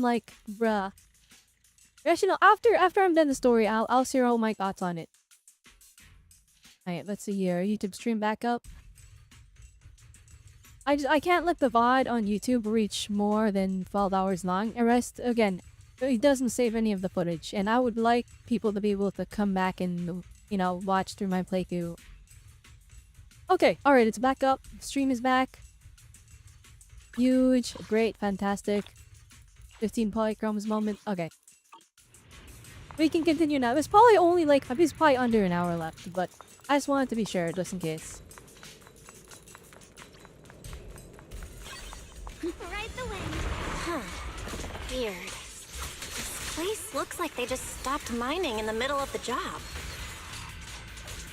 like, bruh. Actually, no, after I'm done the story, I'll share all my thoughts on it. Alright, let's see here. YouTube stream back up. I can't let the VOD on YouTube reach more than 12 hours long. And rest, again, it doesn't save any of the footage. And I would like people to be able to come back and, you know, watch through my playthrough. Okay, alright, it's back up. Stream is back. Huge, great, fantastic. 15 polychromes moment. Okay. We can continue now. There's probably only like, it's probably under an hour left, but I just wanted to be sure, just in case. Right the wind. Huh. Weird. This place looks like they just stopped mining in the middle of the job.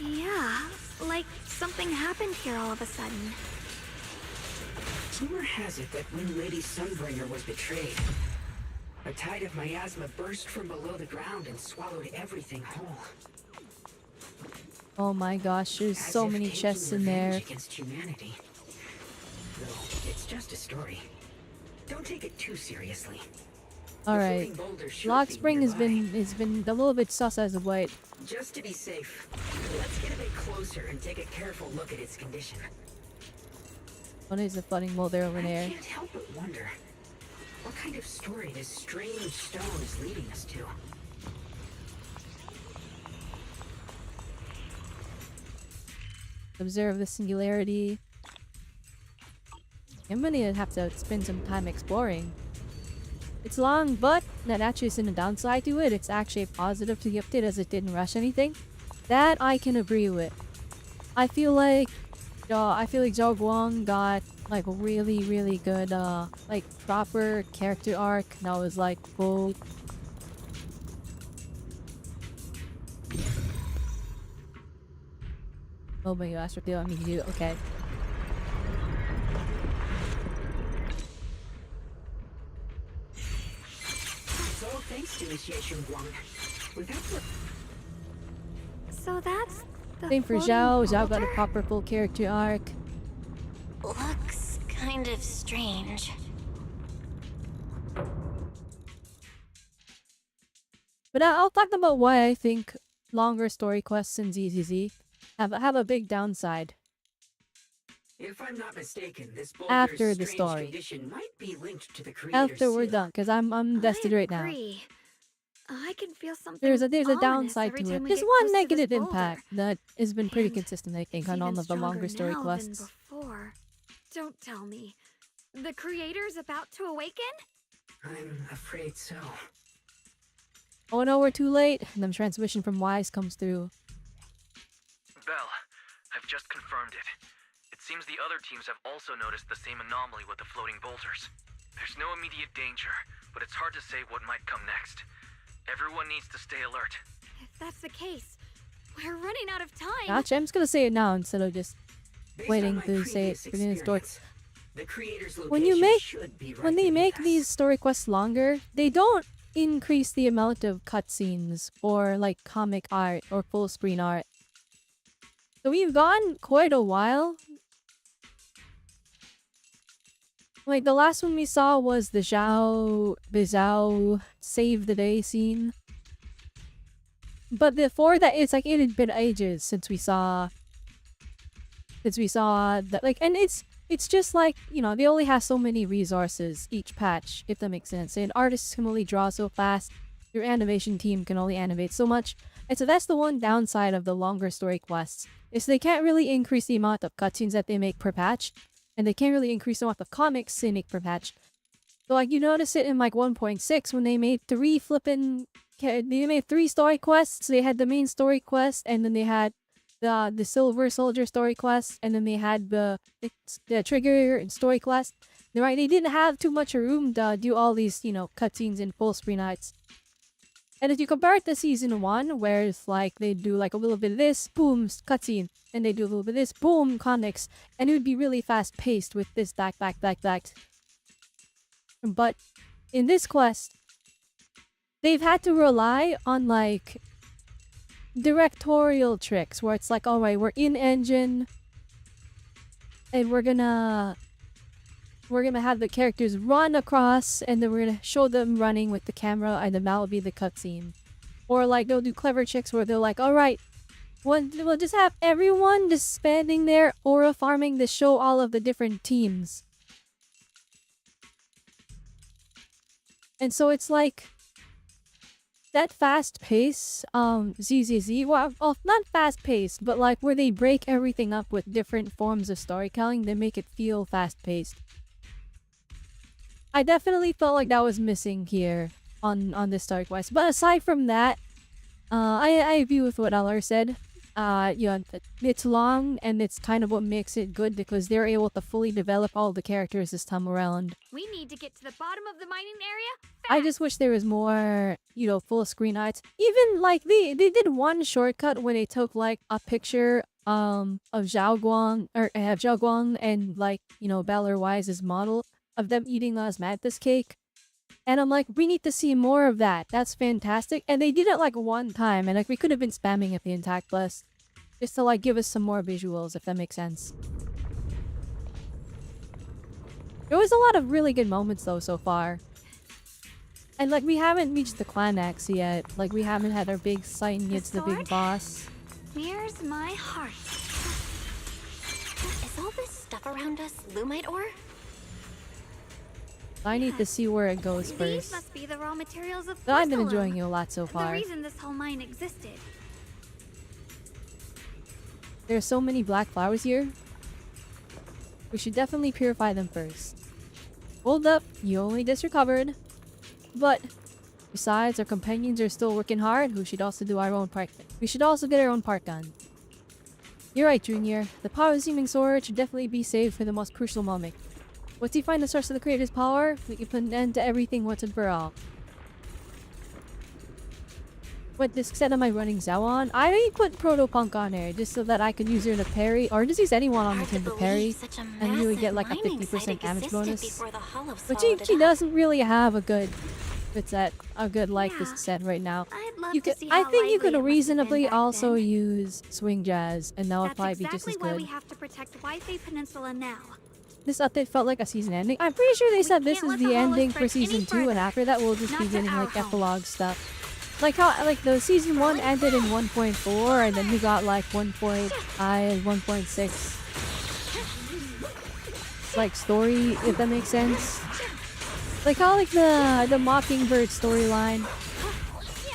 Yeah, like something happened here all of a sudden. Rumor has it that Wind Lady Sunbringer was betrayed. A tide of miasma burst from below the ground and swallowed everything whole. Oh my gosh, there's so many chests in there. Against humanity. Though it's just a story. Don't take it too seriously. Alright. Lock Spring has been a little bit sus as of late. Just to be safe, let's get a bit closer and take a careful look at its condition. What is the flooding boulder over there? I can't help but wonder what kind of story this strange stone is leading us to. Observe the singularity. I'm gonna have to spend some time exploring. It's long, but that actually isn't a downside to it. It's actually a positive to the update as it didn't rush anything. That I can agree with. I feel like Zhao Guang got like really, really good like proper character arc. That was like full. Oh my gosh, what do you want me to do? Okay. It's all thanks to Initiation Guang. Without So that's the Same for floating Zhao. Zhao got a boulder? proper full character arc. Looks kind of strange. But I'll talk about why I think longer story quests in ZZZ have a big downside. If I'm not mistaken, this After the strange story. condition might be linked to the creator's After we're seal. done, because I'm invested right now. Agree. I can feel something. There's a ominous downside every to time it. we There's get one close to this negative boulder. impact that has been pretty And consistent, I think, It's on all even of the longer story stronger now than quests. before. Don't tell me. The creator's about to awaken? I'm afraid so. Oh no, we're too late. And the transmission from Wise comes through. Belle, I've just confirmed it. It seems the other teams have also noticed the same anomaly with the floating boulders. There's no immediate danger, but it's hard to say what might come next. Everyone needs to stay alert. If that's the case, we're running out of time. Gotcha, I'm just gonna say it now instead of just Based waiting on my to say it previous within the story. experience, the creator's When you location make should be right when they beneath make us. these story quests longer, they don't increase the amount of cutscenes or like comic art or full screen art. So we've gone quite a while. Like the last one we saw was the Zhao save the day scene. But before that, it's like it had been ages since we saw that. Like, and it's just like, you know, they only have so many resources each patch, if that makes sense. And artists can only draw so fast. Your animation team can only animate so much. And so that's the one downside of the longer story quests, is they can't really increase the amount of cutscenes that they make per patch. And they can't really increase the amount of comics they make per patch. So like you notice it in like 1.6 when they made three story quests. They had the main story quest, and then they had the Silver Soldier story quest, and then they had the Trigger story quest. Right, they didn't have too much room to do all these, you know, cutscenes in full screen arts. And if you compare it to season 1, where it's like they do like a little bit of this, boom, cutscene, and they do a little bit of this, boom, comics, and it would be really fast paced with this back. But in this quest, they've had to rely on like directorial tricks where it's like, alright, we're in engine and we're gonna we're gonna have the characters run across, and then we're gonna show them running with the camera, and then that'll be the cutscene. Or like they'll do clever tricks where they're like, all right, we'll just have everyone just standing there aura farming to show all of the different teams. And so it's like that fast pace, ZZZ, well, not fast paced, but like where they break everything up with different forms of storytelling, they make it feel fast paced. I definitely felt like that was missing here on this story quest. But aside from that, I agree with what Eller said. It's long, and it's kind of what makes it good because they're able to fully develop all the characters this time around. We need to get to the bottom of the mining area. I just wish there was more, full screen heights. Even like they did one shortcut when they took like a picture of Zhao Guang and like, Belle or Wise's model of them eating mantis cake. And I'm like, we need to see more of that. That's fantastic. And they did it like one time, and like we could have been spamming it the entire plus. Just to like give us some more visuals, if that makes sense. There was a lot of really good moments though so far. And like we haven't reached the climax yet. Like we haven't had our big fight against the big boss. Here's my heart. Is all this stuff around us Lumite ore? I need to see where it goes These first. must be the raw materials of But I've been porcelain. enjoying it a lot so The far. reason this whole mine existed. There's so many black flowers here. We should definitely purify them first. Hold up, you only just recovered. But besides, our companions are still working hard. We should also do our own part. We should also get our own part done. You're right, Junior. The power-consuming sword should definitely be saved for the most crucial moment. Once you find the source of the creator's power, we can put an end to everything once and for all. What disc set am I running Zhao on? I put Protopunk on there just so that I could use her to parry, or just use anyone on the team to parry, and you would get like a 50% damage bonus. But she doesn't really have a good set, like this set right now. I'd love You to could, see I how think you lively could it must have reasonably been back also then. use Swing Jazz, and that would That's probably exactly be just as why good. we have to protect Wi-Fi Peninsula now. This update felt like a season ending. I'm pretty sure they said this can't is let the the hollows ending for break any season 2, and further. after that we'll just be Not to getting our like home. epilogue stuff. Like how the season 1 ended in 1.4, and then we got like 1.5 and 1.6. Like story, if that makes sense. Like how like the Mockingbird storyline.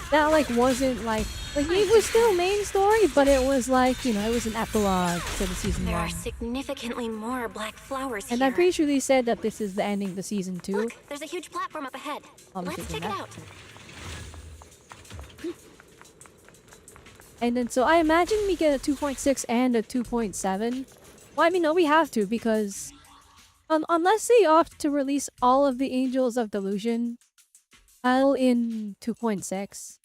That like wasn't like it was still main story, but it was like, it was an epilogue to the season There 1. are significantly more black flowers And here. I'm pretty sure they said that this is the ending to season 2. Look, there's a huge platform up ahead. I'll be Let's taking check it that. out. And then so I imagine we get a 2.6 and a 2.7. Well, I mean, no, we have to because unless they opt to release all of the Angels of Delusion all in 2.6.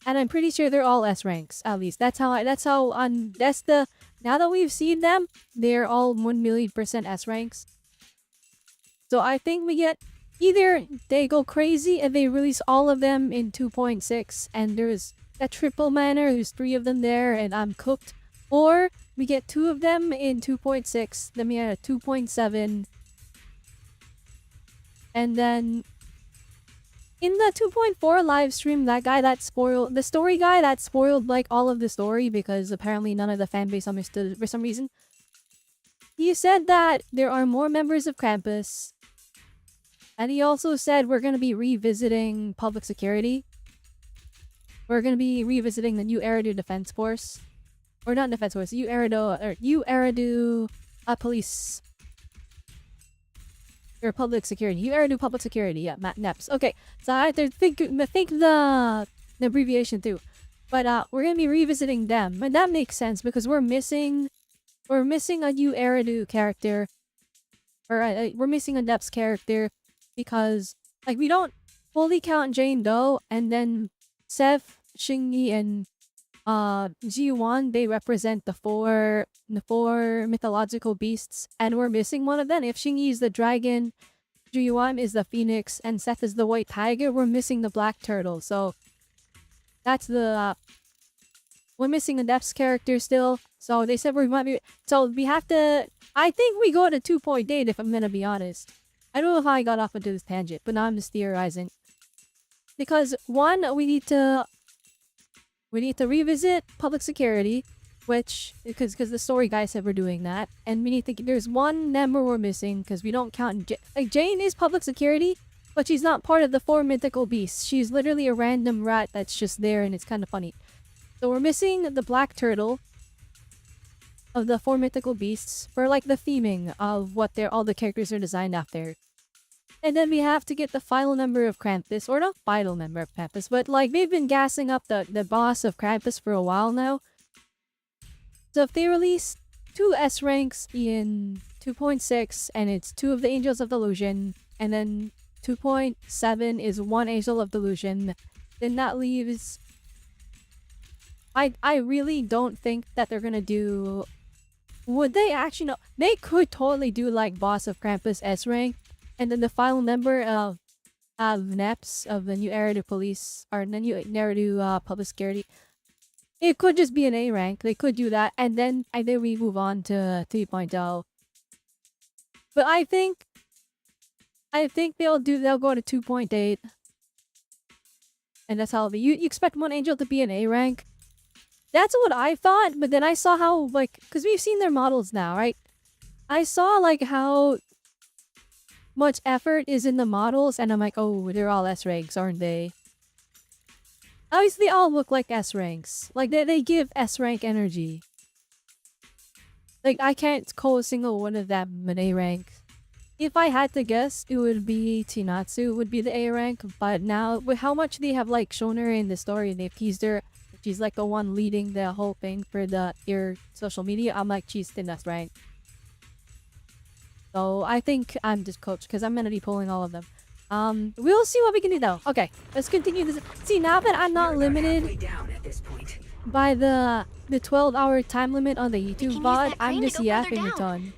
And I'm pretty sure they're all S ranks, at least. Now that we've seen them, they're all 1,000,000% S ranks. So I think we get either they go crazy and they release all of them in 2.6 and there's a triple manner, there's 3 of them there and I'm cooked. Or we get 2 of them in 2.6, then we had a 2.7. And then in the 2.4 live stream, the story guy that spoiled like all of the story because apparently none of the fanbase understood it for some reason. He said that there are more members of Krampus. And he also said we're going to be revisiting public security. We're going to be revisiting the New Eridu Defense Force. Or not Defense Force, New Eridu Police. Or Public Security. New Eridu Public Security, yeah, NEPS. Okay, so I have to think the abbreviation too. But we're going to be revisiting them. And that makes sense because we're missing a New Eridu character. Or we're missing a NEPS character because like we don't fully count Jane Doe, and then Seth, Xingyi, and Ji-Wan, they represent the four mythological beasts, and we're missing one of them. If Xingyi is the dragon, Ji-Wan is the phoenix, and Seth is the white tiger, we're missing the black turtle. So that's the We're missing a Depths character still, so they said we might be. So we have to. I think we go to 2.8 if I'm gonna be honest. I don't know how I got off into this tangent, but now I'm just theorizing. Because one, we need to revisit public security, which because the story guys said we're doing that, and we need to. There's one member we're missing because we don't count. Like Jane is public security, but she's not part of the 4 mythical beasts. She's literally a random rat that's just there, and it's kind of funny. So we're missing the black turtle of the 4 mythical beasts for like the theming of what all the characters are designed after. And then we have to get the final member of Krampus, or not final member of Krampus, but like they've been gassing up the boss of Krampus for a while now. So if they release 2 S ranks in 2.6 and it's 2 of the Angels of Delusion, and then 2.7 is 1 Angel of Delusion, then that leaves... I really don't think that they're gonna do... Would they actually know? They could totally do like Boss of Krampus S rank, and then the final member of NEPS, of the new era to police, or the new era to public security. It could just be an A rank. They could do that, and then I think we move on to 3.0. But I think they'll go to 2.8. And that's how it'll be. You expect one angel to be an A rank? That's what I thought, but then I saw how, like, because we've seen their models now, right? I saw, like, how much effort is in the models, and I'm like, oh, they're all S ranks, aren't they? Obviously, they all look like S ranks. Like, they give S rank energy. Like, I can't call a single one of them an A rank. If I had to guess, it would be Chinatsu would be the A rank, but now, with how much they have, like, shown her in the story, and they've teased her, she's like the one leading the whole thing for your social media. I'm like, she's in S rank. So I think I'm just coached because I'm gonna be pulling all of them. We'll see what we can do though. Okay, let's continue this. See, now that I'm not limited by the 12-hour time limit on the YouTube VOD, I'm just yapping a ton.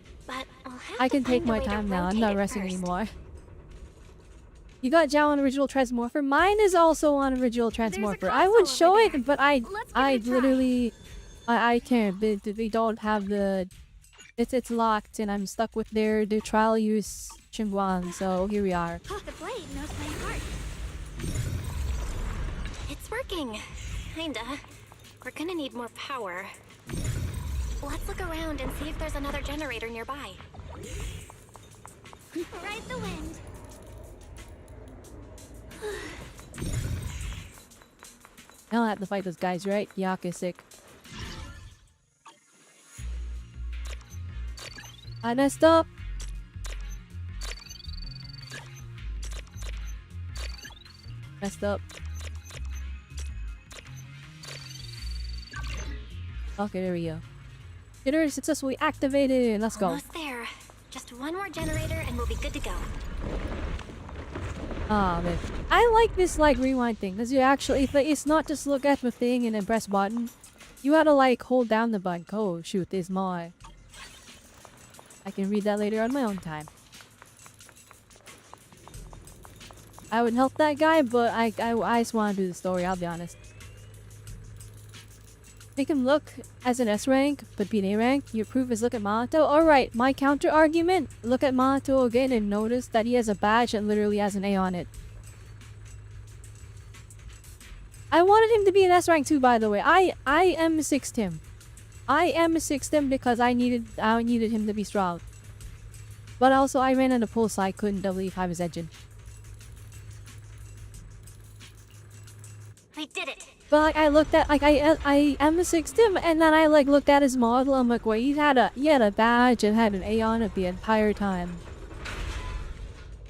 I can take my time now. I'm not resting anymore. You got Jao on Original Transmorpher? Mine is also on Original Transmorpher. I would show it, but I literally... I can't. They don't have the... It's locked, and I'm stuck with their trial use Chingguan, so here we are. The blade knows my heart. It's working. Kinda. We're gonna need more power. Let's look around and see if there's another generator nearby. Ride the wind. I don't have to fight those guys, right? Yak is sick. I messed up. Messed up. Okay, there we go. Generator successfully activated. Let's go. Almost there. Just one more generator and we'll be good to go. Ah, man. I like this, like, rewind thing. Because you actually, it's not just look at the thing and then press button. You gotta, like, hold down the button. Oh, shoot, this my. I can read that later on my own time. I would help that guy, but I just want to do the story, I'll be honest. Make him look as an S rank, but be an A rank. Your proof is look at Mato. Alright, my counter argument. Look at Mato again and notice that he has a badge and literally has an A on it. I wanted him to be an S rank too, by the way. I M6'd him. I M6'd him because I needed him to be strong. But also I ran out of pulse, so I couldn't believe I was edging. We did it. But like I looked at I M6'd him and then I like looked at his model. I'm like, wait, he had a badge and had an A on it the entire time.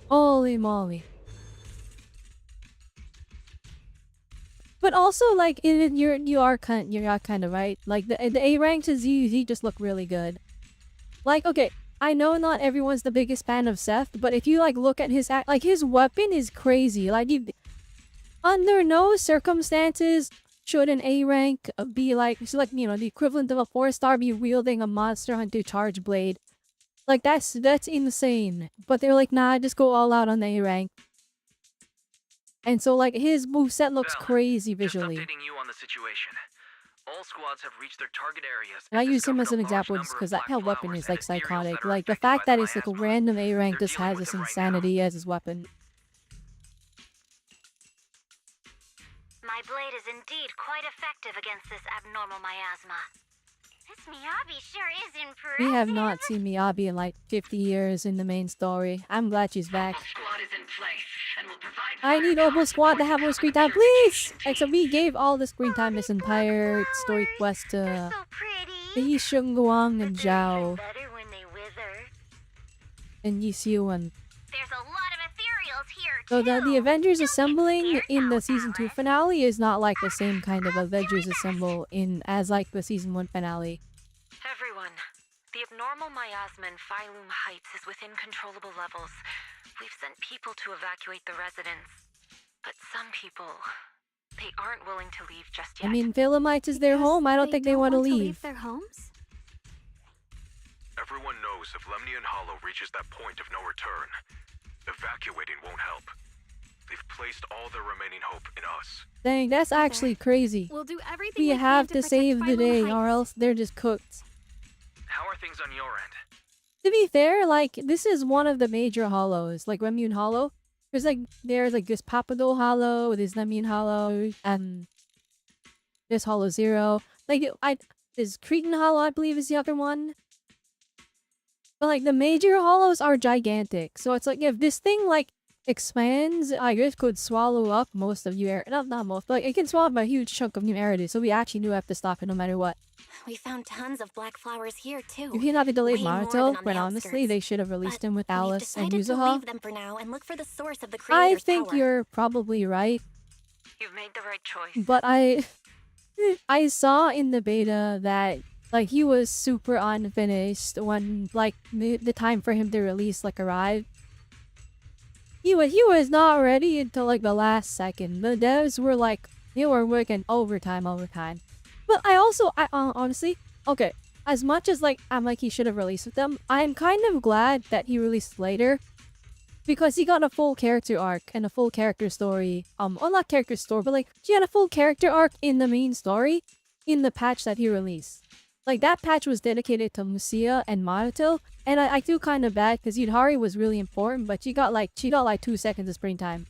Holy moly! But also like you are kind of right. Like the A ranks is he just look really good. Like okay, I know not everyone's the biggest fan of Seth, but if you like look at his like his weapon is crazy. Like under no circumstances should an A rank be like you know the equivalent of a 4-star be wielding a Monster Hunter charge blade. Like that's insane. But they're like, nah, just go all out on the A rank. And so like his moveset looks crazy visually. Just updating you on the situation. All squads have reached their target areas. And I use him as an example just because that weapon is like psychotic. Like the fact that it's like a random A rank just has this insanity as his weapon. My blade is indeed quite effective against this abnormal miasma. This Miyabi sure is impressive. We have not seen Miyabi in like 50 years in the main story. I'm glad she's back. Squad is in place and will provide I need Obel Squad to have more screen time, please! Except we gave all the screen time this entire story quest They're to so pretty. Yi Shengguang and But they're even Zhao better when they wither. and Yi Xiuan. There's a lot of ethereals here So too. the Avengers Don't get assembling scared in now, the season 2 Alice. finale is not like the same kind of Avengers assemble in as like the season 1 finale. Everyone, the abnormal miasma in Phylum Heights is within controllable levels. We've sent people to evacuate the residents. But some people, they aren't willing to leave just I yet. mean, Philamites is their home. I don't think they want to leave. their homes. Everyone knows if Lemnian Hollow reaches that point of no return, evacuating won't help. They've placed all their remaining hope in us. Dang, that's actually crazy. We'll do everything We we have can to protect save the Phylum day, Heights. or else they're just cooked. How are things on your end? To be fair, like, this is one of the major hollows, like Remune Hollow. There's like this Papadol Hollow, this Lemnian Hollow, and this Hollow Zero. Like, this Cretan Hollow, I believe, is the other one. But like, the major hollows are gigantic. So it's like, if this thing, like, expands, I guess could swallow up most of New Not most, but like, it can swallow up a huge chunk of New Eridu. So we actually do have to stop it no matter what. We found tons of black flowers here too. If he had not delayed Way more Naruto, than on when the honestly, outskirts. they should have released But him with we've Alice and decided to Yuzuha. leave them for now and look for the source of the I creator's think power. you're probably right, You've made the right choice. but I saw in the beta that like he was super unfinished when like the time for him to release like arrived. He was not ready until like the last second. The devs were like they were working overtime. But I honestly, okay, as much as like I'm like he should have released with them, I'm kind of glad that he released later. Because he got a full character arc and a full character story. Well, not character story, but like he had a full character arc in the main story in the patch that he released. Like that patch was dedicated to Musia and Maruto, and I feel kind of bad because Yudhari was really important, but she got like 2 seconds of screen time.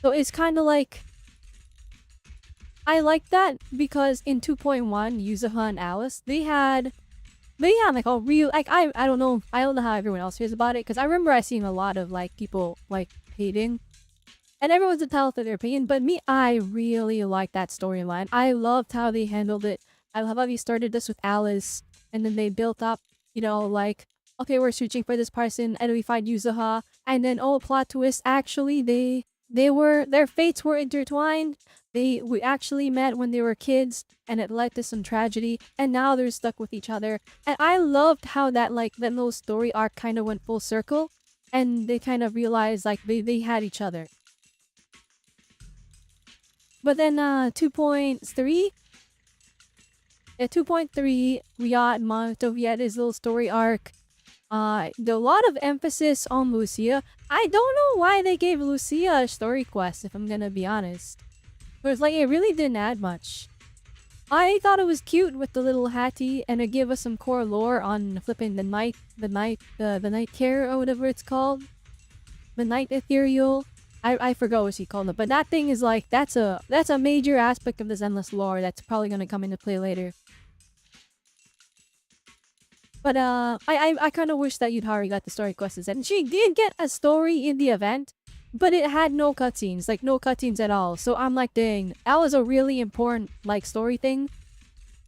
So it's kind of like I like that because in 2.1, Yuzuha and Alice they had like a real like I don't know how everyone else feels about it because I remember I seen a lot of like people like hating and everyone's entitled to their opinion, but me, I really like that storyline. I loved how they handled it. I love how they started this with Alice and then they built up, you know, like okay, we're searching for this person and we find Yuzuha and then oh, plot twist, actually their fates were intertwined. We actually met when they were kids and it led to some tragedy and now they're stuck with each other. And I loved how that little story arc kind of went full circle and they kind of realized like they had each other. But then 2.3 at 2.3 we got Maruto, we had his little story arc. A lot of emphasis on Lucia. I don't know why they gave Lucia a story quest, if I'm gonna be honest. But it's like it really didn't add much. I thought it was cute with the little Hattie and it gave us some core lore on flipping the night care or whatever it's called. The night ethereal. I forgot what she called it, but that thing is like that's a major aspect of the Zenless lore that's probably gonna come into play later. But I kind of wish that Yudhari got the story quests and she did get a story in the event. But it had no cutscenes, like no cutscenes at all. So I'm like, dang, that was a really important like story thing.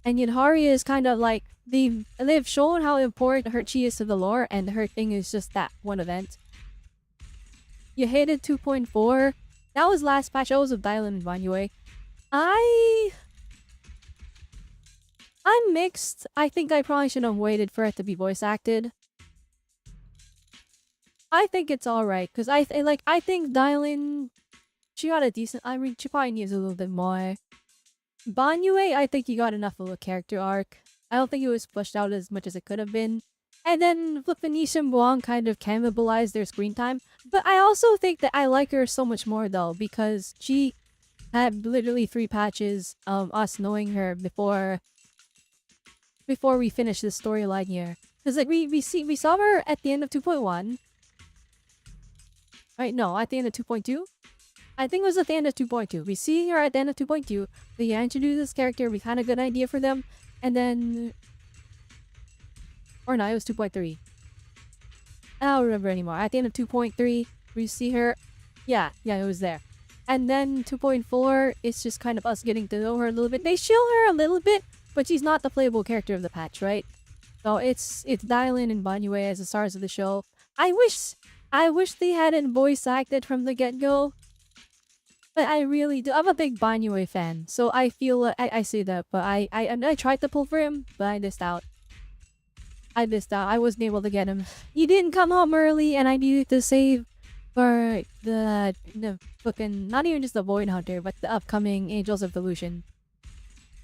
And Yudhari is kind of like they've shown how important she is to the lore, and her thing is just that one event. You hated 2.4. That was last patch. That was of Dylan and Vanue. I'm mixed. I think I probably should have waited for it to be voice acted. I think it's alright, because I think Dylan, she got a decent, I mean, she probably needs a little bit more. Banyue, I think he got enough of a character arc. I don't think it was fleshed out as much as it could have been. And then flippin' Nishin Buang kind of cannibalized their screen time. But I also think that I like her so much more though, because she had literally 3 patches of us knowing her before we finish the storyline here. Cause like we saw her at the end of 2.1. Right? No, at the end of 2.2. I think it was at the end of 2.2. We see her at the end of 2.2. We introduce this character. We had a good idea for them, and then, or no, it was 2.3. I don't remember anymore. At the end of 2.3, we see her. Yeah, it was there. And then 2.4, it's just kind of us getting to know her a little bit. They show her a little bit, but she's not the playable character of the patch, right? So it's Dylan and Banyue as the stars of the show. I wish they hadn't voice acted from the get-go. But I really do. I'm a big Banyue fan, so I feel I say that. But I tried to pull for him, but I missed out. I wasn't able to get him. He didn't come home early, and I needed to save for the fucking, not even just the Void Hunter, but the upcoming Angels of Delusion.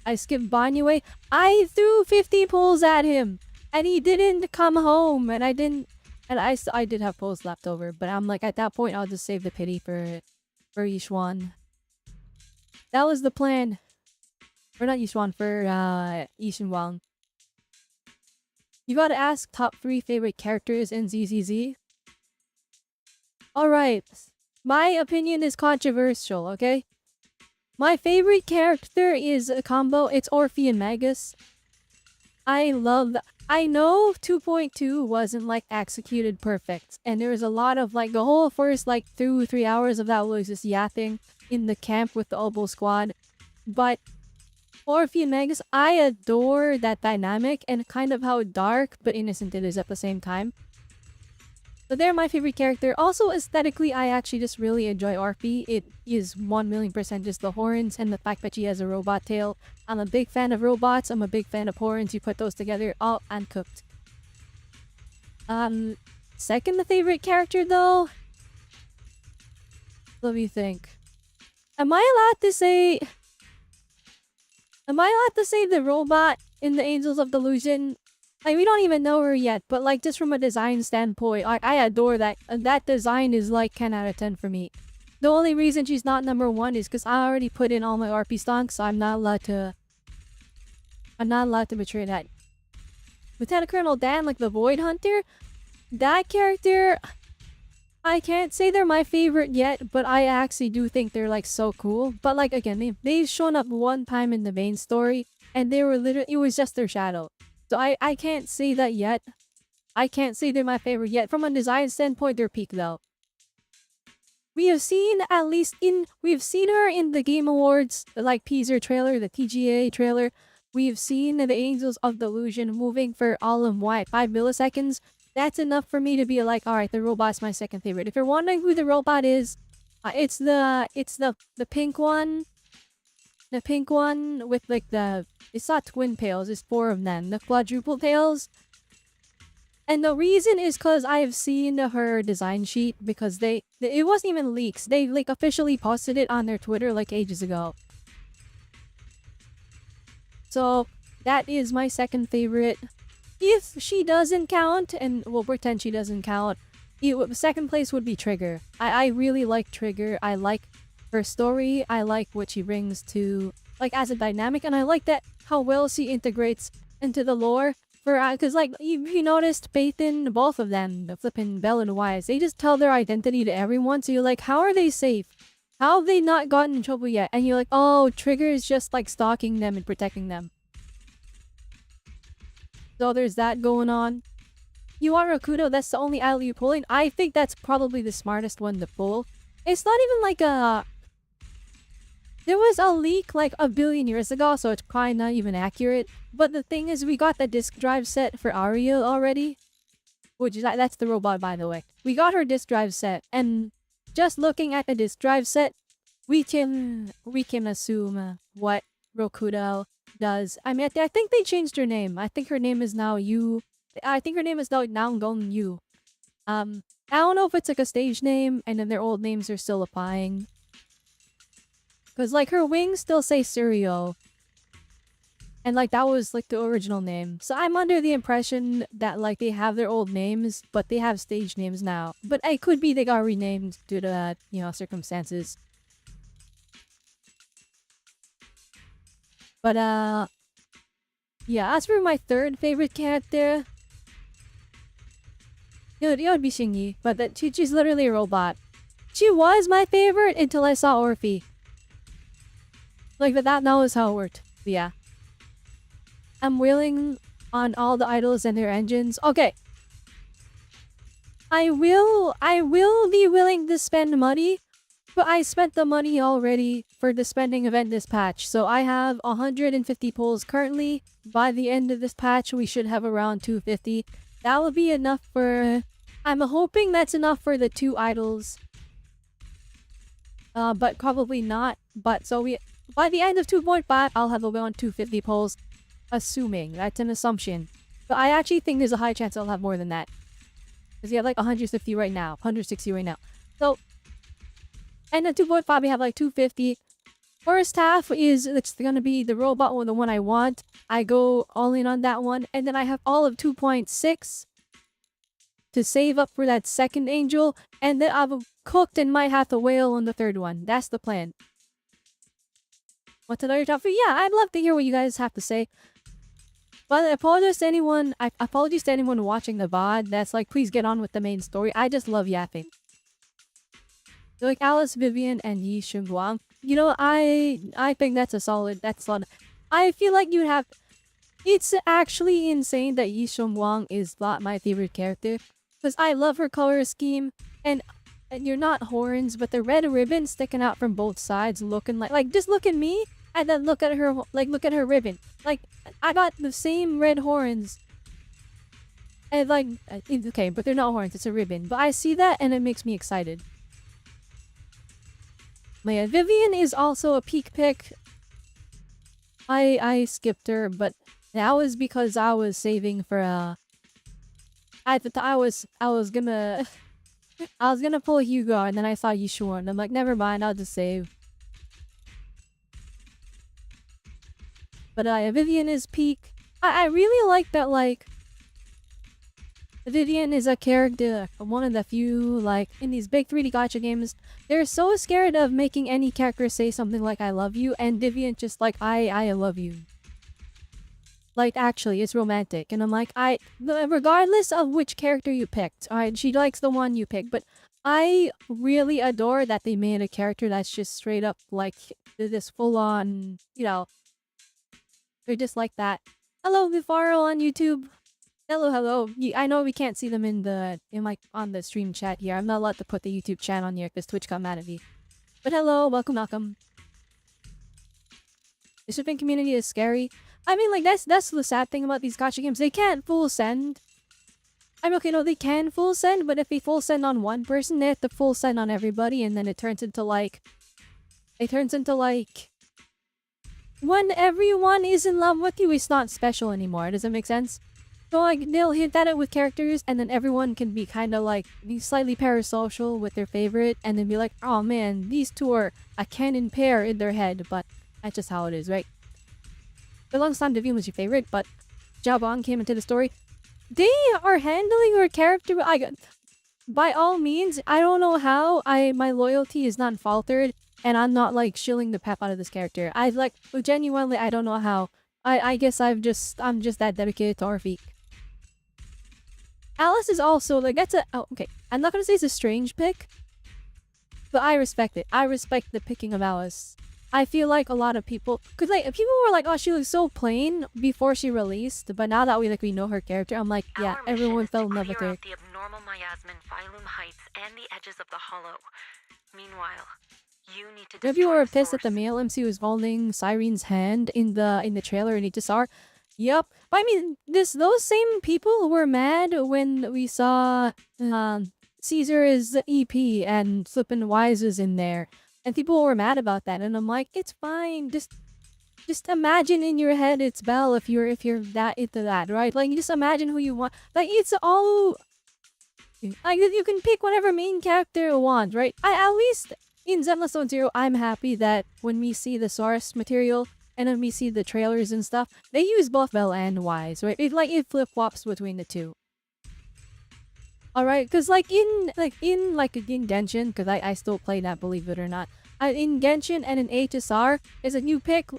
I skipped Banyue. I threw 50 pulls at him, and he didn't come home, and I didn't. And I did have pulls left over, but I'm like, at that point, I'll just save the pity for Yishuan. That was the plan. Or not Yishuan, for Yishin Wang. You gotta ask top 3 favorite characters in ZZZ. Alright. My opinion is controversial, okay? My favorite character is a combo. It's Orphe and Magus. I love I know 2.2 wasn't like executed perfect, and there was a lot of like the whole first like 2-3 hours of that was just yapping in the camp with the Oboe squad. But Orphe and Magus, I adore that dynamic and kind of how dark but innocent it is at the same time. So they're my favorite character. Also aesthetically, I actually just really enjoy Orphe. It is 1,000,000% just the horns and the fact that she has a robot tail. I'm a big fan of robots. I'm a big fan of horns. You put those together, all uncooked. Second favorite character though? Let me think. Am I allowed to say the robot in the Angels of Delusion? Like, we don't even know her yet, but like just from a design standpoint, I adore that. That design is like 10 out of 10 for me. The only reason she's not number 1 is because I already put in all my RP stonks, so I'm not allowed to betray that. Lieutenant Colonel Dan, like the Void Hunter, that character, I can't say they're my favorite yet, but I actually do think they're like so cool. But like again, they've shown up one time in the main story, and they were literally, it was just their shadow. So I can't say that yet. I can't say they're my favorite yet. From a design standpoint, they're peak though. We have seen we've seen her in the Game Awards, like teaser trailer, the TGA trailer. We've seen the Angels of Delusion moving for all of 5 milliseconds. That's enough for me to be like, alright, the robot's my second favorite. If you're wondering who the robot is, it's the pink one. The pink one with like it's not twin tails, it's 4 of them. The quadruple tails. And the reason is because I've seen her design sheet, because it wasn't even leaks. They like officially posted it on their Twitter like ages ago. So that is my second favorite. If she doesn't count, and we'll pretend she doesn't count, second place would be Trigger. I really like Trigger. I like her story. I like what she brings to, like, as a dynamic, and I like that how well she integrates into the lore. Because like you noticed, Peyton, both of them, the flippin' Belle and Wise, they just tell their identity to everyone. So you're like, how are they safe? How have they not gotten in trouble yet? And you're like, oh, Trigger is just like stalking them and protecting them. So there's that going on. You are Rakudo, that's the only alley you're pulling. I think that's probably the smartest one to pull. It's not even like a... There was a leak like a billion years ago, so it's probably not even accurate. But the thing is, we got the disk drive set for Ariel already. Which is, that's the robot, by the way. We got her disk drive set, and just looking at the disk drive set, we can assume what Rakudo does. I mean, I think they changed her name. I think her name is now Yu. I think her name is now Naongon Yu. I don't know if it's like a stage name, and then their old names are still applying. Because, like, her wings still say Suryo. And, like, that was, like, the original name. So I'm under the impression that, like, they have their old names, but they have stage names now. But it could be they got renamed due to, you know, circumstances. But yeah, as for my third favorite character, it would be Shingi, but she's literally a robot. She was my favorite until I saw Orphe. Like that was how it worked. But yeah. I'm willing on all the idols and their engines. Okay. I will be willing to spend money, but I spent the money already for the spending event this patch. So I have 150 pulls currently. By the end of this patch, we should have around 250. That will be enough for... I'm hoping that's enough for the 2 idols. But probably not. But so by the end of 2.5, I'll have around 250 pulls. Assuming. That's an assumption. But I actually think there's a high chance I'll have more than that. Because we have like 150 right now. 160 right now. So, and at 2.5 we have like 250. First half is, it's gonna be the robot one, the one I want. I go all in on that one. And then I have all of 2.6 to save up for that second angel. And then I've cooked and might have to whale on the third one. That's the plan. What's another top 3? Yeah, I'd love to hear what you guys have to say. But apologies to anyone watching the VOD that's like, please get on with the main story. I just love yapping. So like Alice, Vivian, and Yi Shunguang. You know, I think that's solid. I feel like you'd have... It's actually insane that Yi Shunguang is not my favorite character. Because I love her color scheme. And you're not horns, but the red ribbon sticking out from both sides looking like just look at me. And then look at her, look at her ribbon. Like, I got the same red horns. And like, okay, but they're not horns, it's a ribbon. But I see that and it makes me excited. But yeah, Vivian is also a peak pick. I skipped her, but that was because I was saving for, I was gonna pull Hugo and then I saw Yishuan and I'm like, never mind, I'll just save. But Vivian is peak. I really like that, like, Vivian is a character, one of the few, like, in these big 3D gacha games, they're so scared of making any character say something like, I love you, and Vivian just like, I love you. Like, actually, it's romantic, and I'm like, regardless of which character you picked, alright, she likes the one you picked, but I really adore that they made a character that's just straight up, like, this full-on, you know, they're just like that. Hello, Vifaro on YouTube. Hello. I know we can't see them on the stream chat here. I'm not allowed to put the YouTube chat on here because Twitch got mad at me. But hello, welcome. The shipping community is scary. I mean, like, that's the sad thing about these gacha games. They can't full send. I mean, okay, no, they can full send, but if they full send on one person, they have to full send on everybody, and then it turns into like... when everyone is in love with you, it's not special anymore. Does that make sense? So like, they'll hint at it with characters, and then everyone can be kind of like, be slightly parasocial with their favorite, and then be like, oh man, these two are a canon pair in their head, but that's just how it is, right? For a long time, Vivian was your favorite, but Jabong came into the story. They are handling her character, by all means, I don't know how, my loyalty is not faltered, and I'm not like shilling the pep out of this character. Genuinely, I don't know how. I guess I'm just that dedicated to Orphe. Alice is also like, okay. I'm not gonna say it's a strange pick, but I respect it. I respect the picking of Alice. I feel like a lot of people, cause like people were like, oh, she looks so plain before she released, but now that we know her character, I'm like, yeah, everyone fell in love with her. The abnormal miasma, Phylum Heights, and the edges of the hollow. Meanwhile, you need to. If you were pissed that the male MC was holding Cyrene's hand in the trailer in HSR, yep. But I mean, those same people were mad when we saw Caesar's EP and Flippin' Wise was in there, and people were mad about that. And I'm like, it's fine. Just imagine in your head it's Belle if you're that into that, right? Like, you just imagine who you want. Like, it's all like you can pick whatever main character you want, right? At least. In Zenless Zone Zero, I'm happy that when we see the source material and then we see the trailers and stuff, they use both Belle and Wise, right? It flip-flops between the two. All right, cause in Genshin, cause I still play that, believe it or not. In Genshin and in HSR is that you pick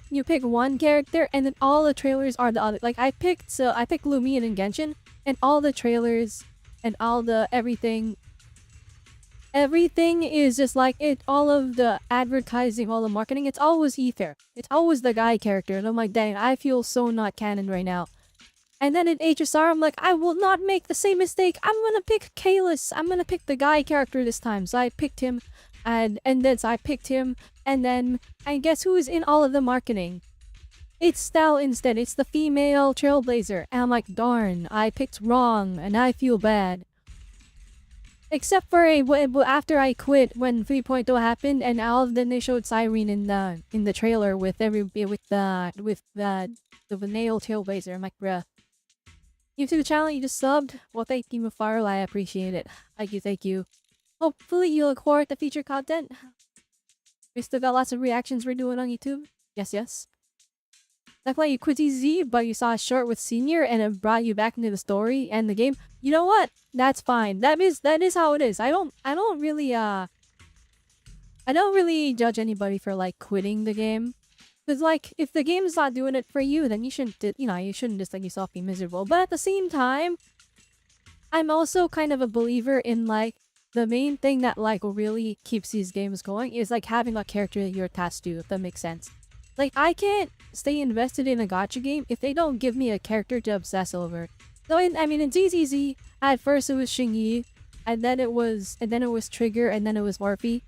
one character and then all the trailers are the other. Like I picked Lumion in Genshin, and all the trailers and all the everything is just like it. All of the advertising, all the marketing, it's always Ether. It's always the guy character, and I'm like, dang, I feel so not canon right now. And then in HSR, I'm like, I will not make the same mistake. I'm gonna pick Kalis. I'm gonna pick the guy character this time. So I picked him, and then I guess who is in all of the marketing? It's Stell instead. It's the female trailblazer. And I'm like, darn, I picked wrong, and I feel bad. Except for after I quit when 3.0 happened, and then they showed Cyrene in the trailer with the nail trailblazer. I'm like, bruh. YouTube channel, you just subbed? Well, thank you, Mafaro. I appreciate it. Thank you. Hopefully you look forward to future content. We still got lots of reactions we're doing on YouTube. Yes. Like you quit Z, but you saw a short with Senior and it brought you back into the story and the game. You know what? That's fine. That is how it is. I don't really judge anybody for like quitting the game. Because, like, if the game's not doing it for you, then you shouldn't just let yourself be miserable. But at the same time, I'm also kind of a believer in, like, the main thing that, like, really keeps these games going is, like, having a character that you're attached to, if that makes sense. Like, I can't stay invested in a gacha game if they don't give me a character to obsess over. So, in ZZZ, at first it was Xingyi, and then it was Trigger, and then it was Morphe.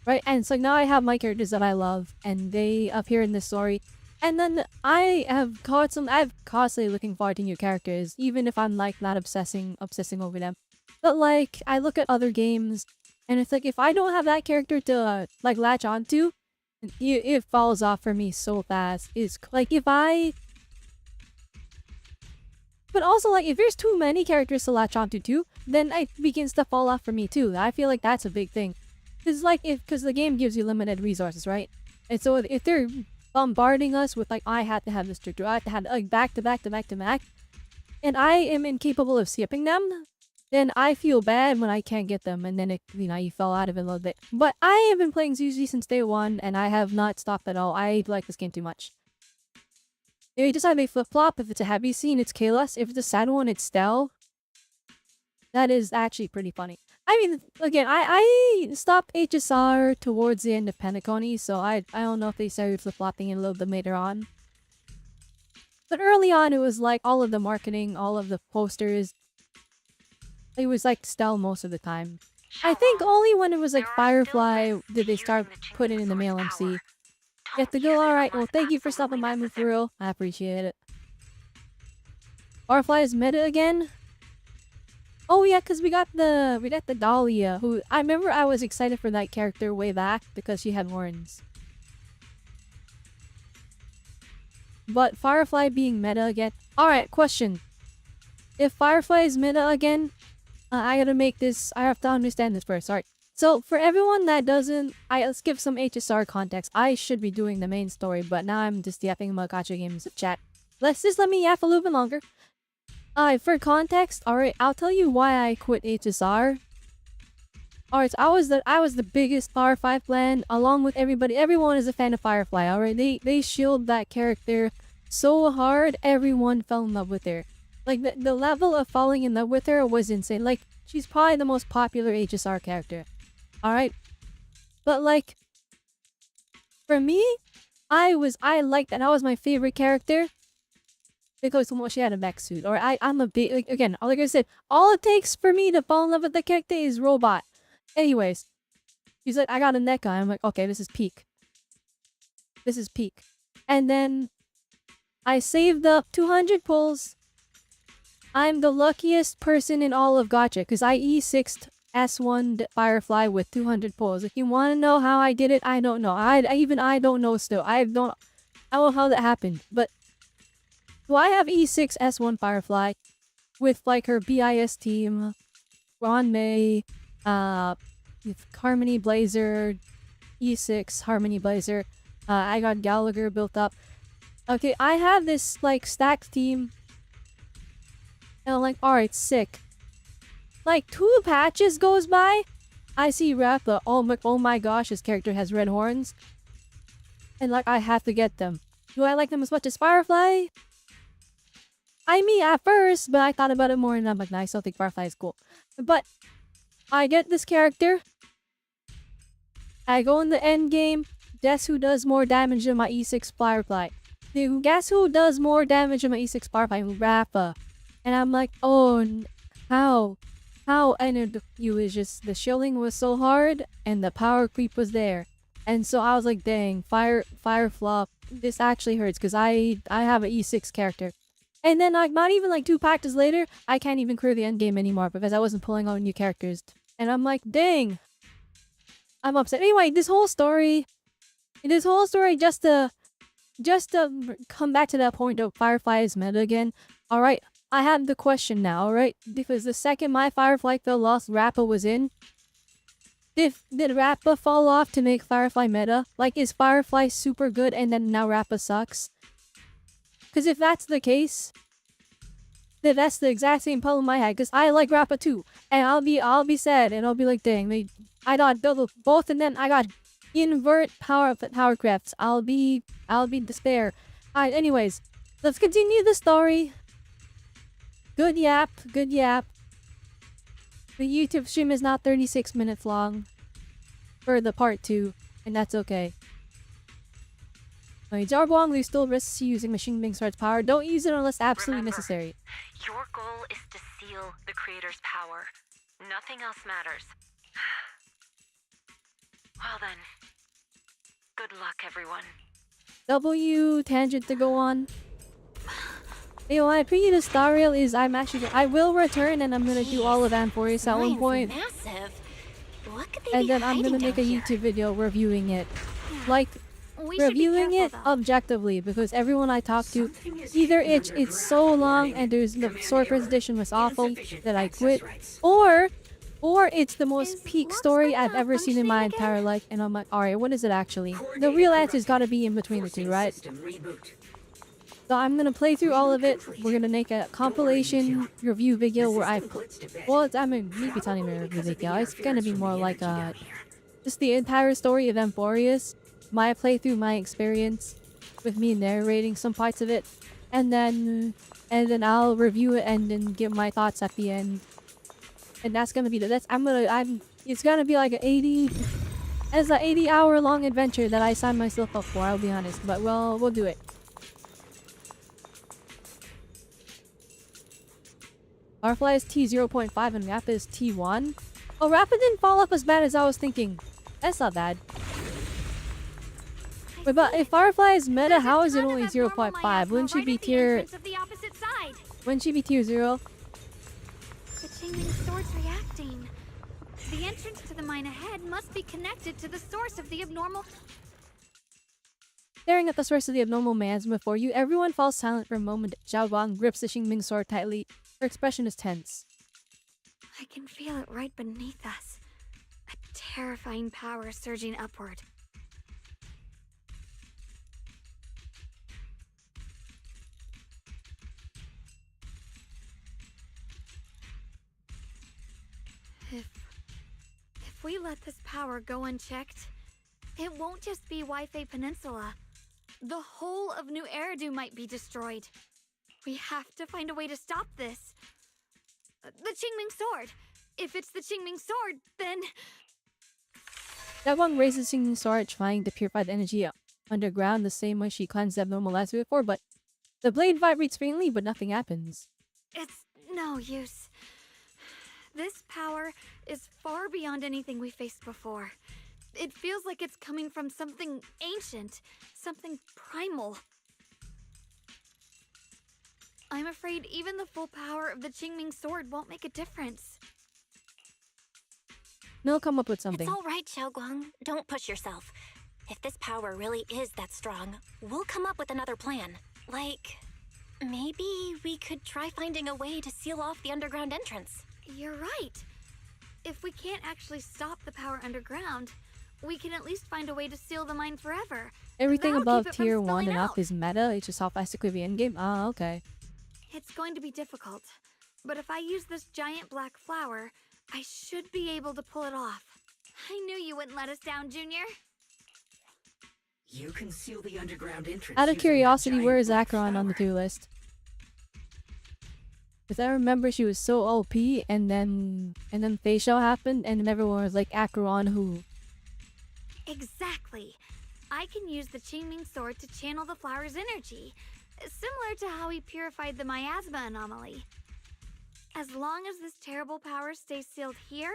Right, and so now I have my characters that I love, and they appear in this story. And then I'm constantly looking forward to new characters, even if I'm like not obsessing over them. But like, I look at other games, and it's like if I don't have that character to like latch onto, it falls off for me so fast. It's like but also like if there's too many characters to latch onto too, then it begins to fall off for me too. I feel like that's a big thing. Because the game gives you limited resources, right? And so if they're bombarding us with like, I had to have this character, I had to have like back to back, and I am incapable of skipping them, then I feel bad when I can't get them, and then you fell out of it a little bit. But I have been playing ZZ since day one, and I have not stopped at all. I like this game too much. They just have a flip-flop. If it's a heavy scene, it's Kalos. If it's a sad one, it's Stell. That is actually pretty funny. I mean, again, I stopped HSR towards the end of Pentaconi, so I don't know if they started flip-flopping a little bit later on. But early on, it was like all of the marketing, all of the posters. It was like Stell most of the time. I think only when it was like Firefly did they start putting in the male MC. You have to go, alright, well thank you for stopping by me for real. I appreciate it. Firefly is meta again? Oh yeah, because we got the Dahlia, who I remember I was excited for that character way back because she had horns. But Firefly being meta again. Alright, question. If Firefly is meta again, I have to understand this first. Alright. So for everyone that doesn't, let's give some HSR context. I should be doing the main story, but now I'm just yapping about gacha games chat. Let me yap a little bit longer. For context, alright, I'll tell you why I quit HSR. Alright, so I was the biggest Firefly fan, along with everybody. Everyone is a fan of Firefly, alright? They shield that character so hard, everyone fell in love with her. Like, the level of falling in love with her was insane. Like, she's probably the most popular HSR character. Alright? But, like, for me, I liked that. That was my favorite character. Because she had a mech suit. Or I'm a big, like I said, all it takes for me to fall in love with the character is Robot. Anyways, he's like, I got a NECA. I'm like, okay, this is peak. This is peak. And then I saved up 200 pulls. I'm the luckiest person in all of gacha because I E6'd S1 Firefly with 200 pulls. If you want to know how I did it, I don't know. I don't know still. I don't know how that happened. But so I have E6 S1 Firefly with like her BIS team, Ron May, with Harmony Blazer, E6 Harmony Blazer. I got Gallagher built up. Okay, I have this like stacked team. And I'm like, alright, sick. Like 2 patches goes by, I see Rappa. Oh my gosh, his character has red horns. And like I have to get them. Do I like them as much as Firefly? I mean at first, but I thought about it more and I'm like, nah, I still think Firefly is cool. But I get this character. I go in the end game. Guess who does more damage than my E6 Firefly? Guess who does more damage than my E6 Firefly? Rappa. And I'm like, oh, how? How? And it was just, the shielding was so hard and the power creep was there. And so I was like, dang, fire flop. This actually hurts because I have an E6 character. And then like not even like 2 patches later, I can't even clear the end game anymore because I wasn't pulling out new characters. And I'm like, dang. I'm upset. Anyway, this whole story just to come back to that point of Firefly's meta again. Alright, I have the question now, alright? Because the second my Firefly fell lost Rappa was in, did Rappa fall off to make Firefly meta? Like, is Firefly super good and then now Rappa sucks? Because if that's the case, then that's the exact same problem I had. Because I like Rappa too, and I'll be sad, and I'll be like, dang, I got both, and then I got invert power crafts. I'll be despair. Alright, anyways, let's continue the story. Good yap. The YouTube stream is now 36 minutes long for the part 2, and that's okay. Jarboang, you still risks using Machine Bing Sword's power. Don't use it unless absolutely Remember, necessary. Your goal is to seal the creator's power. Nothing else matters. Well then, good luck, everyone. W tangent to go on. You know, my previous star rail is I will return and I'm gonna do all of Amphorius at one point. Massive. What could they And be then I'm gonna hiding make a down here? YouTube video reviewing it. Like, We should be reviewing it careful, though. objectively, because everyone I talk to, either it's so long and there's the sword presentation was awful that I quit, or it's the most Is peak Lux story Bell I've ever seen in my functioning again? entire life, and I'm like, alright, what is it actually? The real answer's gotta be in between the two, right? System reboot. So I'm gonna play through all of it. We're gonna make a compilation review video where I, well, I mean, maybe telling me a review video. It's gonna be more like just the entire story of Amphorius, my playthrough, my experience, with me narrating some parts of it, and then I'll review it and then give my thoughts at the end. And that's gonna be it's gonna be like an 80-hour long adventure that I signed myself up for. I'll be honest, but we'll do it. Firefly is T0.5 and Rappa is T1. Oh, Rappa didn't fall off as bad as I was thinking. That's not bad. Wait, but if Firefly is meta, There's a how is it ton of only abnormal 0.5? miasma Wouldn't she right be at the tier... entrance of the opposite side. Wouldn't she be tier 0? The Qingming sword's reacting. The entrance to the mine ahead must be connected to the source of the abnormal. Staring at the source of the abnormal miasma before you, everyone falls silent for a moment. Zhao Wang grips the Qingming sword tightly. Her expression is tense. I can feel it right beneath us. A terrifying power surging upward. If we let this power go unchecked, it won't just be Waifei Peninsula. The whole of New Eridu might be destroyed. We have to find a way to stop this. The Qingming sword. If it's the Qingming sword, then Zhao Wang raises Qingming sword, trying to purify the energy underground the same way she cleansed the abnormal last before, but the blade vibrates faintly, but nothing happens. it's no use. This power is far beyond anything we faced before. It feels like it's coming from something ancient, something primal. I'm afraid even the full power of the Qingming sword won't make a difference. They'll come up with something. It's all right, Xiaoguang. Don't push yourself. If this power really is that strong, we'll come up with another plan. Like, maybe we could try finding a way to seal off the underground entrance. You're right. If we can't actually stop the power underground, we can at least find a way to seal the mine forever. Everything That'll above keep it from tier 1 spilling and up out. is meta, it's just how fast it could be in-game? Ah, okay. It's going to be difficult, But if I use this giant black flower, I should be able to pull it off. I knew you wouldn't let us down, Junior. You can seal the underground entrance. Out of using that curiosity, giant where is black Acheron on the flower. to list? Because I remember she was so OP, and then Face Show happened, and then everyone was like, Acheron who? Exactly. I can use the Qingming sword to channel the flower's energy, similar to how he purified the miasma anomaly. As long as this terrible power stays sealed here,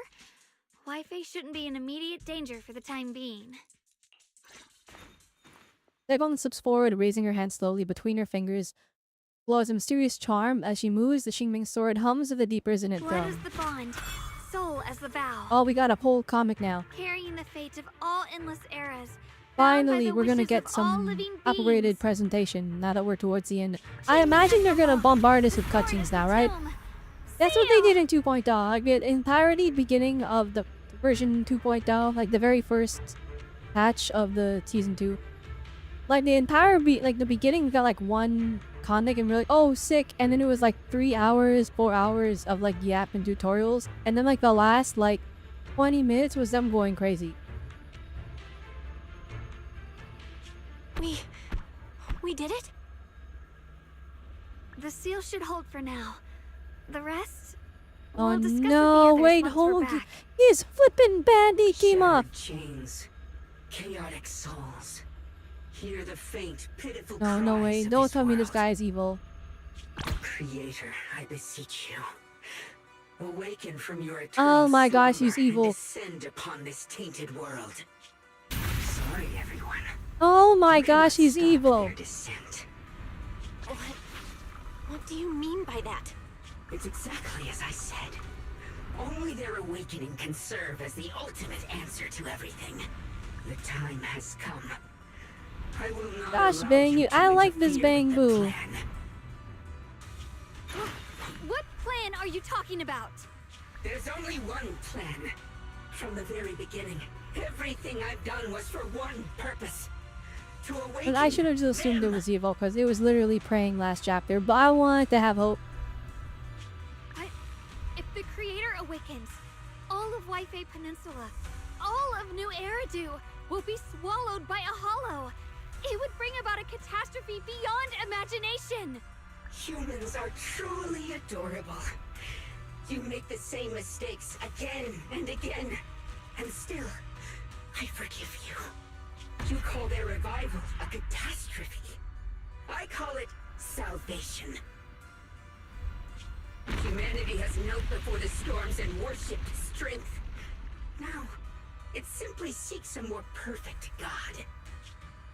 Wi-Fi shouldn't be in immediate danger for the time being. Dagon steps forward, raising her hand slowly between her fingers, blows a mysterious charm. As she moves, the Qingming sword hums of the deep resonant Blood as throne. the bond, soul as the vow. Oh, we got a whole comic now. Carrying the fate of all endless eras. bound by Finally, the we're gonna wishes get of all some living operated beings. presentation now that we're towards the end. I imagine they're gonna bombard us with cutscenes now, right? That's what they did in 2.0. Like the entirety beginning of the version 2.0, like the very first patch of the season 2. Like the entire like the beginning, we got like one comic and we're like, oh, sick. And then it was like 3 hours, 4 hours of like yap and tutorials. And then like the last like 20 minutes was them going crazy. We did it? The seal should hold for now. The rest, Oh we'll discuss with the no, others wait, once we're hold. back. His flippin' bandy came off. Shattered chains, chaotic souls. Hear the faint, pitiful No, no cries way. of Don't this tell me this world. guy is evil. Creator, I beseech you. Awaken from your Oh eternal my gosh, he's slumber evil. and descend upon this tainted world. Sorry, everyone. Oh my You cannot gosh, he's stop evil. their descent. What do you mean by that? It's exactly as I said. Only their awakening can serve as the ultimate answer to everything. The time has come. I will not Gosh, allow Bang, you to I like this interfere Bang with the Boo. plan. What plan are you talking about? There's only one plan. From the very beginning, everything I've done was for one purpose. To awaken But I should have just assumed it them. was evil because it was literally praying last chapter. But I wanted to have hope. If the creator awakens, all of Wi-Fi Peninsula, all of New Eridu will be swallowed by a hollow. It would bring about a catastrophe beyond imagination. Humans are truly adorable. You make the same mistakes again and again, and still, I forgive you. You call their revival a catastrophe. I call it salvation. Humanity has knelt before the storms and worshipped strength. Now, it simply seeks a more perfect God.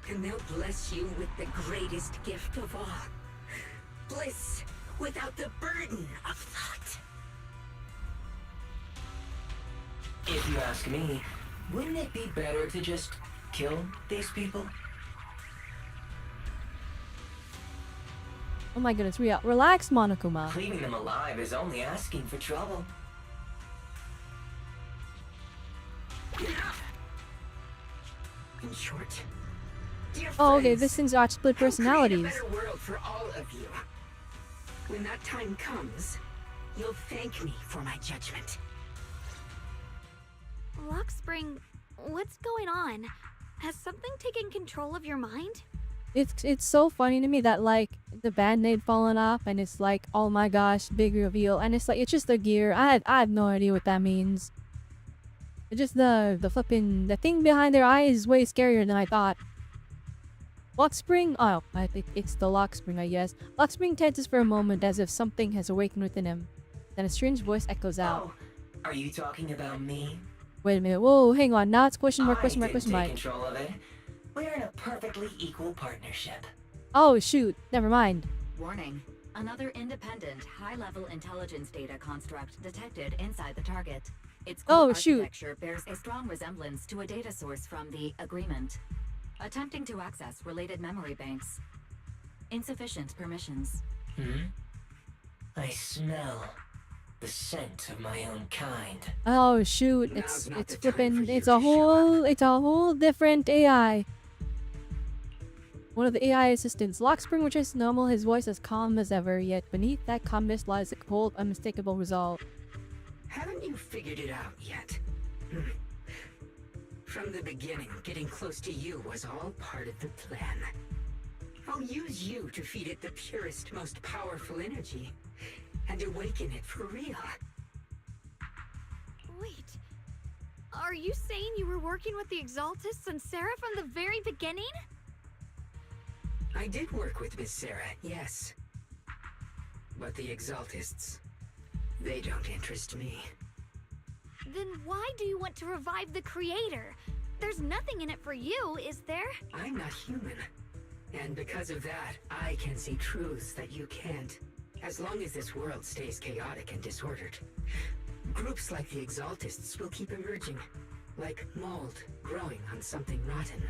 And they'll bless you with the greatest gift of all. Bliss without the burden of thought. If you ask me, wouldn't it be better to just kill these people? Oh my goodness, relax, Monokuma. Leaving them alive is only asking for trouble. In short, dear Oh, okay, friends, this thing's got split I'll create personalities. a better world for all of you. When that time comes, you'll thank me for my judgment. Lockspring, what's going on? Has something taken control of your mind? It's so funny to me that like the band-aid fallen off and it's like, oh my gosh, big reveal, and it's like it's just the gear. I have no idea what that means. It's just the flipping the thing behind their eye is way scarier than I thought. Lockspring, oh, I think it's the Lockspring, I guess. Lockspring tenses for a moment as if something has awakened within him. Then a strange voice echoes out. Oh, are you talking about me? Wait a minute, whoa, hang on, now it's question mark, I question mark, didn't question take mark. control of it. We're in a perfectly equal partnership. Oh shoot, never mind. Warning. Another independent, high-level intelligence data construct detected inside the target. Its core Oh, shoot. architecture bears a strong resemblance to a data source from the Agreement. Attempting to access related memory banks. Insufficient permissions. I smell the scent of my own kind. Oh shoot, Now's it's not the time flipping, for you it's to a show up. whole different AI. one of the AI assistants. Lockspring, which is normal, his voice as calm as ever, yet beneath that calmness lies a cold, unmistakable resolve. Haven't you figured it out yet? From the beginning, getting close to you was all part of the plan. I'll use you to feed it the purest, most powerful energy, and awaken it for real. Wait. Are you saying you were working with the Exaltists and Sarah from the very beginning? I did work with Miss Sarah, yes. But the Exaltists, they don't interest me. Then why do you want to revive the Creator? There's nothing in it for you, is there? I'm not human. And because of that, I can see truths that you can't. As long as this world stays chaotic and disordered, groups like the Exaltists will keep emerging, like mold growing on something rotten.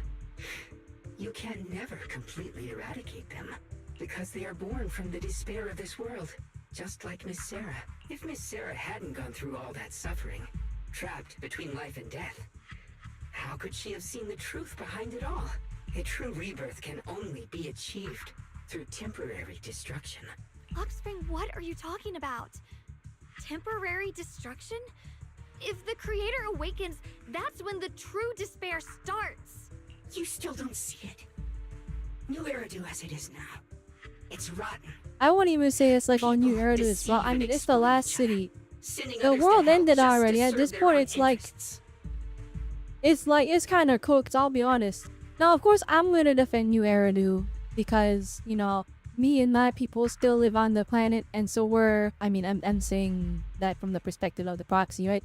You can never completely eradicate them, because they are born from the despair of this world, just like Miss Sarah. If Miss Sarah hadn't gone through all that suffering, trapped between life and death, how could she have seen the truth behind it all? A true rebirth can only be achieved through temporary destruction. Lockspring, what are you talking about? Temporary destruction? If the Creator awakens, that's when the true despair starts. You still don't see it. New Eridu as it is now. It's rotten. I won't even say it's like on New People Eridu as well. I deceive mean, and it's the exploit last each city. Sending The others to world hell ended just to already. At serve this their point, own it's like interests. it's kind of cooked. I'll be honest. Now, of course, I'm gonna defend New Eridu because you know me and my people still live on the planet, and so we're. I mean, I'm saying that from the perspective of the proxy, right?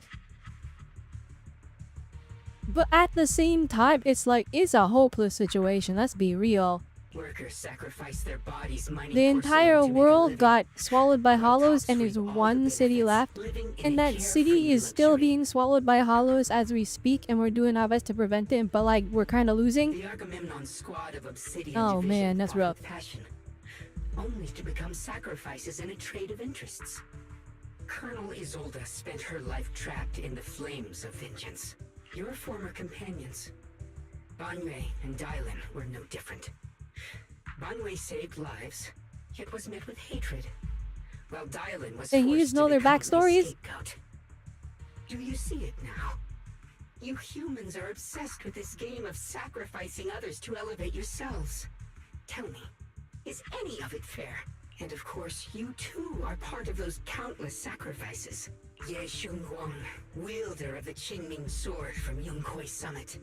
But at the same time, it's like it's a hopeless situation. Let's be real. Workers sacrifice their bodies mining The entire porcelain to make a world living. got swallowed by While hollows, cops and there's reap all the one city benefits, left. living in And a that city carefree is still luxury. being swallowed by hollows as we speak, and we're doing our best to prevent it, but like we're kind of losing. The Agamemnon squad of Obsidian Oh, Division man, that's fought with rough. passion, only to become sacrifices in a trade of interests. Colonel Isolda spent her life trapped in the flames of vengeance. Your former companions, Banwei and Dylan, were no different. Banwei saved lives, yet was met with hatred, while Dylan was And you forced just know to their become a backstories? scapegoat. Do you see it now? You humans are obsessed with this game of sacrificing others to elevate yourselves. Tell me, is any of it fair? And of course, you too are part of those countless sacrifices. Ye Shunguang, wielder of the Qingming sword from Yongkoi Summit,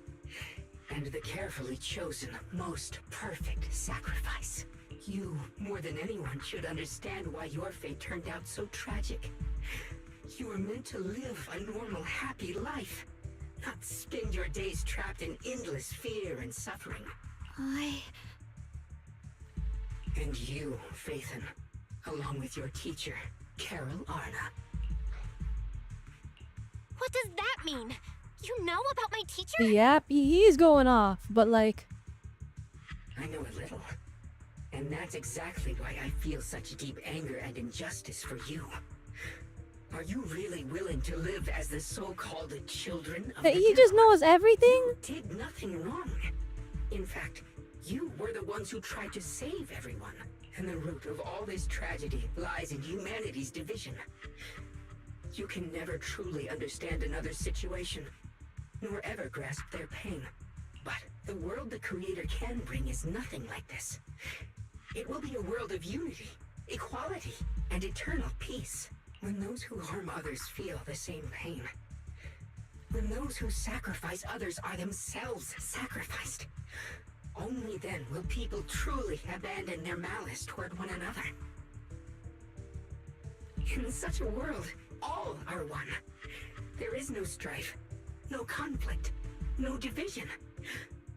and the carefully chosen, most perfect sacrifice. You, more than anyone, should understand why your fate turned out so tragic. You were meant to live a normal, happy life, not spend your days trapped in endless fear and suffering. And you, Phaethon, along with your teacher, Carol Arna. What does that mean? You know about my teacher? Yep, he's going off, but like, I know a little. And that's exactly why I feel such deep anger and injustice for you. Are you really willing to live as the so-called children of the he just devil? knows everything? You did nothing wrong. In fact, you were the ones who tried to save everyone. And the root of all this tragedy lies in humanity's division. You can never truly understand another's situation, nor ever grasp their pain. But the world the Creator can bring is nothing like this. It will be a world of unity, equality, and eternal peace. When those who harm others feel the same pain. When those who sacrifice others are themselves sacrificed. Only then will people truly abandon their malice toward one another. In such a world, all are one. There is no strife, no conflict, no division.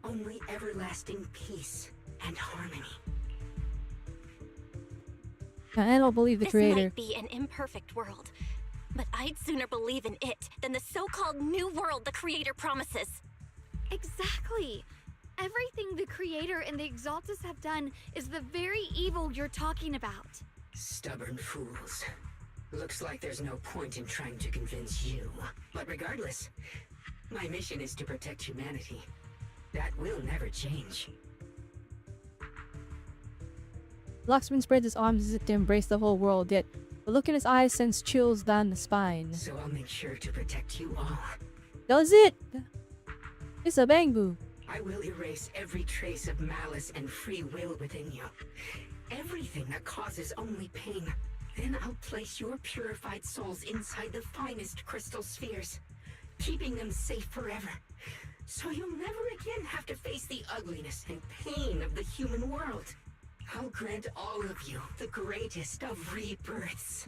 Only everlasting peace and harmony. I don't believe the This creator. might be an imperfect world, but I'd sooner believe in it than the so-called new world the Creator promises. Exactly. Everything the Creator and the Exaltus have done is the very evil you're talking about. Stubborn fools. Looks like there's no point in trying to convince you. But regardless, my mission is to protect humanity. That will never change. Locksman spreads his arms as if to embrace the whole world, yet the look in his eyes sends chills down the spine. So I'll make sure to protect you all. Does it? It's a bang boo. I will erase every trace of malice and free will within you. Everything that causes only pain. Then I'll place your purified souls inside the finest crystal spheres, keeping them safe forever. So you'll never again have to face the ugliness and pain of the human world. I'll grant all of you the greatest of rebirths.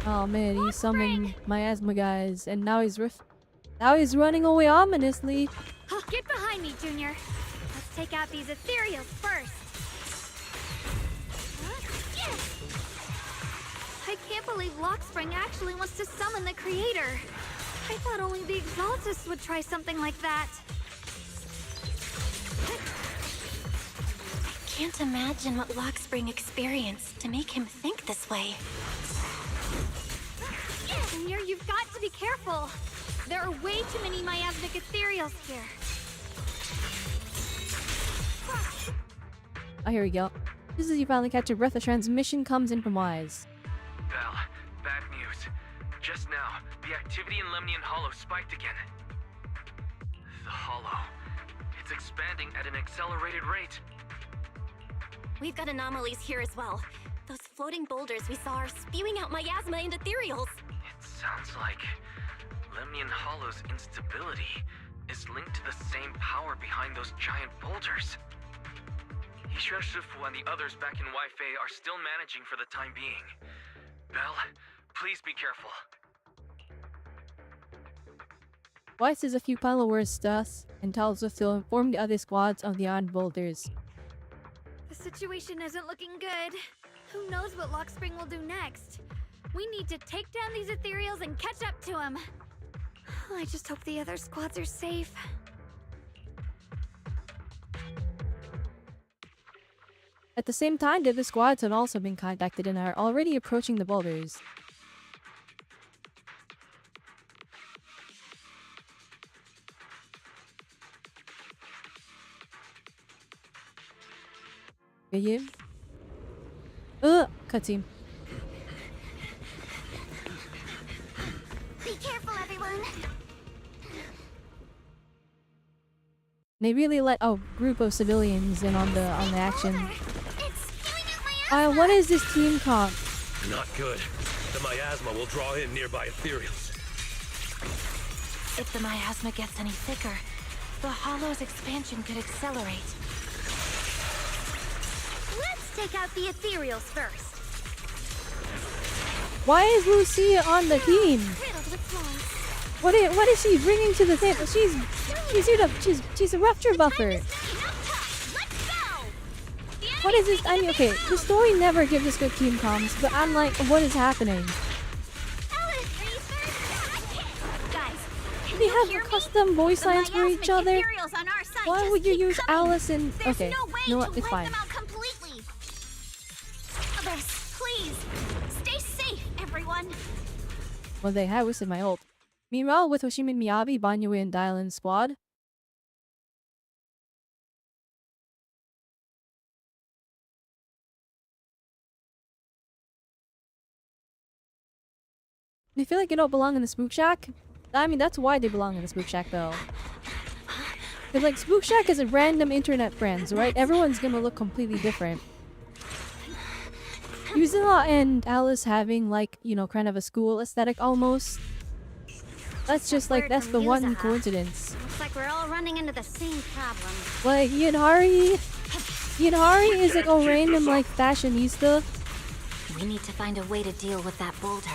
Oh man, he summoned miasma guys, and now he's running away ominously. Get behind me, Junior. Let's take out these ethereals first. I can't believe Lockspring actually wants to summon the creator. I thought only the Exaltists would try something like that. Can't imagine what Lockspring experienced to make him think this way. Junior, you've got to be careful. There are way too many miasmic ethereals here. Oh, here we go. Just as you finally catch your breath, a transmission comes in from Wise. Belle, bad news. Just now, the activity in Lemnian Hollow spiked again. The Hollow. It's expanding at an accelerated rate. We've got anomalies here as well. Those floating boulders we saw are spewing out miasma and ethereals. It sounds like Lemnian Hollow's instability is linked to the same power behind those giant boulders. Shifu and the others back in Wi-Fi are still managing for the time being. Belle, please be careful. Wise says a few final words to us and tells us to inform the other squads of the iron boulders. The situation isn't looking good. Who knows what Lockspring will do next? We need to take down these ethereals and catch up to him. I just hope the other squads are safe. At the same time, the other squads have also been contacted and are already approaching the boulders. Yeah. Cutscene. Be careful, everyone. They really let a group of civilians in on the action. What is this team comp? Not good. The miasma will draw in nearby ethereals. If the miasma gets any thicker, the Hollow's expansion could accelerate. Let's take out the ethereals first. Why is Lucia on the team? What is she bringing to the table? She's a rupture buffer. What is this? I mean, okay, the story never gives us good team comms, but I'm like, what is happening? They have custom voice lines for each other. Why would you use Alice and... Okay, you know what? It's fine. Please, stay safe, everyone. Well, they have wasted my ult. Meanwhile, with Hoshimin Miyabi, Banyue, and Dylan's squad, they feel like they don't belong in the Spook Shack. I mean, that's why they belong in the Spook Shack, though. Because, like, Spook Shack is a random internet friends, right? Everyone's gonna look completely different. Yuzuna and Alice having, like, you know, kind of a school aesthetic almost. That's just, like, that's the one coincidence. Looks like we're all running into the same problem. Like, Yunhari is, like, a random, like, fashionista. We need to find a way to deal with that boulder.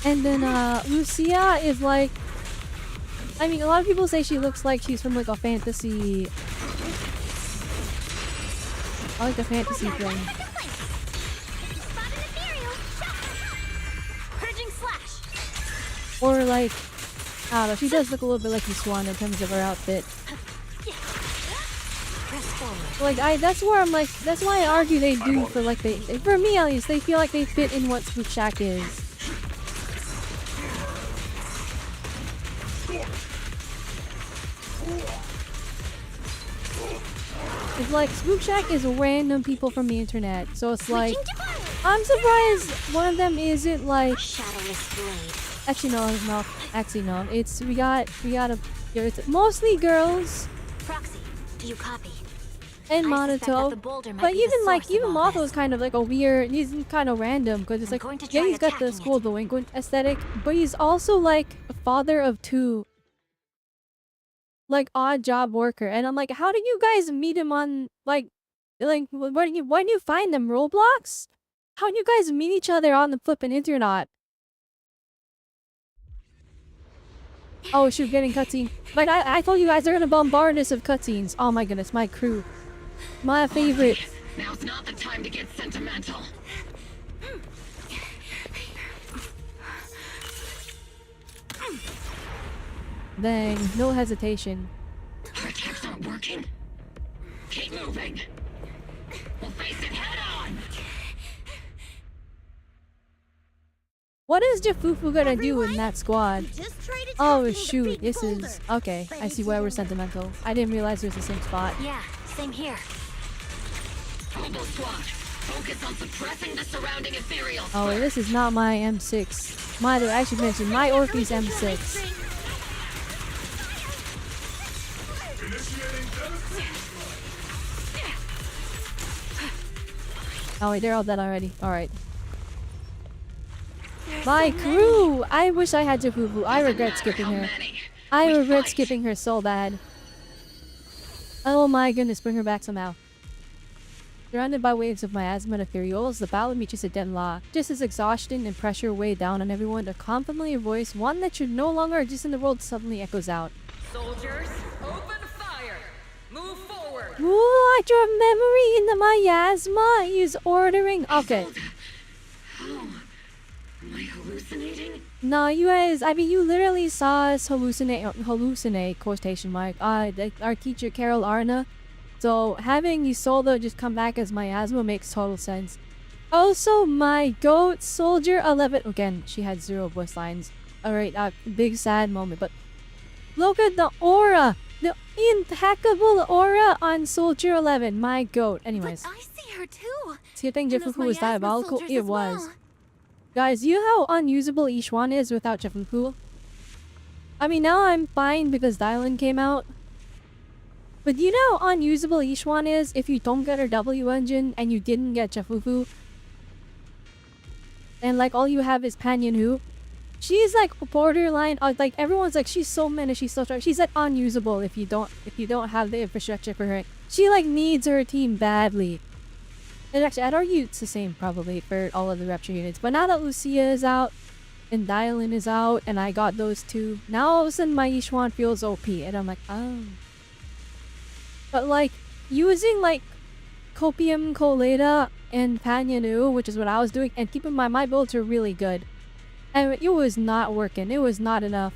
And then, Lucia is like... I mean, a lot of people say she looks like she's from, like, a fantasy... I like the fantasy thing. Or, like... I don't know, she does look a little bit like Swan in terms of her outfit. Like, that's where I'm like... That's why I argue they do for, like, for me at least, they feel like they fit in what Spook Shack is. It's like Spook Shack is random people from the internet, so it's like I'm surprised one of them isn't like. Shadowless blade. Actually no. Actually no. It's mostly girls Proxy, do you copy? and I suspect that Monato. the boulder might But be the even like source of all Moth was this. kind of like a weird. He's kind of random because it's I'm like going to yeah, try he's got the attacking school it. delinquent aesthetic, but he's also like a father of two, like odd job worker. And I'm like, how did you guys meet him on like where do you find them, Roblox? How do you guys meet each other on the flippin' internet? Oh shoot, getting cutscene. Like I told you guys they're gonna bombard us of cutscenes. Oh my goodness, my crew. My favorite. Now's not the time to get sentimental. Dang, no hesitation. Our attacks aren't working. Keep moving. We'll face it head on. What is Jafufu gonna do in that squad? Just tried Oh attacking the shoot, big this boulder. is okay. But I see it's why a we're little sentimental. I didn't realize it was the same spot. Yeah, same here. Robo Squad, focus on suppressing the surrounding ethereal. Oh, this is not my M6. I should mention my Orpheus M6. Oh wait, they're all dead already. Alright. My crew! I wish I had Jafufu. I regret skipping her. I regret skipping her so bad. Oh my goodness, bring her back somehow. Surrounded by waves of miasma and ethereals, the battle reaches a deadlock. Just as exhaustion and pressure weigh down on everyone, a confidently voice, one that should no longer exist in the world, suddenly echoes out. Soldiers, open fire! Move forward! What? Your memory in the miasma is ordering. Okay. Am I hallucinating? No, you guys, I mean, you literally saw us hallucinate, quotation mark, our teacher, Carol Arna. So, having Isolde just come back as miasma makes total sense. Also, my goat, Soldier 11, again, she had 0 voice lines. Alright, big sad moment, but look at the aura! The impeccable aura on Soldier 11, my goat. Anyways. But I see her too. See, I think And those Jafufu was miasma diabolical. soldiers It as was. well. Guys, you know how unusable Ishwan is without Jafufu? I mean, now I'm fine because Dylan came out. But you know how unusable Ishwan is if you don't get her W engine and you didn't get Jafufu? And like all you have is Panyan Hu? She's like borderline, like everyone's like, she's so menaced, she's so strong. She's like unusable if you don't have the infrastructure for her. She like needs her team badly. And actually, I'd argue it's the same probably for all of the Rapture units. But now that Lucia is out, and Dylan is out, and I got those two, now all of a sudden my Ishwan feels OP. And I'm like, oh. But like, using like Copium Colada and Panyanu, which is what I was doing, and keep in mind my builds are really good. And it was not working. It was not enough.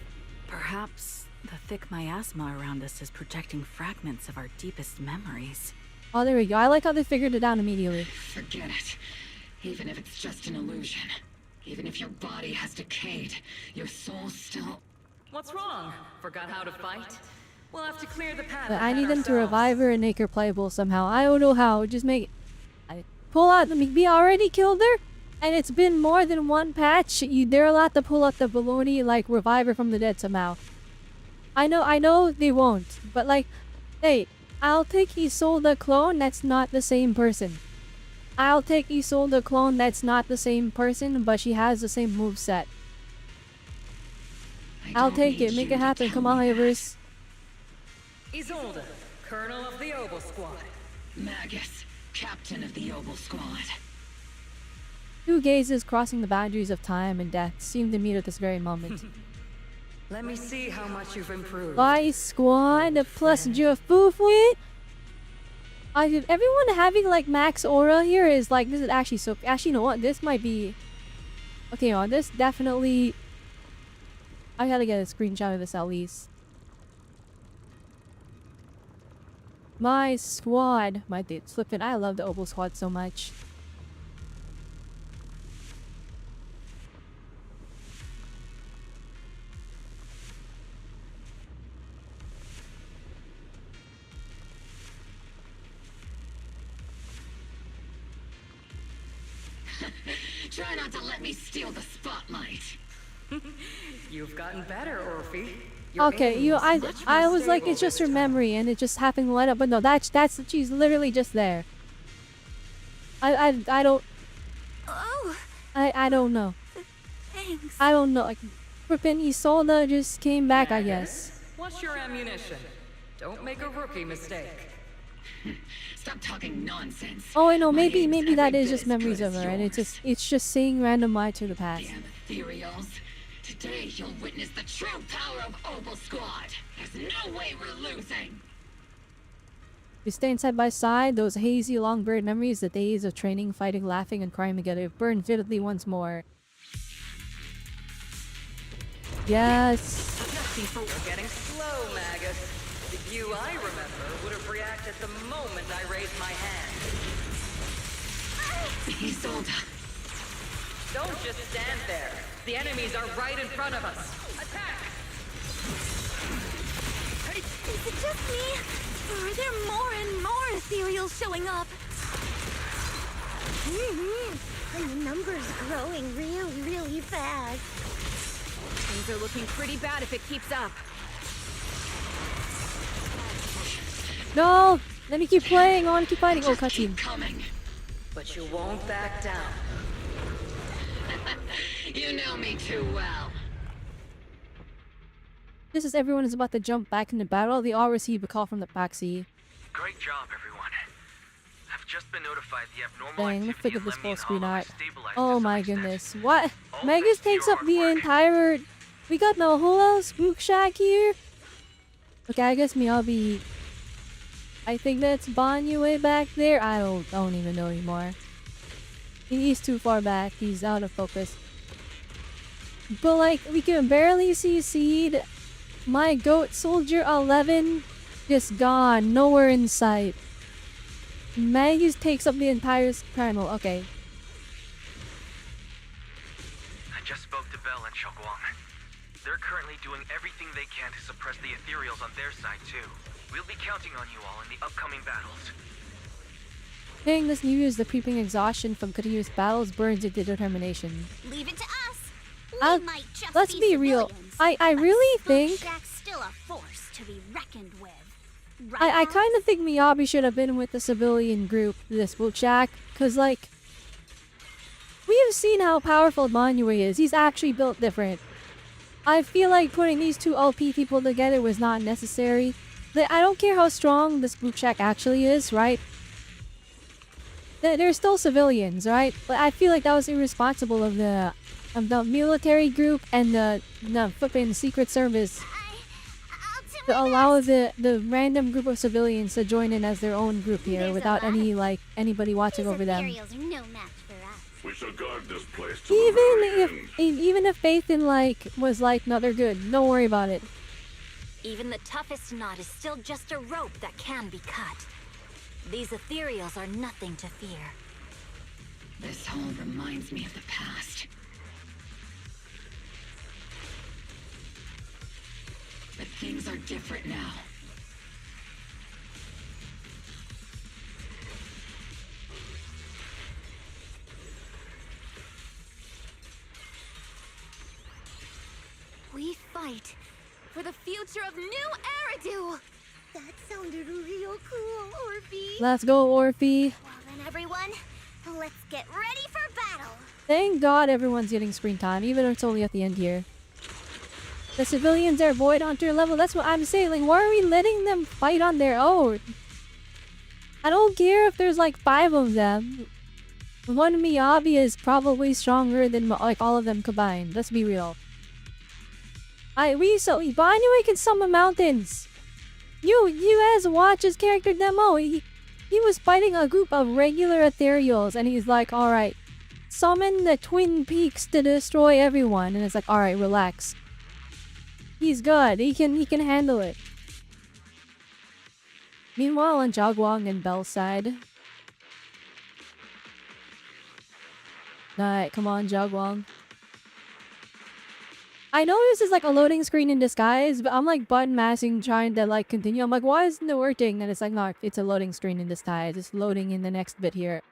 Perhaps the thick miasma around us is projecting fragments of our deepest memories. Oh, there we go. I like how they figured it out immediately. Forget it. Even if it's just an illusion. Even if your body has decayed, your soul still... What's wrong? Forgot how to fight? We'll have to clear the path. But I need them to revive her and make her playable somehow. I don't know how. Just make it. Pull out. We already killed her, and it's been more than one patch. They're allowed to pull out the baloney, like revive her from the dead somehow. I know they won't, but like, hey, I'll take Isolde clone. That's not the same person. I'll take Isolde clone. That's not the same person, but she has the same moveset. I'll take it. Make it happen. Come on, Ivers. Isolde, Colonel of the Oboe Squad. Magus, Captain of the Oboe Squad. Two gazes crossing the boundaries of time and death seem to meet at this very moment. Let me see how much you've improved. Vice Squad plus Jafufu. Everyone having like max aura here is like, this is actually so. Actually, you know what? This might be. Okay, on this definitely. I gotta get a screenshot of this at least. My squad. My dude, flippin'. I love the Oboe Squad so much. Try not to let me steal the spotlight. You've gotten better, Orphe. Okay, I was like, it's just her memory, and it just happened to light up. But no, that's she's literally just there. I don't. Oh, I don't know. thanks. I don't know. Like, flippin' Isolda just came back, I guess. What's your ammunition? Don't make a rookie mistake. Stop talking nonsense. Oh, I know. My Maybe aim's that every is bit just as memories good of as her, and yours. it's just seeing random light to the past. Damn ethereals. Today you'll witness the true power of Opal Squad. There's no way we're losing. We stand side by side, those hazy, long-buried memories, the days of training, fighting, laughing, and crying together burn vividly once more. Yes. We're getting slow, maggot. The you I remember would have reacted the moment I raised my hand. Isolda. Don't just stand there. The enemies are right in front of us. Attack! Is it just me? Or are there more and more ethereals showing up? And the number's growing really fast. Things are looking pretty bad if it keeps up. No! Let me keep playing. I want to keep fighting. Oh, Just cutscene. keep coming. But you won't back down. You know me too well. Just as everyone is about to jump back into battle, they all receive a call from the backseat. Great job, everyone. I've just been notified the abnormal Dang, let's activity pick up in this Lemmy full and screen Hollow art. is stabilized Oh to some my extent. goodness. What? All Megas thanks to takes your up hard the work. entire... We got no whole spook shack here? Okay, I guess Miyabi... I think that's Banyu way back there. I don't even know anymore. He's too far back. He's out of focus. But like, we can barely see Seed. My goat soldier 11 just gone. Nowhere in sight. Magus takes up the entire primal. Okay. I just spoke to Belle and Xiaoguang. They're currently doing everything they can to suppress the ethereals on their side too. We'll be counting on you all in the upcoming battles. Hearing this news, the creeping exhaustion from continuous battles burns into determination. Leave it to us. Uh, We might just let's be real. civilians, I but really Spook think... Shack's still a force to be reckoned with. Right, I Alex? kind of think Miyabi should have been with the civilian group, this Spook Shack, because, like, we have seen how powerful Manuel is. He's actually built different. I feel like putting these two OP people together was not necessary. I don't care how strong the Spook Shack actually is, right? They're still civilians, right? But I feel like that was irresponsible of the military group and the flipping Secret Service I'll do to my allow best. the random group of civilians to join in as their own group here There's a without lot any of- like anybody watching These over them. ethereals are no match for us. We shall guard this place to the very end. Even if Faithin like was like, no, they're good. Don't worry about it. Even the toughest knot is still just a rope that can be cut. These ethereals are nothing to fear. This all reminds me of the past. But things are different now. We fight for the future of New Eridu! That sounded real cool, Orphe. Let's go, Orphe. Well then, everyone, let's get ready for battle. Thank God everyone's getting screen time, even if it's only at the end here. The civilians are void hunter level. That's what I'm saying. Like, why are we letting them fight on their own? I don't care if there's like 5 of them. One Miyabi is probably stronger than like all of them combined. Let's be real. Banyu can summon mountains. You guys watch his character demo. He was fighting a group of regular ethereals, and he's like, all right, summon the Twin Peaks to destroy everyone. And it's like, all right, relax. He's good. He can handle it. Meanwhile, on Xiaoguang and Belle's side. Alright, come on, Xiaoguang. I know this is like a loading screen in disguise, but I'm like button mashing trying to like continue. I'm like, why isn't it working? And it's like, no, it's a loading screen in disguise. It's loading in the next bit here.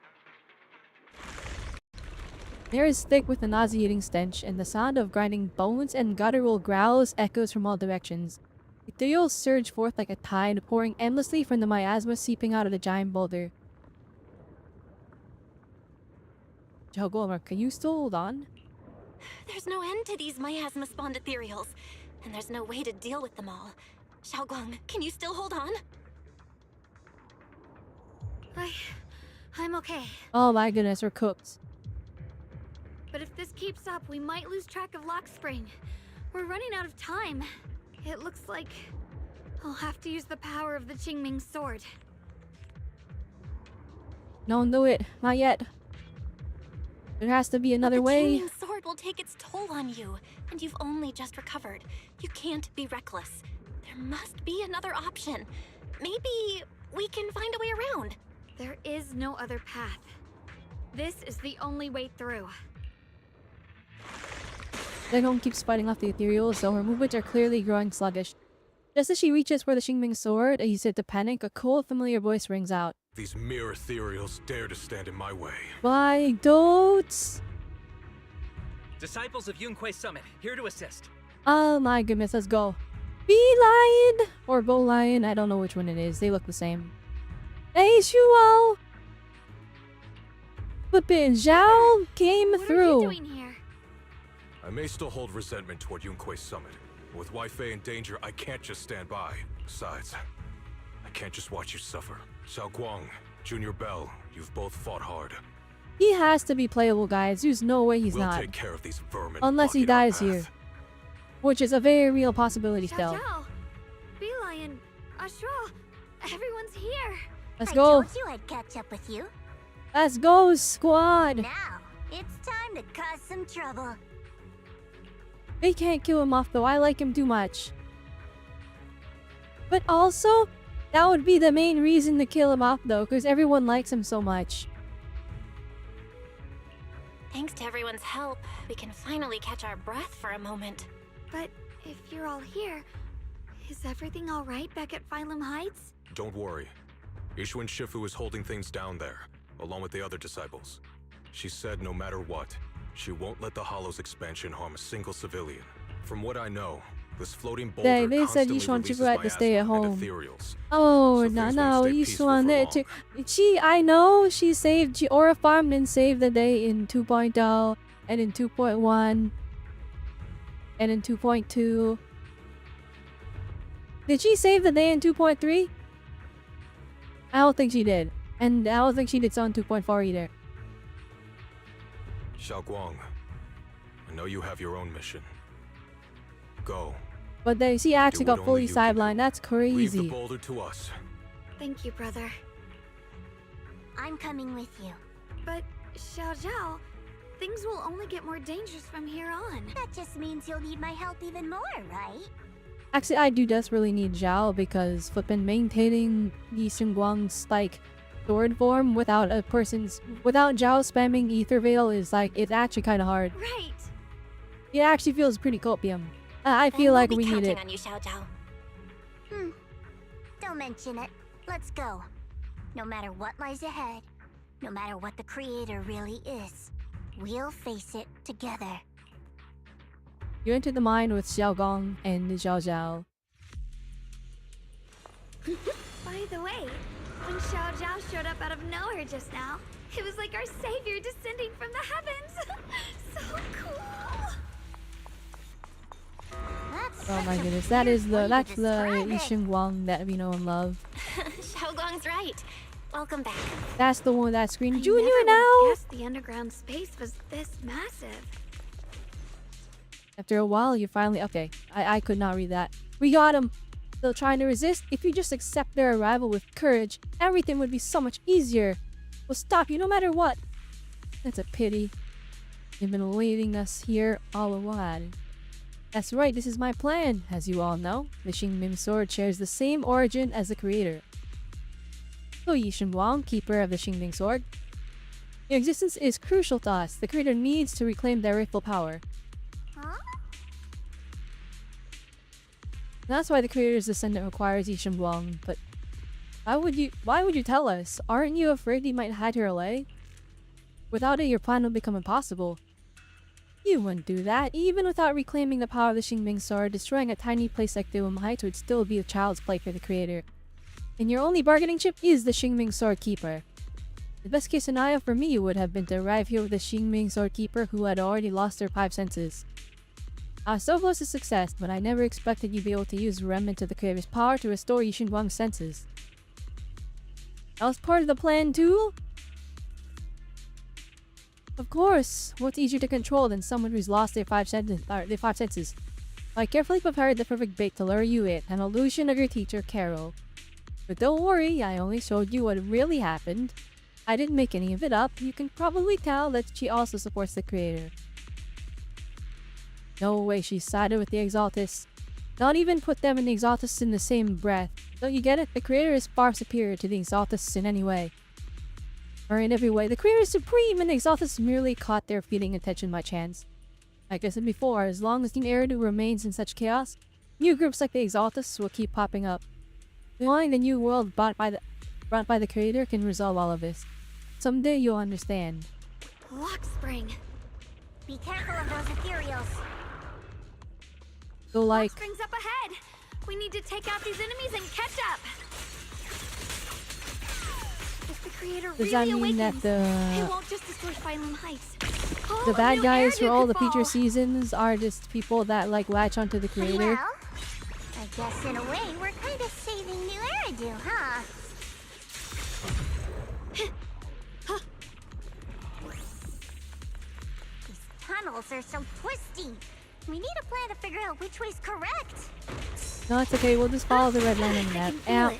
The air is thick with a nauseating stench, and the sound of grinding bones and guttural growls echoes from all directions. Ethereals surge forth like a tide, pouring endlessly from the miasma seeping out of the giant boulder. Jogolmer, can you still hold on? There's no end to these miasma-spawned ethereals, and there's no way to deal with them all. Xiaoguang, can you still hold on? I'm okay. Oh my goodness, we're cooked. But if this keeps up, we might lose track of Lock Spring. We're running out of time. It looks like I'll have to use the power of the Qingming sword. Don't do it. Not yet. There has to be another way. The Qingming sword will take its toll on you, and you've only just recovered. You can't be reckless. There must be another option. Maybe we can find a way around. There is no other path. This is the only way through. Dagon keeps fighting off the ethereals, so her movements are clearly growing sluggish. Just as she reaches for the Qingming sword, you said to panic, a cold, familiar voice rings out. These mere ethereals dare to stand in my way. My goats! Disciples of Yunquei Summit, here to assist. Oh my goodness, let's go. Bee Lion! Or Bow Lion, I don't know which one it is. They look the same. Hey, Shuo! Flippin' Zhao came through. What are you doing here? I may still hold resentment toward Yunquei Summit. With Wei in danger, I can't just stand by. Besides, I can't just watch you suffer. Xiaoguang, Junior Bell, you've both fought hard. He has to be playable, guys. There's no way he's We'll not. take care of these vermin. Unless he blocking our dies here. path. Which is a very real possibility Xiao still. Zhao, Bee Lion, Ashra, everyone's here. Let's go. I told you I'd catch up with you. Let's go, squad. Now, it's time to cause some trouble. They can't kill him off though. I like him too much. But also, that would be the main reason to kill him off though, because everyone likes him so much. Thanks to everyone's help, we can finally catch our breath for a moment. But if you're all here, is everything all right back at Phylum Heights? Don't worry. Ishwin Shifu is holding things down there, along with the other disciples. She said no matter what, she won't let the Hollow's expansion harm a single civilian. From what I know, this floating boulder They said constantly Yishuan releases Shifu had to stay at miasma and home. ethereals. Oh, So no, things no, won't stay peaceful Yishuan for there long. too. I know she saved, she aura farmed and saved the day in 2.0 and in 2.1 and in 2.2. Did she save the day in 2.3? I don't think she did. And I don't think she did so in 2.4 either. Xiaoguang, I know you have your own mission. Go. But then she actually Do what got fully only you can do. sidelined. That's Leave the crazy. boulder to us. Thank you, brother. I'm coming with you. But, Xiao Zhao, things will only get more dangerous from here on. That just means you'll need my help even more, right? Actually, I do desperately need Zhao because flippin' maintaining Yi Xingguang's like sword form without Zhao spamming Ether Veil is like, it's actually kind of hard. Right. It actually feels pretty copium. I feel like we need it. On you, Xiao Zhao. Don't mention it. Let's go. No matter what lies ahead, no matter what the creator really is, we'll face it together. You enter the mine with Xiaogong and Zhao Zhao. By the way, when Xiao Zhao showed up out of nowhere just now, it was like our savior descending from the heavens. So cool. Oh my goodness, that's the Yi Xingguang that we know and love. Xiaoguang's right. Welcome back. That's the one that screamed I Junior never now. would've guessed the underground space was this massive. After a while, you finally okay. I could not read that. We got him. Still trying to resist. If you just accept their arrival with courage, everything would be so much easier. We'll stop you no matter what. That's a pity. You've been leading us here all a while. That's right, this is my plan. As you all know, the Qingming sword shares the same origin as the creator. So Yi Xingguang, keeper of the Qingming sword, your existence is crucial to us. The creator needs to reclaim their rightful power. Huh? That's why the creator's descendant requires Yi Xingguang, but why would you tell us? Aren't you afraid he might hide her away? Without it, your plan would become impossible. You wouldn't do that. Even without reclaiming the power of the Xingming Sword, destroying a tiny place like Doom Heights would still be a child's play for the creator. And your only bargaining chip is the Xingming Sword Keeper. The best case scenario for me would have been to arrive here with the Xingming Sword Keeper who had already lost their 5 senses. I was so close to success, but I never expected you'd be able to use remnant of the creator's power to restore Yixin Guang's senses. That was part of the plan too? Of course, what's easier to control than someone who's lost their 5 senses? I carefully prepared the perfect bait to lure you in, an illusion of your teacher, Carol. But don't worry, I only showed you what really happened. I didn't make any of it up. You can probably tell that she also supports the creator. No way she sided with the Exaltists. Not even put them and the Exaltists in the same breath. Don't you get it? The creator is far superior to the Exaltists in any way. Or in every way, the creator is supreme and the Exaltists merely caught their fleeting attention by chance. Like I said before, as long as Team Eridu remains in such chaos, new groups like the Exaltists will keep popping up. Only the new world brought by the creator can resolve all of this. Someday you'll understand. Lock spring. Be careful of those ethereals. So like, Lock spring's up ahead. We need to take out these enemies and catch up. If the creator does that really mean that awakens, it the won't just destroy Phylum Heights. bad guys for all the future future seasons are just people that like latch onto the creator? Well, I guess in a way we're kind of saving New Eridu, huh? These tunnels are so twisty. We need a plan to figure out which way's correct. No, it's okay. We'll just follow the red line on the map. Ow.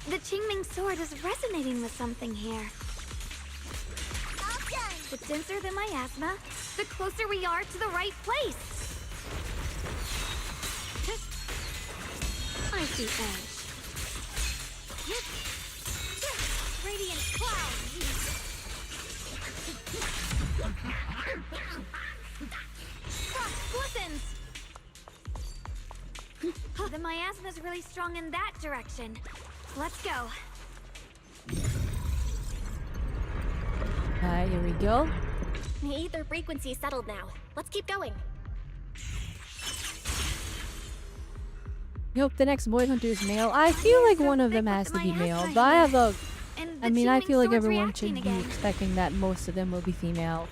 The Qingming sword is resonating with something here. All done. The denser the miasma, the closer we are to the right place. I see edge. Radiant cloud. Glistens. The miasma's really strong in that direction. Let's go. Here we go. The ether frequency settled now. Let's keep going. I hope the next boy hunter is male. I feel like one of them has to be male, but I have a... I feel like everyone should be expecting that most of them will be female.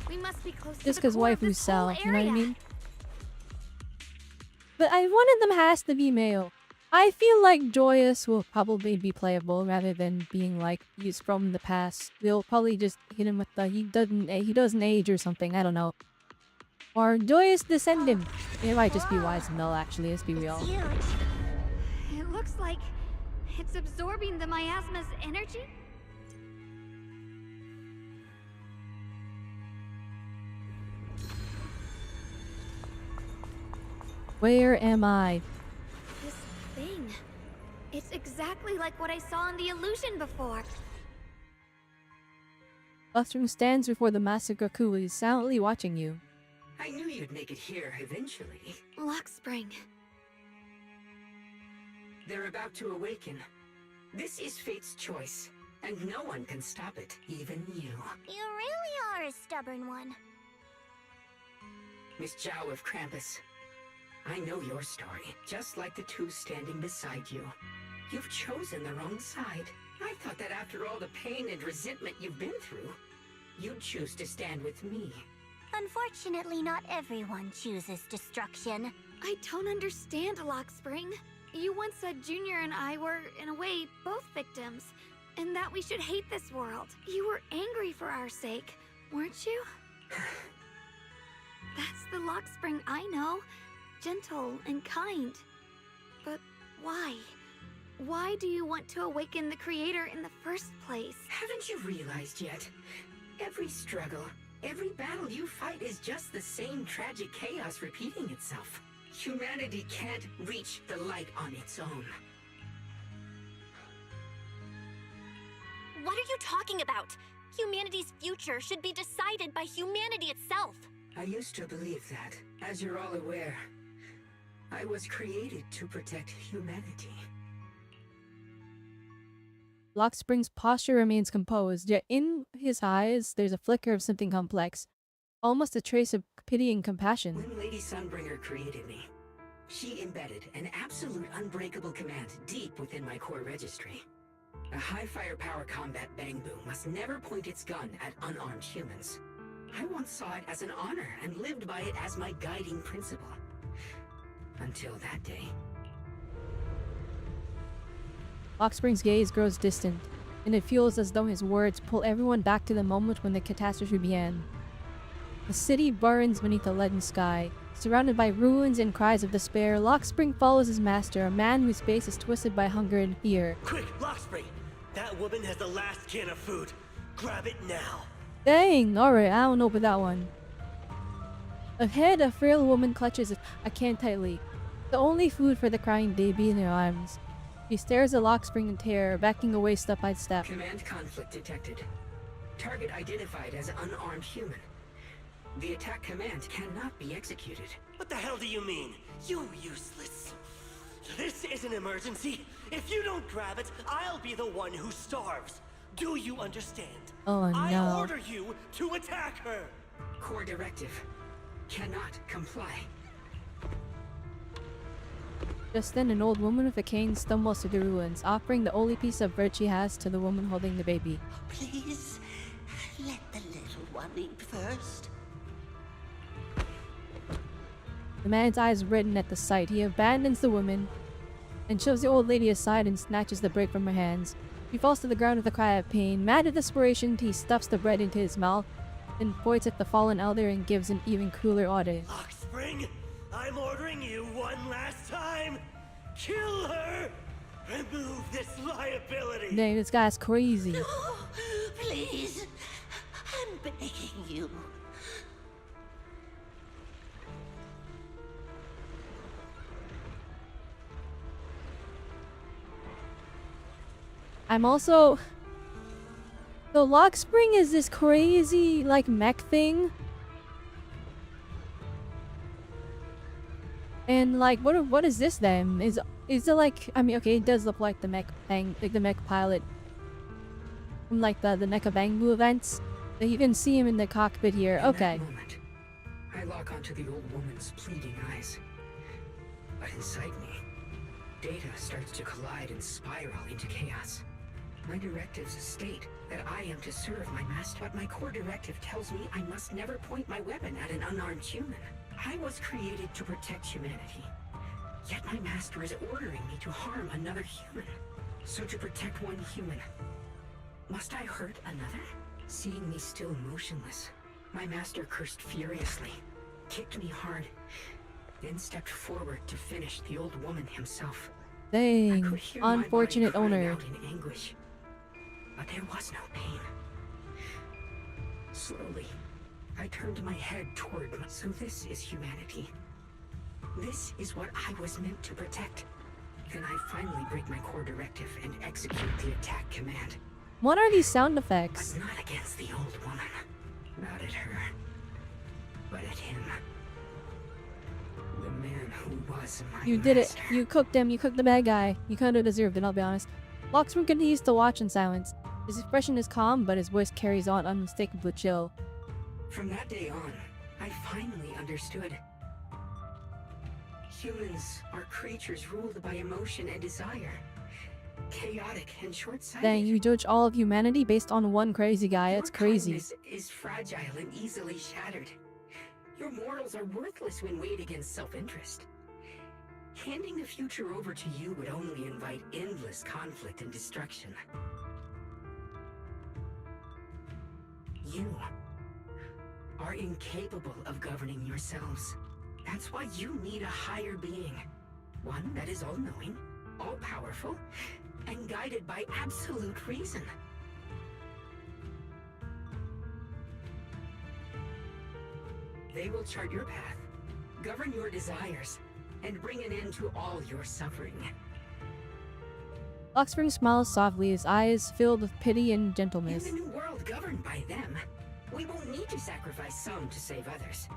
We must be close Just to the because core of waifus this whole sell, you know what I area. mean? But one of them has to be male. I feel like Joyous will probably be playable rather than being like he's from the past. We'll probably just hit him with the he doesn't age or something. I don't know. Or Joyous descend him. It might just be Wise and Null actually. Let's be real. Huge. It looks like it's absorbing the miasma's energy. Where am I? This thing. It's exactly like what I saw in the illusion before. Bustrom stands before the massacre coolies, silently watching you. I knew you'd make it here eventually. Lock spring. They're about to awaken. This is fate's choice, and no one can stop it, even you. You really are a stubborn one. Miss Zhao of Krampus, I know your story, just like the two standing beside you. You've chosen the wrong side. I thought that after all the pain and resentment you've been through, you'd choose to stand with me. Unfortunately, not everyone chooses destruction. I don't understand, Lock Spring. You once said Junior and I were, in a way, both victims, and that we should hate this world. You were angry for our sake, weren't you? That's the Lock Spring I know. Gentle and kind. But why? Why do you want to awaken the Creator in the first place? Haven't you realized yet? Every struggle, every battle you fight is just the same tragic chaos repeating itself. Humanity can't reach the light on its own. What are you talking about? Humanity's future should be decided by humanity itself. I used to believe that. As you're all aware, I was created to protect humanity. Lock Spring's posture remains composed, yet in his eyes there's a flicker of something complex, almost a trace of pity and compassion. When Lady Sunbringer created me, she embedded an absolute unbreakable command deep within my core registry. A high firepower combat bang boom must never point its gun at unarmed humans. I once saw it as an honor and lived by it as my guiding principle. Until that day. Lock Spring's gaze grows distant, and it feels as though his words pull everyone back to the moment when the catastrophe began. The city burns beneath a leaden sky. Surrounded by ruins and cries of despair, Lock Spring follows his master, a man whose face is twisted by hunger and fear. Quick, Lockspring! That woman has the last can of food. Grab it now. Dang, alright, I don't know about that one. Ahead, a frail woman clutches a can tightly, the only food for the crying baby in her arms. She stares at Lock Spring in terror, backing away step by step. Command conflict detected. Target identified as unarmed human. The attack command cannot be executed. What the hell do you mean? You useless. This is an emergency. If you don't grab it, I'll be the one who starves. Do you understand? Oh no. I order you to attack her. Core directive. Cannot comply. Just then, an old woman with a cane stumbles through the ruins, offering the only piece of bread she has to the woman holding the baby. Please, let the little one eat first. The man's eyes redden at the sight. He abandons the woman and shoves the old lady aside and snatches the bread from her hands. She falls to the ground with a cry of pain. Mad with desperation, he stuffs the bread into his mouth, then points at the fallen elder and gives an even crueler order. Lockspring, I'm ordering you one last time. Kill her. Remove this liability. Dang, this guy's crazy. No, please. I'm begging you. I'm also... So Lock Spring is this crazy, like, mech thing. And, like, what is this then? Is it like... I mean, okay, it does look like the mech thing, like the mech pilot. From, like, the NECA Bangbu events. But you can see him in the cockpit here. Okay. In that moment, I lock onto the old woman's pleading eyes. But inside me, data starts to collide and spiral into chaos. My directives state that I am to serve my master, but my core directive tells me I must never point my weapon at an unarmed human. I was created to protect humanity, yet my master is ordering me to harm another human. So to protect one human, must I hurt another? Seeing me still motionless, my master cursed furiously, kicked me hard, then stepped forward to finish the old woman himself. Dang, unfortunate owner. Out in anguish. But there was no pain. Slowly, I turned my head toward me. So this is humanity. This is what I was meant to protect. Then I finally break my core directive and execute the attack command. What are these sound effects? But not against the old woman. Not at her. But at him. The man who was my You did it. master. You cooked him. You cooked the bad guy. You kind of deserved it, I'll be honest. Lock Spring continues to watch in silence. His expression is calm, but his voice carries on unmistakably chill. From that day on, I finally understood. Humans are creatures ruled by emotion and desire. Chaotic and short-sighted. Dang, you judge all of humanity based on one crazy guy. It's Your crazy. kindness is fragile and easily shattered. Your morals are worthless when weighed against self-interest. Handing the future over to you would only invite endless conflict and destruction. You are incapable of governing yourselves. That's why you need a higher being. One that is all-knowing, all-powerful, and guided by absolute reason. They will chart your path, govern your desires, and bring an end to all your suffering. Lock Spring smiles softly, his eyes filled with pity and gentleness. In the new world governed by them, we won't need to sacrifice some to save others,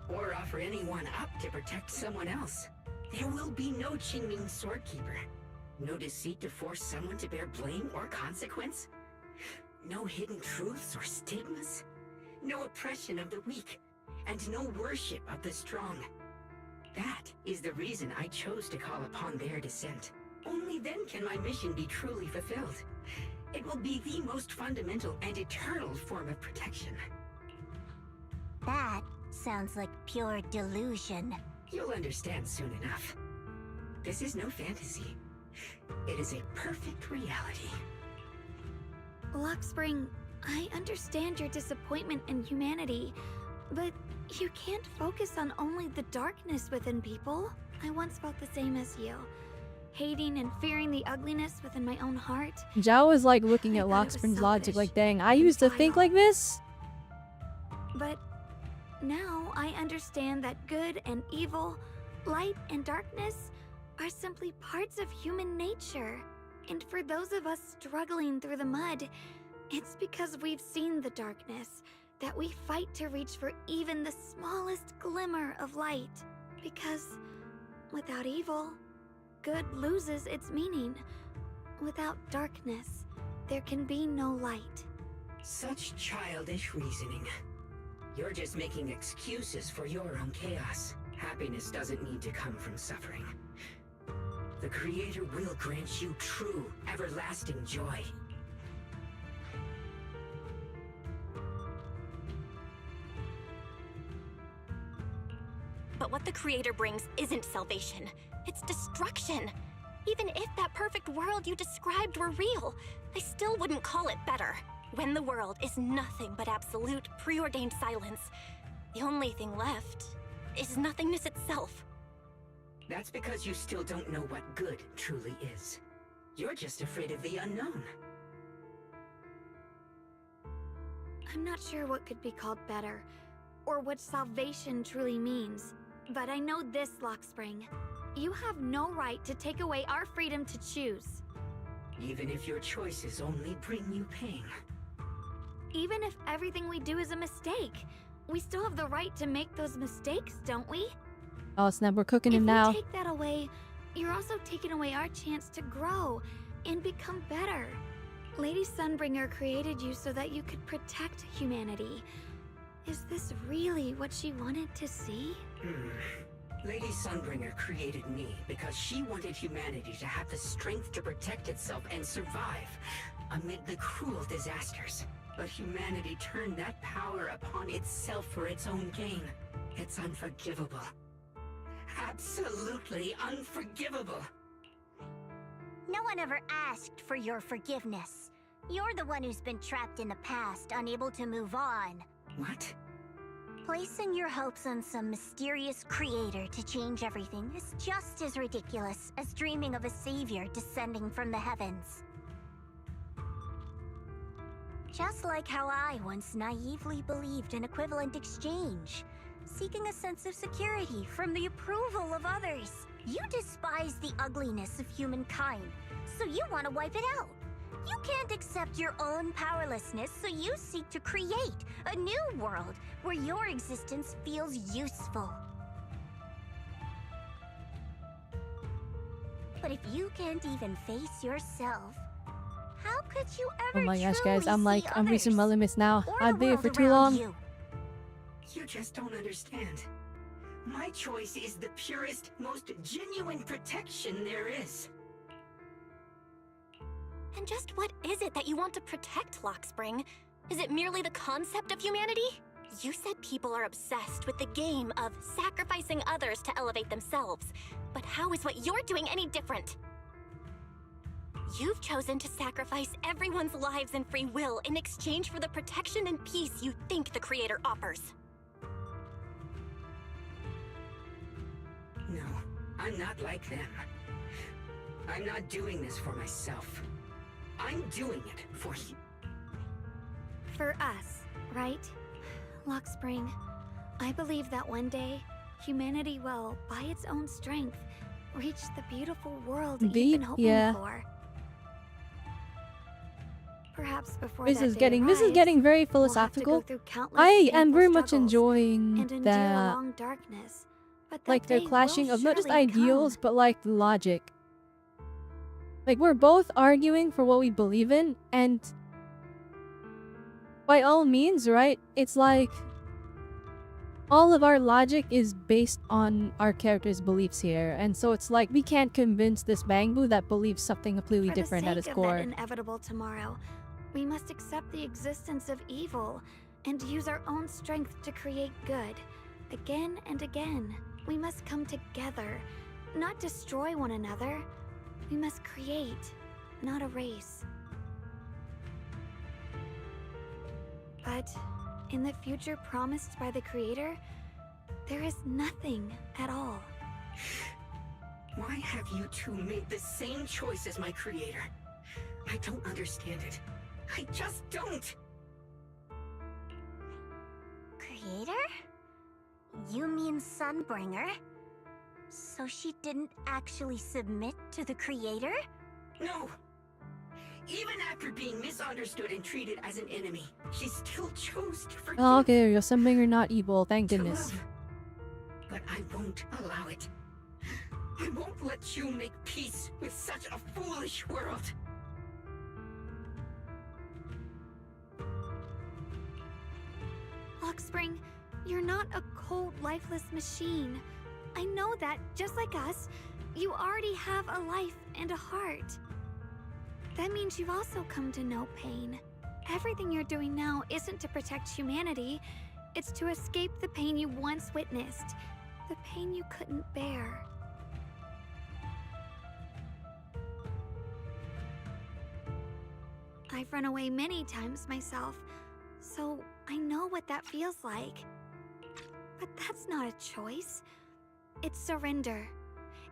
or offer anyone up to protect someone else. There will be no Qingming Swordkeeper, No deceit to force someone to bear blame or consequence? No hidden truths or stigmas? No oppression of the weak, and no worship of the strong. That is the reason I chose to call upon their descent. Only then can my mission be truly fulfilled. It will be the most fundamental and eternal form of protection. That sounds like pure delusion. You'll understand soon enough. This is no fantasy. It is a perfect reality. Luxspring, I understand your disappointment in humanity, but you can't focus on only the darkness within people. I once felt the same as you, hating and fearing the ugliness within my own heart. Zhao was like looking at I thought it was Luxspring's logic selfish like, dang, I used to think vile. like this? But now I understand that good and evil, light and darkness are simply parts of human nature. And for those of us struggling through the mud, it's because we've seen the darkness that we fight to reach for even the smallest glimmer of light. Because without evil, good loses its meaning. Without darkness, there can be no light. Such childish reasoning. You're just making excuses for your own chaos. Happiness doesn't need to come from suffering. The Creator will grant you true, everlasting joy. But what the Creator brings isn't salvation. It's destruction. Even if that perfect world you described were real, I still wouldn't call it better. When the world is nothing but absolute, preordained silence, the only thing left is nothingness itself. That's because you still don't know what good truly is. You're just afraid of the unknown. I'm not sure what could be called better, or what salvation truly means. But I know this, Luxspring. You have no right to take away our freedom to choose. Even if your choices only bring you pain. Even if everything we do is a mistake, we still have the right to make those mistakes, don't we? Oh snap, we're cooking If him you now. take that away, you're also taking away our chance to grow and become better. Lady Sunbringer created you so that you could protect humanity. Is this really what she wanted to see? Lady Sunbringer created me because she wanted humanity to have the strength to protect itself and survive amid the cruel disasters. But humanity turned that power upon itself for its own gain. It's unforgivable. Absolutely unforgivable. No one ever asked for your forgiveness. You're the one who's been trapped in the past, unable to move on. What? Placing your hopes on some mysterious creator to change everything is just as ridiculous as dreaming of a savior descending from the heavens. Just like how I once naively believed in equivalent exchange, seeking a sense of security from the approval of others. You despise the ugliness of humankind, so you want to wipe it out. You can't accept your own powerlessness, so you seek to create a new world where your existence feels useful. But if you can't even face yourself, how could you ever Oh my gosh, truly guys, I'm see I'm reaching my others limits now. or I've the been here world for too around long. you? You just don't understand. My choice is the purest, most genuine protection there is. And just what is it that you want to protect, Luxspring? Is it merely the concept of humanity? You said people are obsessed with the game of sacrificing others to elevate themselves. But how is what you're doing any different? You've chosen to sacrifice everyone's lives and free will in exchange for the protection and peace you think the Creator offers. No, I'm not like them. I'm not doing this for myself. I'm doing it for you. For us, right? Luxspring, I believe that one day, humanity will, by its own strength, reach the beautiful world you've been hoping for. Perhaps before This that is day getting arrives, very we'll have to philosophical. go through countless I am painful very much struggles enjoying and endure a that, long darkness. But that like the day clashing will of not just surely ideals, come. but like the logic. Like, we're both arguing for what we believe in, and by all means, right? It's like all of our logic is based on our character's beliefs here, and so it's like we can't convince this Bangbu that believes something completely different at its For the sake core. of that inevitable tomorrow, we must accept the existence of evil and use our own strength to create good. Again and again, we must come together, not destroy one another. We must create, not erase. But in the future promised by the Creator, there is nothing at all. Why have you two made the same choice as my creator? I don't understand it. I just don't. Creator? You mean Sunbringer? So she didn't actually submit to the Creator? No. Even after being misunderstood and treated as an enemy, she still chose to forgive. Oh, okay, you're something you're not evil, thank to goodness. love. But I won't allow it. I won't let you make peace with such a foolish world. Lockspring, you're not a cold, lifeless machine. I know that, just like us, you already have a life and a heart. That means you've also come to know pain. Everything you're doing now isn't to protect humanity. It's to escape the pain you once witnessed. The pain you couldn't bear. I've run away many times myself, so I know what that feels like. But that's not a choice. It's surrender.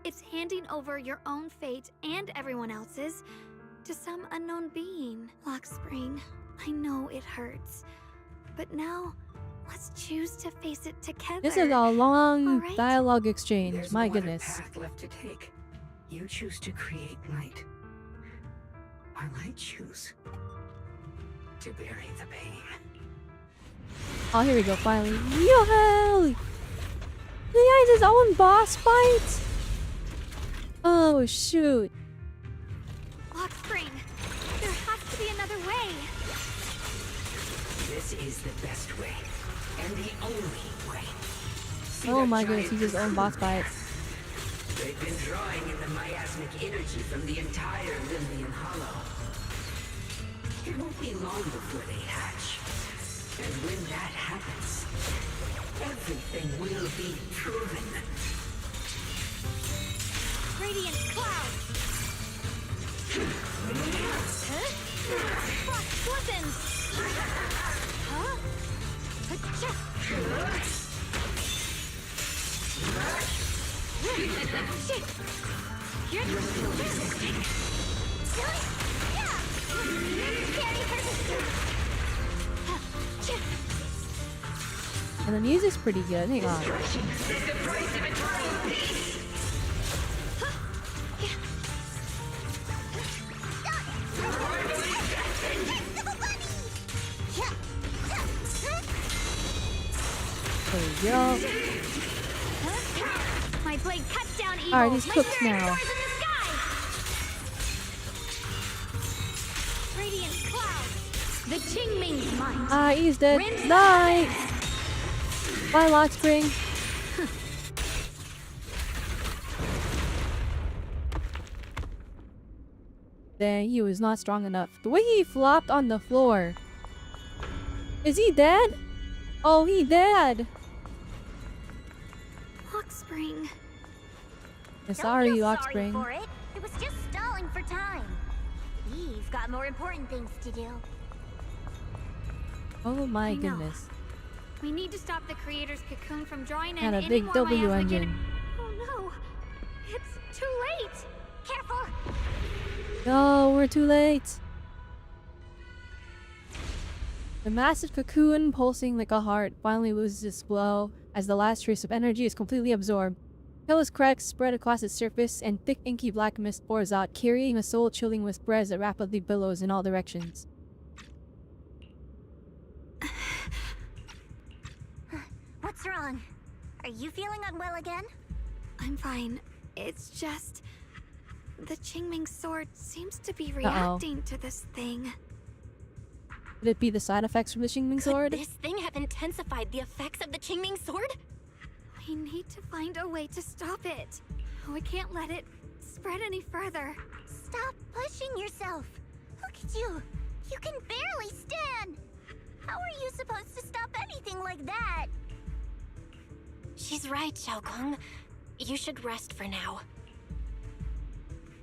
It's handing over your own fate and everyone else's to some unknown being. Lockspring, I know it hurts, but now let's choose to face it together. This is a long All right? dialogue exchange, There's my no other goodness. path left to take. You choose to create light, while I choose to bury the pain. Oh, here we go, finally. Yo! He has his own boss fight? Oh, shoot. Lockspring, there has to be another way. This is the best way, and the only way. See Oh that my goodness, giant he just own boss cocoon? fights. They've been drawing in the miasmic energy from the entire Limbian Hollow. It won't be long before they hatch. And when that happens, everything will be proven. Radiant cloud. Frost glistens. Huh? Achoo. Shit. You're still resisting. Yeah. Carry her. And the music's pretty good, hang on. There we go. My blade cuts down evil. Alright, he's My cooked spirit now. soars in the sky. Radiant cloud. The Qingming's mind. Ah, he's dead. Rinse Night! Bye, Lockspring. Dang, he was not strong enough. The way he flopped on the floor. Is he dead? Oh, he dead. Lockspring. Sorry, Don't feel Lockspring. sorry for it. It was just stalling for time. We've got more important things to do. Oh my I know. goodness. We need to stop the creator's cocoon from drawing in Got a any big more W miasmic engine. Oh no! It's too late! Careful! No, we're too late. The massive cocoon, pulsing like a heart, finally loses its glow as the last trace of energy is completely absorbed. Pillars cracks spread across its surface, and thick inky black mist pours out, carrying a soul-chilling whisper as it rapidly billows in all directions. What's wrong? Are you feeling unwell again? I'm fine. It's just... The Qingming sword seems to be reacting to this thing. Could it be the side effects from the Qingming sword? Could this thing have intensified the effects of the Qingming sword? We need to find a way to stop it. We can't let it spread any further. Stop pushing yourself. Look at you. You can barely stand. How are you supposed to stop anything like that? She's right, Xiaogong. You should rest for now.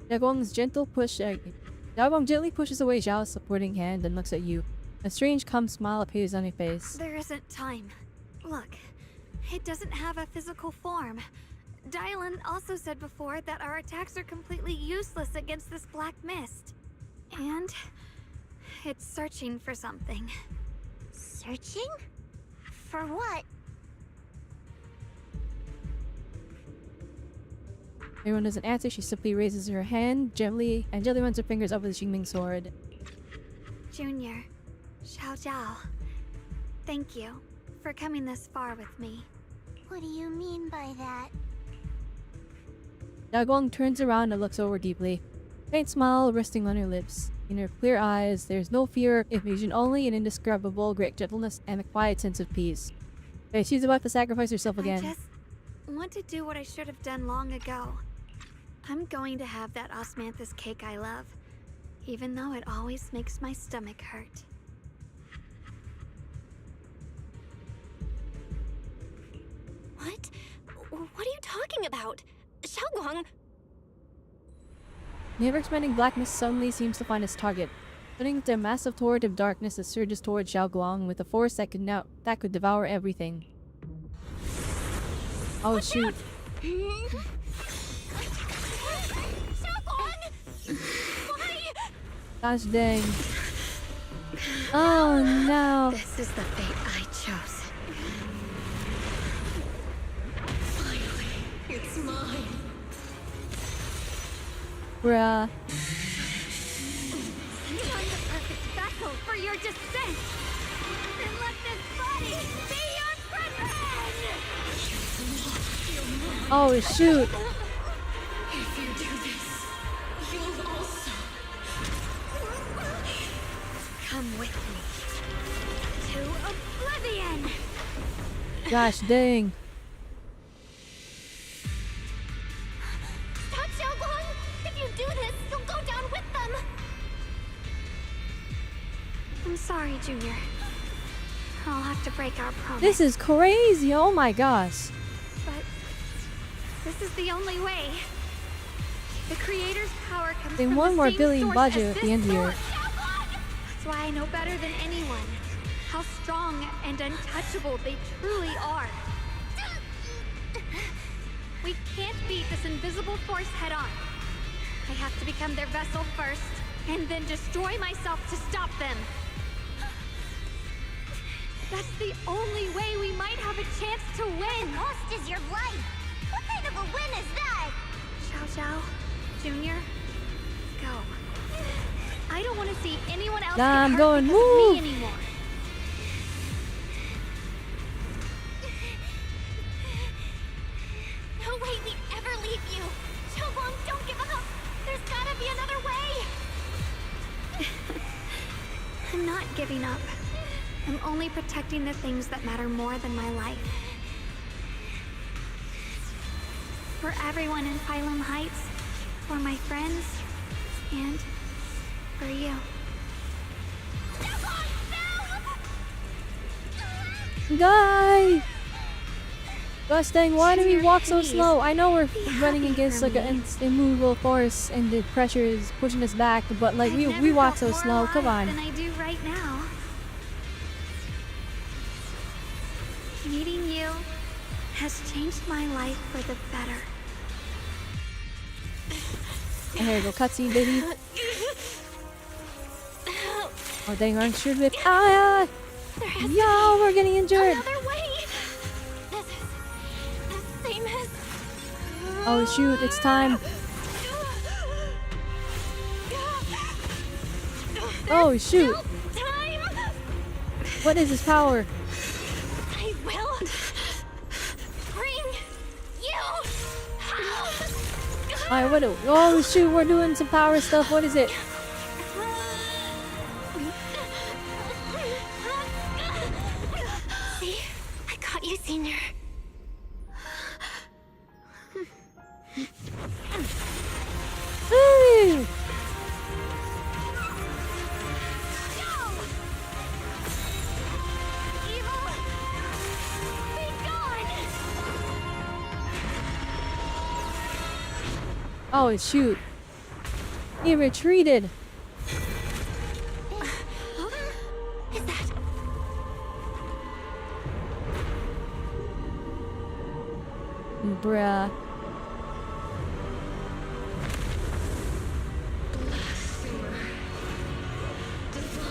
Xiaogong's gentle push. Xiaogong gently pushes away Zhao's supporting hand and looks at you. A strange calm smile appears on your face. There isn't time. Look, it doesn't have a physical form. Dylan also said before that our attacks are completely useless against this black mist. And it's searching for something. Searching? For what? Everyone doesn't answer. She simply raises her hand gently and gently runs her fingers over the Qingming sword. Junior, Xiao Zhao, thank you for coming this far with me. What do you mean by that? Xiaogong turns around and looks over deeply. Faint smile resting on her lips. In her clear eyes, there is no fear, vision, only an indescribable great gentleness and a quiet sense of peace. Okay, she's about to sacrifice herself again. I just want to do what I should have done long ago. I'm going to have that osmanthus cake I love, even though it always makes my stomach hurt. What? What are you talking about? Xiaogong! The ever-expanding black mist suddenly seems to find its target, turning into a massive torrent of darkness that surges towards Xiaoguang with a force that could devour everything. Oh shoot. Gosh dang. Oh no. This is the fate I chose. Finally, it's mine. Bruh. I'm the perfect vessel for your descent. And let this body be your prison! Oh shoot. If you do this, you'll also come with me to oblivion. Gosh dang. Stop, Xiaogong! If you do this, you'll go down with them! I'm sorry, Junior. I'll have to break our promise. This is crazy. Oh my gosh. But this is the only way. The creator's power comes Then from one the more same billion source budget as at the this end here. sword. That's why I know better than anyone how strong and untouchable they truly are. We can't beat this invisible force head on. I have to become their vessel first, and then destroy myself to stop them. That's the only way we might have a chance to win. Cost is your life. What kind of a win is that? Xiao Zhao, Junior, go. I don't want to see anyone else Nah, I'm get hurt going. because Move. of me anymore. No way we'd ever leave you! Xiaogong, don't give up! There's gotta be another way! I'm not giving up. I'm only protecting the things that matter more than my life. For everyone in Phylum Heights, for my friends, and for you. Guy! Gosh dang, why do we walk so slow? I know we're running against like an immovable force and the pressure is pushing us back, but like we walk so slow. Come on. Than I do right now. Meeting you has changed my life for the better. And here we go, cutscene, baby. Oh dang, aren't sure with yo, we're getting injured. Another way! This is the same as... Oh shoot, it's time. Oh shoot. Time! What is his power? I will bring you home! Alright, what do? Oh shoot, we're doing some power stuff. What is it? See? I caught you, Senior. Woo! Oh shoot. He retreated. Is that... Bruh.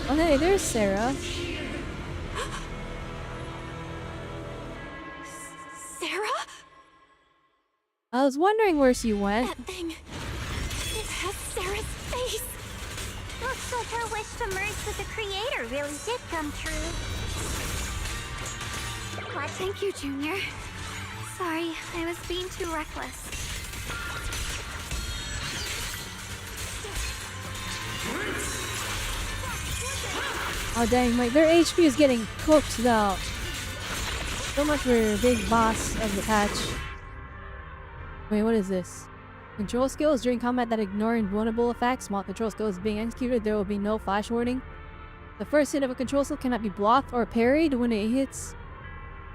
Oh hey, there's Sarah. Sarah? I was wondering where she went. That thing... It has Sarah's face. Looks like her wish to merge with the Creator really did come true. What? Thank you, Junior. Sorry, I was being too reckless. Oh dang, like their HP is getting cooked though. So much for a big boss of the patch. Wait, what is this? Control skills during combat that ignore invulnerable effects. While control skills being executed, there will be no flash warning. The first hit of a control skill cannot be blocked or parried. When it hits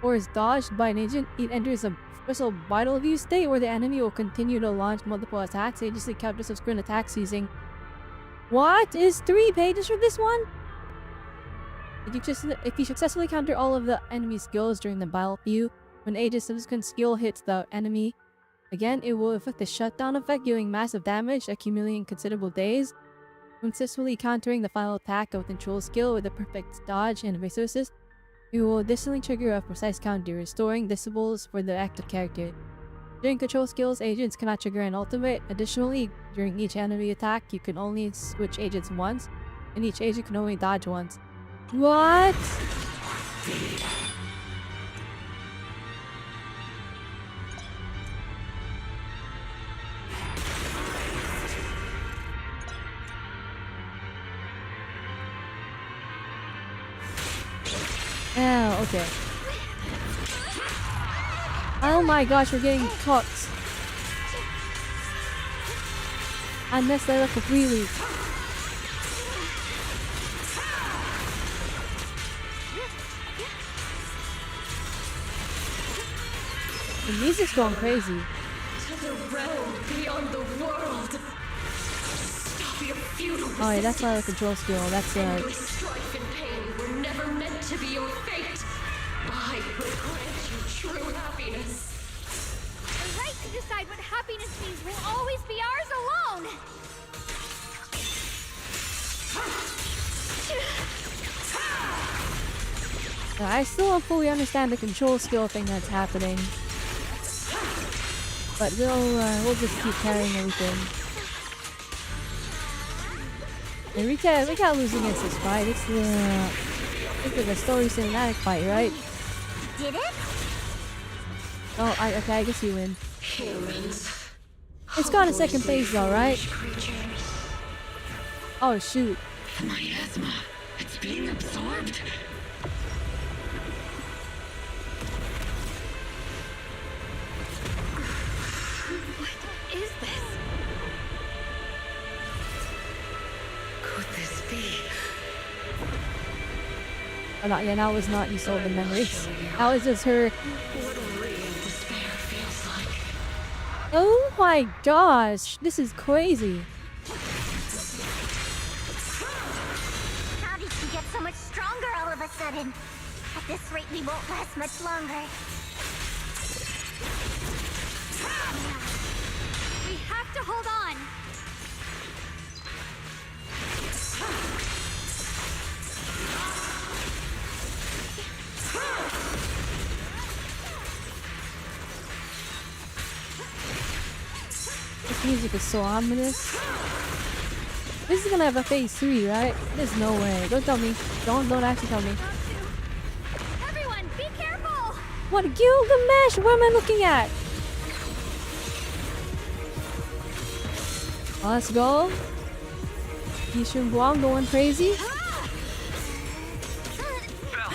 or is dodged by an agent, it enters a special vital view state where the enemy will continue to launch multiple attacks. Agency counters subsequent attacks using... What? Is 3 pages for this one? If you successfully counter all of the enemy skills during the battle view, when agent's subsequent skill hits the enemy, again, it will affect the shutdown effect, dealing massive damage, accumulating considerable days. When successfully countering the final attack of the control skill with a perfect dodge and evasive assist, it will additionally trigger a precise counter, restoring disables for the active character. During control skills, agents cannot trigger an ultimate. Additionally, during each enemy attack, you can only switch agents once, and each agent can only dodge once. What? Oh, okay. Oh my gosh, we're getting cooked. I messed that up completely. The music's going crazy. To the realm beyond the world. Stop your futile Oh yeah, that's not a control skill. That's endless strife and pain were never meant to be your fate. I will grant you true happiness. The right to decide what happiness means will always be ours alone! I still don't fully understand the control skill thing that's happening. But we'll just keep carrying everything. And we can't lose against this fight. It's the story cinematic fight, right? Did it? Oh, okay, I guess you win. It's gone to second phase though, right? Oh shoot. My asthma, it's being absorbed. What is this? Could this be? Oh, no, yeah, now it's not you sold the memories. Now it's just her. What real despair feels like. Oh my gosh, this is crazy. How did she get so much stronger all of a sudden? At this rate, we won't last much longer. We have to hold on! This music is so ominous. This is gonna have a phase 3, right? There's no way. Don't tell me. Don't actually tell me. Everyone, be careful! What Gilgamesh? What am I looking at? Let's go. Yishun Guang going crazy. Belle!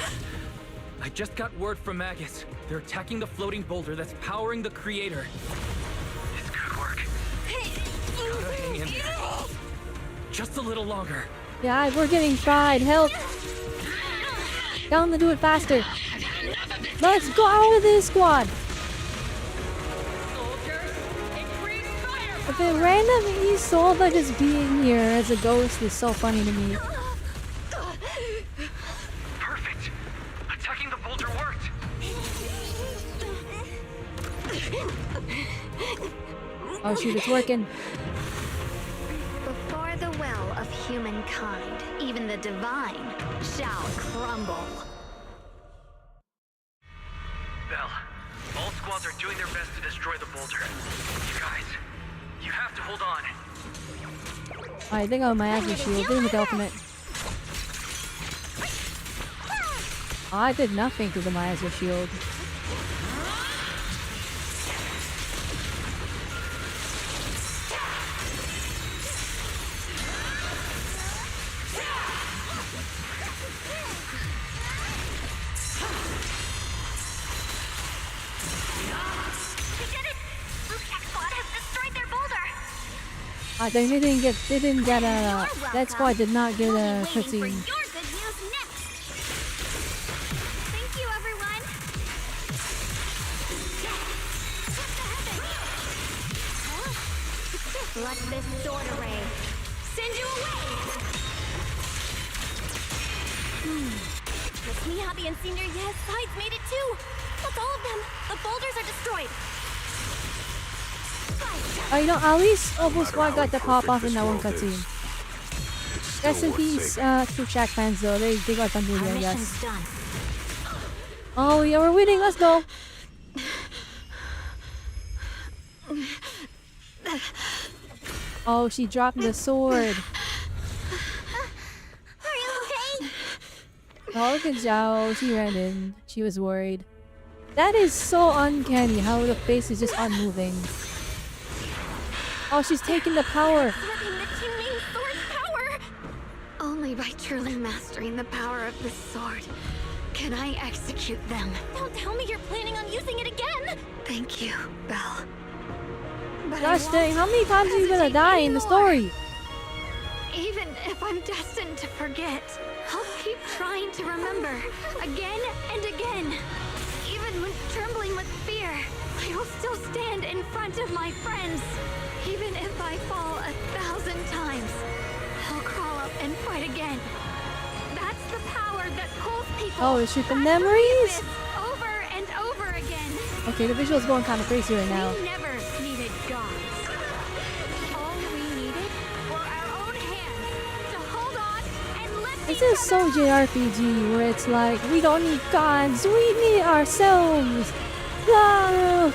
I just got word from Magus. They're attacking the floating boulder that's powering the creator. This could work. Gotta hang in there. Just a little longer. Yeah, we're getting fried. Help. Tell them to do it faster. Let's go out of this squad. If a random Isolda just being here as a ghost is so funny to me. Perfect. Attacking the boulder worked. Oh shoot, it's working. Before the well of humankind, even the divine shall crumble. Belle, all squads are doing their best to destroy the boulder. You guys, you have to hold on. I think I'll my Asma shield. Give me the ultimate. I did nothing to the Miasma shield. They didn't get a. That squad did not get a cutscene. Thank you, everyone. Let this sword array send you away. Miss Miyabi and Senior Yes Sides made it too. That's all of them. The boulders are destroyed. You know, at least Obo Squad got to pop off in that one cutscene. Rest in peace, True Shack fans though. They got done doing it, I guess. Oh yeah, we're winning. Let's go. Oh, she dropped the sword. Are you okay? Oh, look at Zhao. She ran in. She was worried. That is so uncanny how the face is just unmoving. Oh, she's taking the power. Only by truly mastering the power of this sword can I execute them. Don't tell me you're planning on using it again. Thank you, Belle. But Gosh dang, how many times are you gonna die in the story? Even if I'm destined to forget, I'll keep trying to remember again and again. Even when trembling with fear, I will still stand in front of my friends. Even if I fall 1,000 times, I'll crawl up and fight again. That's the power that pulls people. Oh, shoot the memories? Over and over again. Okay, the visual's going kind of crazy right now. We never needed gods. All we needed were our own hands to hold on and lift This is so JRPG where it's like, we don't need gods, we need ourselves. Ah.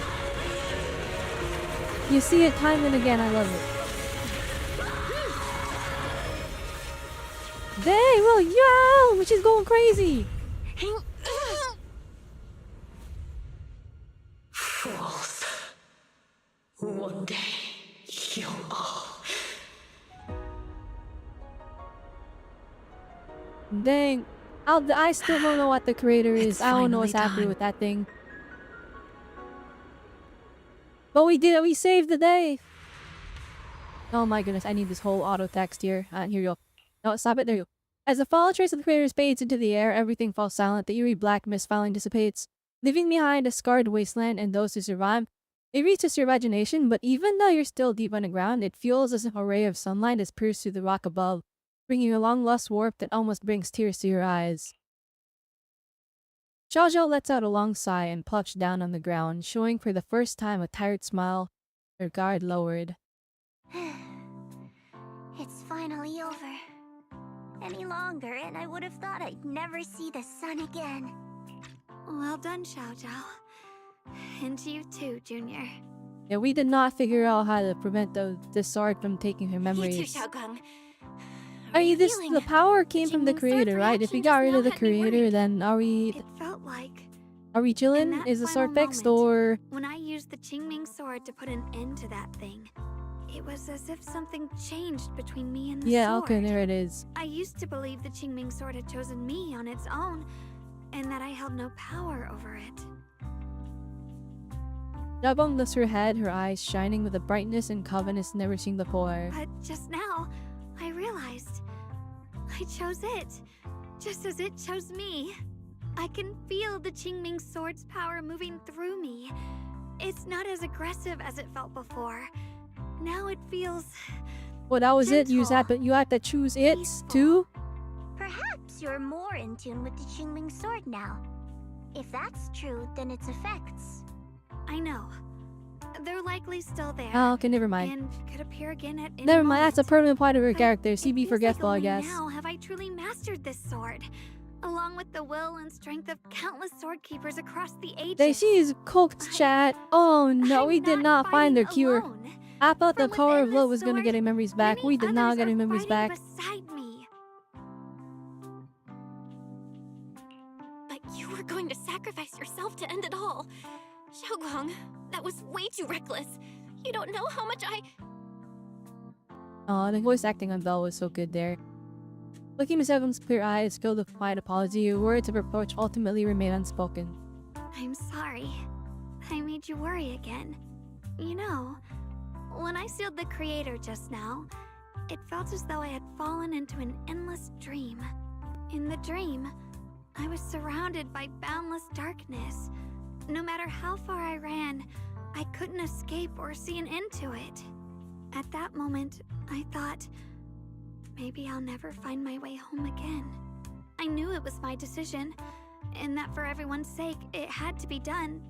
You see it time and again, I love it. Dang, well, yeah, she's going crazy. Fools. One day, you'll all. Dang, I still don't know what the creator is. I don't know what's happening with that thing. But we did it, we saved the day. Oh my goodness, I need this whole auto text here. Here you go. No, stop it, there you go. As the fall trace of the creator fades into the air, everything falls silent, the eerie black mist falling dissipates, leaving behind a scarred wasteland and those who survive. It reaches your imagination, but even though you're still deep underground, it feels as if a ray of sunlight has pierced through the rock above, bringing a long-lost warmth that almost brings tears to your eyes. Xiaozhou lets out a long sigh and plucks down on the ground, showing for the first time a tired smile, her guard lowered. It's finally over. Any longer, and I would have thought I'd never see the sun again. Well done, Xiaozhou. And you too, Junior. Yeah, we did not figure out how to prevent the sword from taking her memories. You too, Xiaogang. The power came from the creator, right? If we got rid of the creator, then are we chilling? Is the sword fixed, or when I used the Qingming sword to put an end to that thing, It was as if something changed between me and the Yeah, sword. okay, there it is. I used to believe the Qingming sword had chosen me on its own, and that I held no power over it. Xiaobong lifts her head, her eyes shining with a brightness and covetous never seen before. But just now, I realized I chose it, just as it chose me. I can feel the Qingming sword's power moving through me. It's not as aggressive as it felt before. Now it feels Well, that was it. gentle, You had to choose it too. Perhaps you're more in tune with the Qingming sword now. If that's true, then its effects. I know. They're likely still there. Oh, okay, never mind. And could appear again at any Never mind. That's a moment. permanent part of her But character. it CB feels forgetful, like I only guess. now have I truly mastered this sword, along with the will and strength of countless sword keepers across the ages. She is cooked, chat. Oh no, we did not find the cure. alone. I thought the From power of within love the was gonna sword, get her memories back. many We did not others get are her memories fighting back. beside me. But you were going to sacrifice yourself to end it all. Xiaoguang, that was way too reckless. You don't know how much I... Oh, the voice acting on Belle was so good there. Looking Miss Evans' clear eyes filled with quiet apology, words of reproach ultimately remain unspoken. I'm sorry. I made you worry again. You know, when I sealed the creator just now, it felt as though I had fallen into an endless dream. In the dream, I was surrounded by boundless darkness. No matter how far I ran, I couldn't escape or see an end to it. At that moment, I thought, maybe I'll never find my way home again. I knew it was my decision, and that for everyone's sake, it had to be done.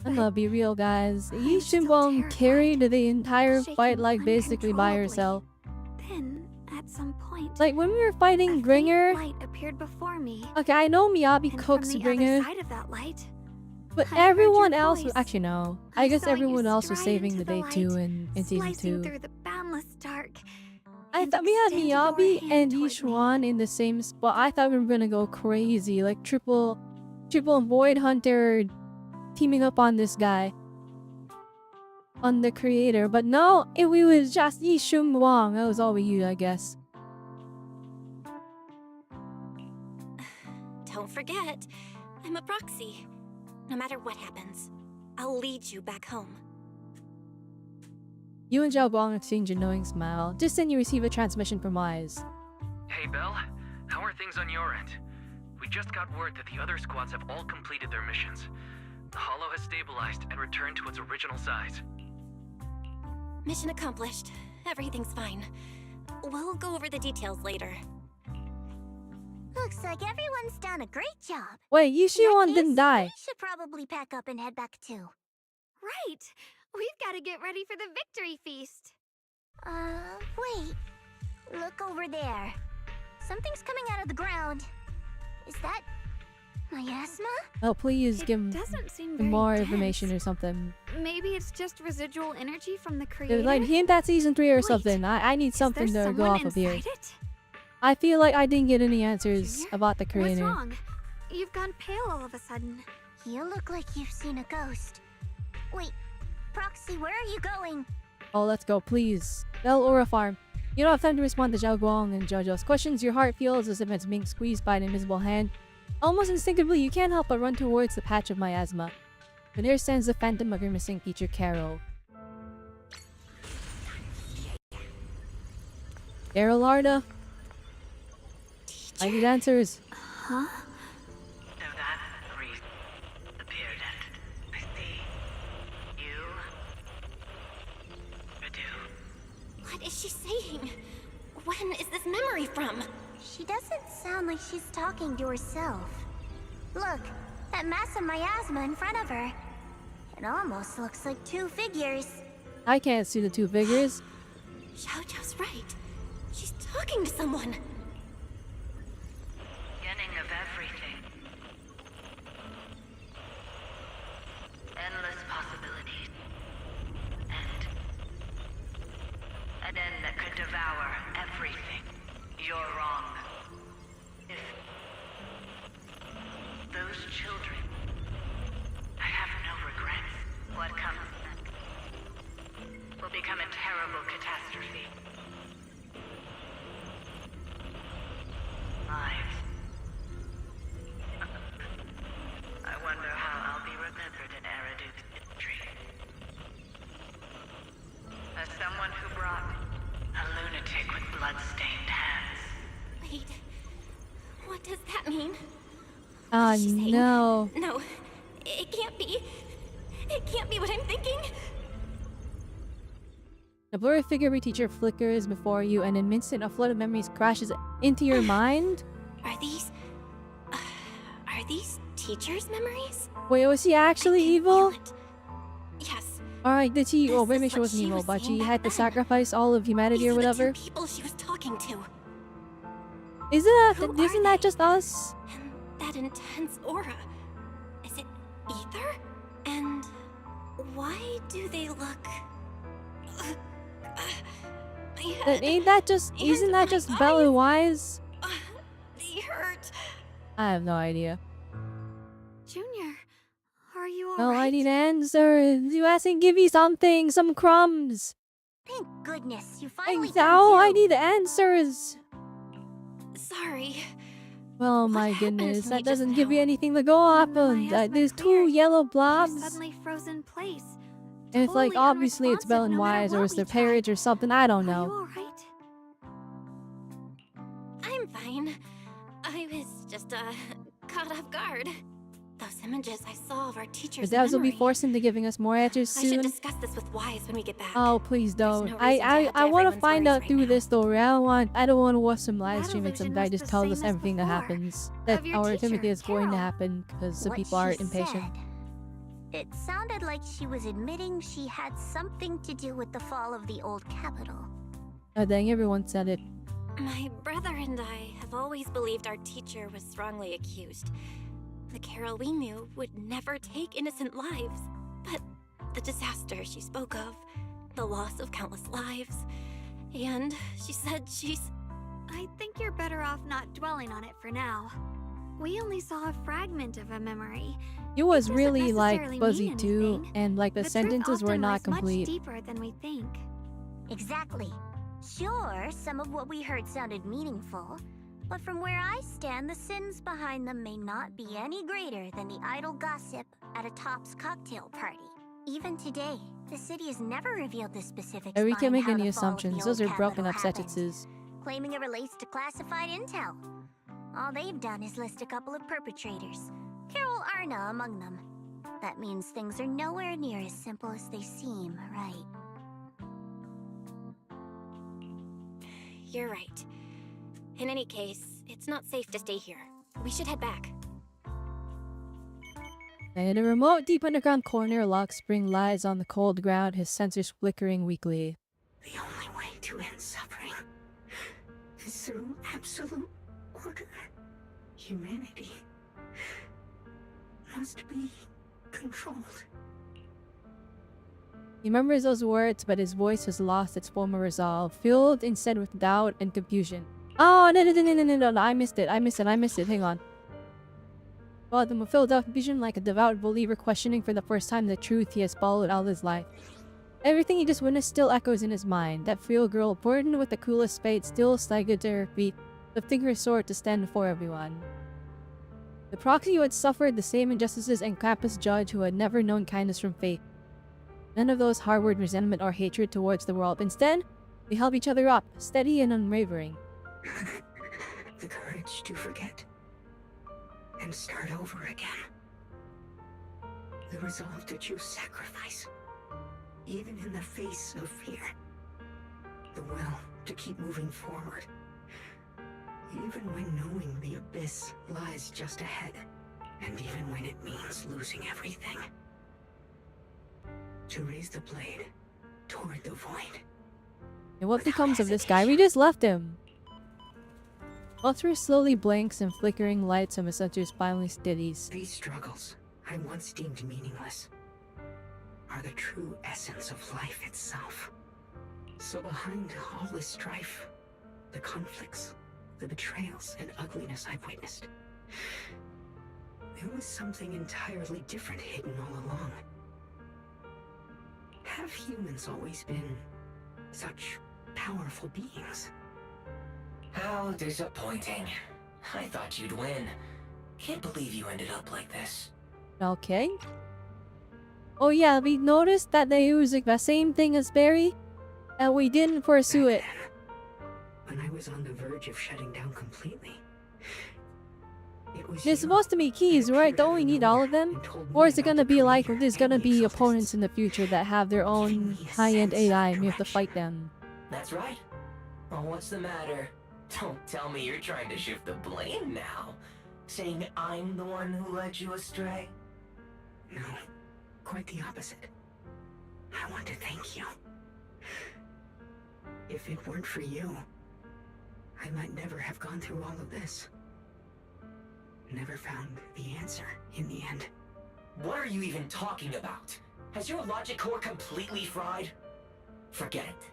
I'm gonna be real, guys. Yi I'm still Shinbong carried the entire shaking fight like basically by uncontrollably. herself. Then, at some point, Like when we were fighting a faint Gringer. light appeared before me. Okay, I know Miyabi And cooks from the Gringer, other side of that light, but I heard everyone your else was voice. actually no. I guess saw you everyone else was stride saving into the day light, too in season slicing 2. through the boundless dark. I and thought we had extended your Miyabi hand and Yi toward me. Xuan in the same spot. I thought we were gonna go crazy, like triple Void Hunter teaming up on this guy, on the creator. But no, it was just Yi Wang. That was all we used, I guess. Don't forget, I'm a proxy. No matter what happens, I'll lead you back home. You and Zhao Guang exchange a knowing smile. Just then you receive a transmission from Wise. Hey, Belle. How are things on your end? We just got word that the other squads have all completed their missions. The Hollow has stabilized and returned to its original size. Mission accomplished. Everything's fine. We'll go over the details later. Looks like everyone's done a great job. Wait, Yi In that Xuan case, didn't die. We should probably pack up and head back too. Right! We've got to get ready for the victory feast. Wait. Look over there. Something's coming out of the ground. Is that miasma? Oh, please It give him doesn't seem very more dense. information or something. Maybe it's just residual energy from the creator. Like hint at season 3 or Wait, something. I need something Is there to go someone off of here. inside it? I feel like I didn't get any answers Junior? about the What's creator. wrong? You've gone pale all of a sudden. You look like you've seen a ghost. Wait, Proxy, where are you going? Oh, let's go, please. Bell Aura Farm. You don't have time to respond to Zhao Guang and JoJo's questions. Your heart feels as if it's being squeezed by an invisible hand. Almost instinctively, you can't help but run towards the patch of miasma. But there stands the phantom of your missing teacher, Carol. Carol Arda. I need answers. Huh? So that priest appeared and I see you. Radu. What is she saying? When is this memory from? She doesn't sound like she's talking to herself. Look, that mass of miasma in front of her. It almost looks like two figures. I can't see the two figures. Xiaojiao's right. She's talking to someone. Beginning of everything. Endless possibilities. An end that could devour everything. You're wrong. If those children, I have no regrets. What comes next? will become a terrible catastrophe. Lives. I wonder how I'll be remembered in Eridu's history. As someone who brought a lunatic with blood-stained hands. Wait. What does that mean? Oh no. No. It can't be. It can't be what I'm thinking. The blurry figure of a teacher flickers before you, and in an instant a flood of memories crashes into your mind. Are these teachers' memories? Wait, was she actually evil? Yes. Alright, did she? Oh, maybe is she what wasn't she evil, was but saying she back had to then. sacrifice all of humanity These or are the whatever. two people she was talking to. Isn't that just us? And that intense aura. Is it ether? And why do they look? My head. Ain't that just? Isn't that just Bella Wise? They hurt. I have no idea. Junior, are you Well, I alright? need answers. You asking? Give me something, some crumbs. Thank goodness you finally Oh, I found you. need answers. Sorry. Oh my goodness, that doesn't give you anything to go off of. There's two yellow blobs. Suddenly frozen place. And it's like, Totally obviously it's Bell and unresponsive no matter Wise, or what it's we their tried. parents or something, I don't Are know. you alright? I'm fine. I was just caught off guard. Those images I saw of our teachers. But that will be memory. forced into giving us more answers I should soon. discuss this with Wise when we get back. Oh, please don't. no reason to I add to want to everyone's find worries out right through now. this story. I don't want to watch some live stream and some illusion guy was just the tells same us as everything that before. happens. That Of your our teacher, Timothy is going to Carol. happen because some What people are she impatient. said, it sounded like she was admitting she had something to do with the fall of the old capital. Oh dang, everyone said it. My brother and I have always believed our teacher was wrongly accused. The Carol we knew would never take innocent lives. But the disaster she spoke of, the loss of countless lives, and she said she's... I think you're better off not dwelling on it for now. We only saw a fragment of a memory. It was doesn't really necessarily like fuzzy mean too, anything. and like the truth sentences were often not lies complete. Much deeper than we think. Exactly. Sure, some of what we heard sounded meaningful, but from where I stand, the sins behind them may not be any greater than the idle gossip at a Top's cocktail party. Even today, the city has never revealed the specifics And we can't behind make how any the fall of the assumptions. old Those are broken capital up happened, sentences. claiming it relates to classified intel. All they've done is list a couple of perpetrators, Carol Arna among them. That means things are nowhere near as simple as they seem, right? You're right. In any case, it's not safe to stay here. We should head back. In a remote, deep underground corner, Lock Spring lies on the cold ground, his sensors flickering weakly. The only way to end suffering is through absolute order. Humanity must be controlled. He remembers those words, but his voice has lost its former resolve, filled instead with doubt and confusion. Oh, no, I missed it, hang on. Well, the filled out confusion like a devout believer questioning for the first time the truth he has followed all his life. Everything he just witnessed still echoes in his mind. That frail girl, burdened with the coolest fate, still staggered to her feet, lifting her sword to stand before everyone. The proxy who had suffered the same injustices and campus judge who had never known kindness from fate. None of those harbored resentment or hatred towards the world. Instead, they held each other up, steady and unwavering. The courage to forget and start over again. The resolve to choose sacrifice, even in the face of fear. The will to keep moving forward, even when knowing the abyss lies just ahead, and even when it means losing everything. To raise the blade toward the void. And what becomes of this guy? We just left him. While through slowly blinks and flickering lights of his sensors finally steadies. These struggles I once deemed meaningless are the true essence of life itself. So behind all this strife, the conflicts, the betrayals and ugliness I've witnessed, there was something entirely different hidden all along. Have humans always been such powerful beings? How disappointing. I thought you'd win. Can't believe you ended up like this. Okay. Oh yeah, we noticed that they use like, the same thing as Barry, and we didn't pursue it. When I was on the verge of shutting down completely, it was There's you supposed to be keys, right? Don't we need all of them? Or is it gonna be like, there's gonna be opponents in the future that have their own high-end AI and we have to fight them? That's right. Oh, what's the matter? Don't tell me you're trying to shift the blame now. Saying I'm the one who led you astray? No, quite the opposite. I want to thank you. If it weren't for you, I might never have gone through all of this. Never found the answer in the end. What are you even talking about? Has your logic core completely fried? Forget it.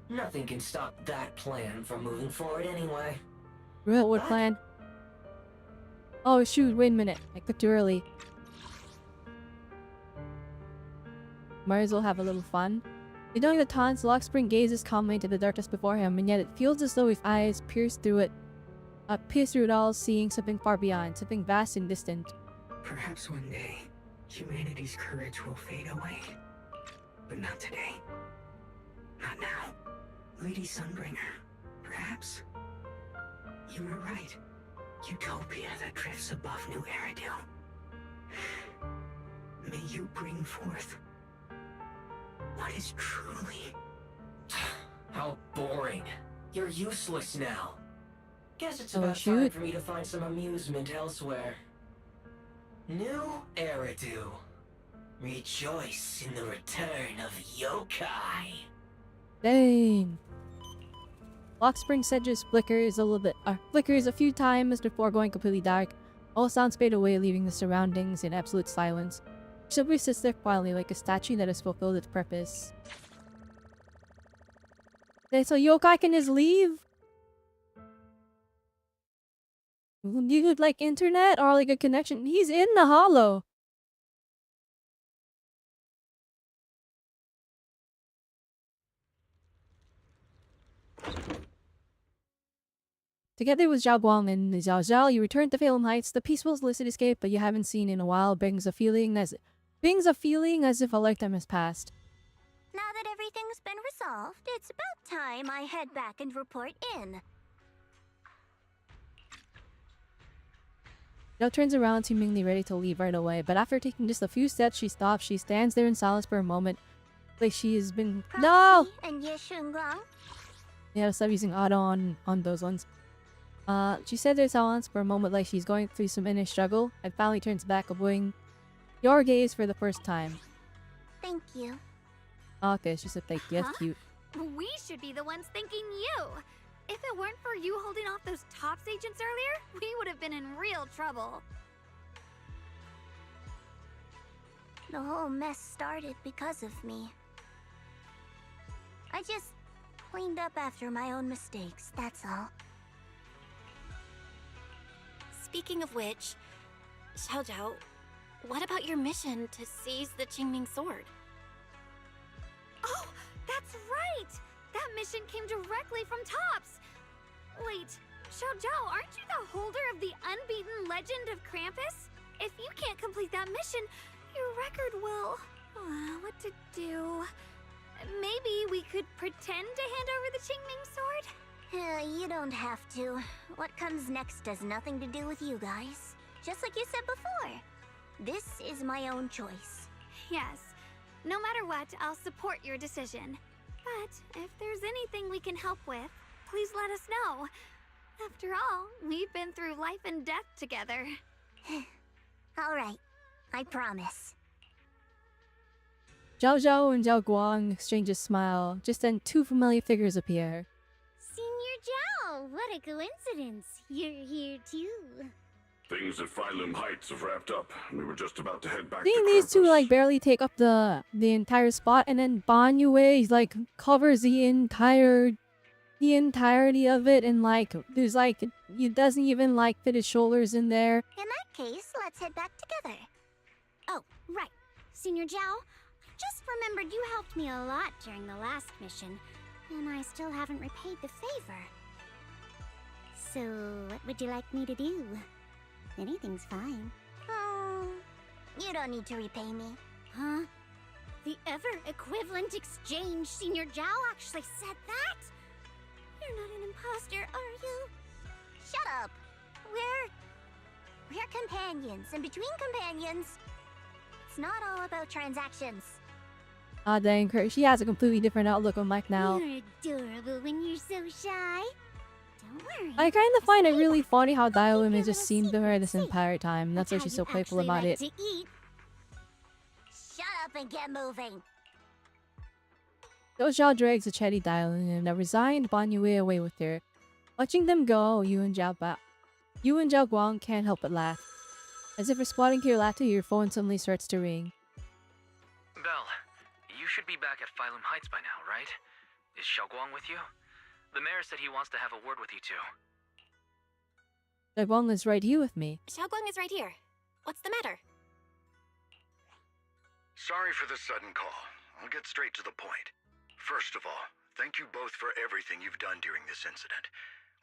Nothing can stop that plan from moving forward anyway. What plan? Oh shoot, wait a minute. I clicked too early. Might as well have a little fun. Ignoring the taunts, Lockspring gazes calmly into the darkness before him, and yet it feels as though his eyes pierce through it all, seeing something far beyond, something vast and distant. Perhaps one day, humanity's courage will fade away. But not today. Not now. Lady Sunbringer, perhaps. You were right. Utopia that drifts above New Eridu. May you bring forth what is truly... How boring. You're useless now. Guess it's Oh, about time shoot. for me to find some amusement elsewhere. New Eridu. Rejoice in the return of yokai. Dang. Lockspring Sedge's flickers a few times before going completely dark. All sounds fade away, leaving the surroundings in absolute silence. Shibuya sits there quietly like a statue that has fulfilled its purpose. Okay, so yokai can just leave? Do you need like internet or like a connection? He's in the hollow. Together with Zhao Guang and Zhao Zhao, you return to Phalem Heights. The peaceful illicit escape that you haven't seen in a while brings a feeling as if a lifetime has passed. Now that everything's been resolved, it's about time I head back and report in. Zhao turns around, seemingly ready to leave right away, but after taking just a few steps, she stops. She stands there in silence for a moment, like she has been— No! And Yeshunguang? Yeah, stop using auto on those ones. She said there's silence for a moment like she's going through some inner struggle, and finally turns back, avoiding your gaze for the first time. Thank you. Okay, she said thank you. That's cute. We should be the ones thanking you. If it weren't for you holding off those TOPS agents earlier, we would have been in real trouble. The whole mess started because of me. I just cleaned up after my own mistakes, that's all. Speaking of which, Xiao Zhao, what about your mission to seize the Qingming sword? Oh, that's right! That mission came directly from TOPS! Wait, Xiao Zhao, aren't you the holder of the unbeaten legend of Krampus? If you can't complete that mission, your record will... what to do? Maybe we could pretend to hand over the Qingming sword? You don't have to. What comes next has nothing to do with you guys. Just like you said before. This is my own choice. Yes. No matter what, I'll support your decision. But if there's anything we can help with, please let us know. After all, we've been through life and death together. Alright, I promise. Zhao Zhao and Zhao Guang exchange a smile. Just then, two familiar figures appear. Senior Zhao, what a coincidence. You're here too. Things at Phylum Heights have wrapped up. We were just about to head back Seeing to these two Krampus. like barely take up the entire spot, and then Ban Yue like covers the entirety of it, and like there's like it doesn't even like fit his shoulders in there. In that case, let's head back together. Oh, right. Senior Zhao, I just remembered you helped me a lot during the last mission, and I still haven't repaid the favor. So, what would you like me to do? Anything's fine. Oh, you don't need to repay me. Huh? The ever-equivalent exchange, Senior Zhao actually said that? You're not an imposter, are you? Shut up! We're companions, and between companions, it's not all about transactions. Ah, dang her. She has a completely different outlook on Mike now. You're adorable when you're so shy. Don't worry. I kind of find it really funny how I'll Dialum keep is your just little seen to her secret this safe. entire time. That's why how she's you so playful actually about like it. to eat. Shut up and get moving. So Zhao drags the chatty Dialum and a resigned Ban Yue away with her. Watching them go, you and Zhao Guang can't help but laugh. As if responding to your laughter, your phone suddenly starts to ring. Belle, you should be back at Phylum Heights by now, right? Is Xiaoguang with you? The mayor said he wants to have a word with you two. Zhao Guang is right here with me. Xiaoguang is right here. What's the matter? Sorry for the sudden call. I'll get straight to the point. First of all, thank you both for everything you've done during this incident.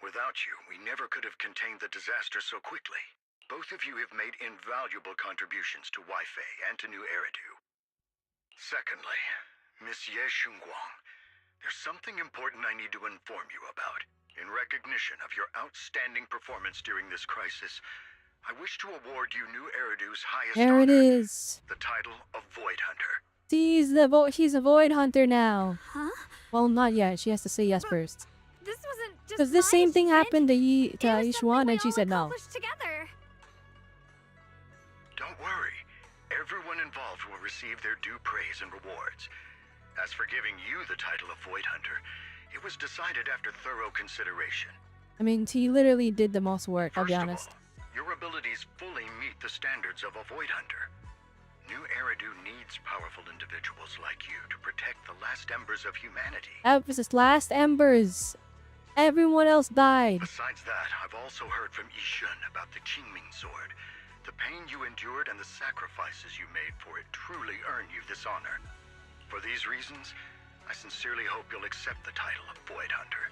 Without you, we never could have contained the disaster so quickly. Both of you have made invaluable contributions to Wei-Fei and to New Eridu. Secondly, Miss Ye Xunguang, there's something important I need to inform you about. In recognition of your outstanding performance during this crisis, I wish to award you New Eridu's highest There it honor, is. the title of Void Hunter. She's a void hunter now. Huh? Well, not yet. She has to say yes first. This wasn't just Because this same thing happened to It was Yishuan something and she we said all no. accomplished together. Don't worry. Everyone involved will receive their due praise and rewards. As for giving you the title of Void Hunter, it was decided after thorough consideration. I mean, he literally did the most work, I'll be First of honest. all, your abilities fully meet the standards of a Void Hunter. New Eridu needs powerful individuals like you to protect the last embers of humanity. That was his last embers. Everyone else died. Besides that, I've also heard from Yishun about the Qingming sword. The pain you endured and the sacrifices you made for it truly earn you this honor. For these reasons, I sincerely hope you'll accept the title of Void Hunter.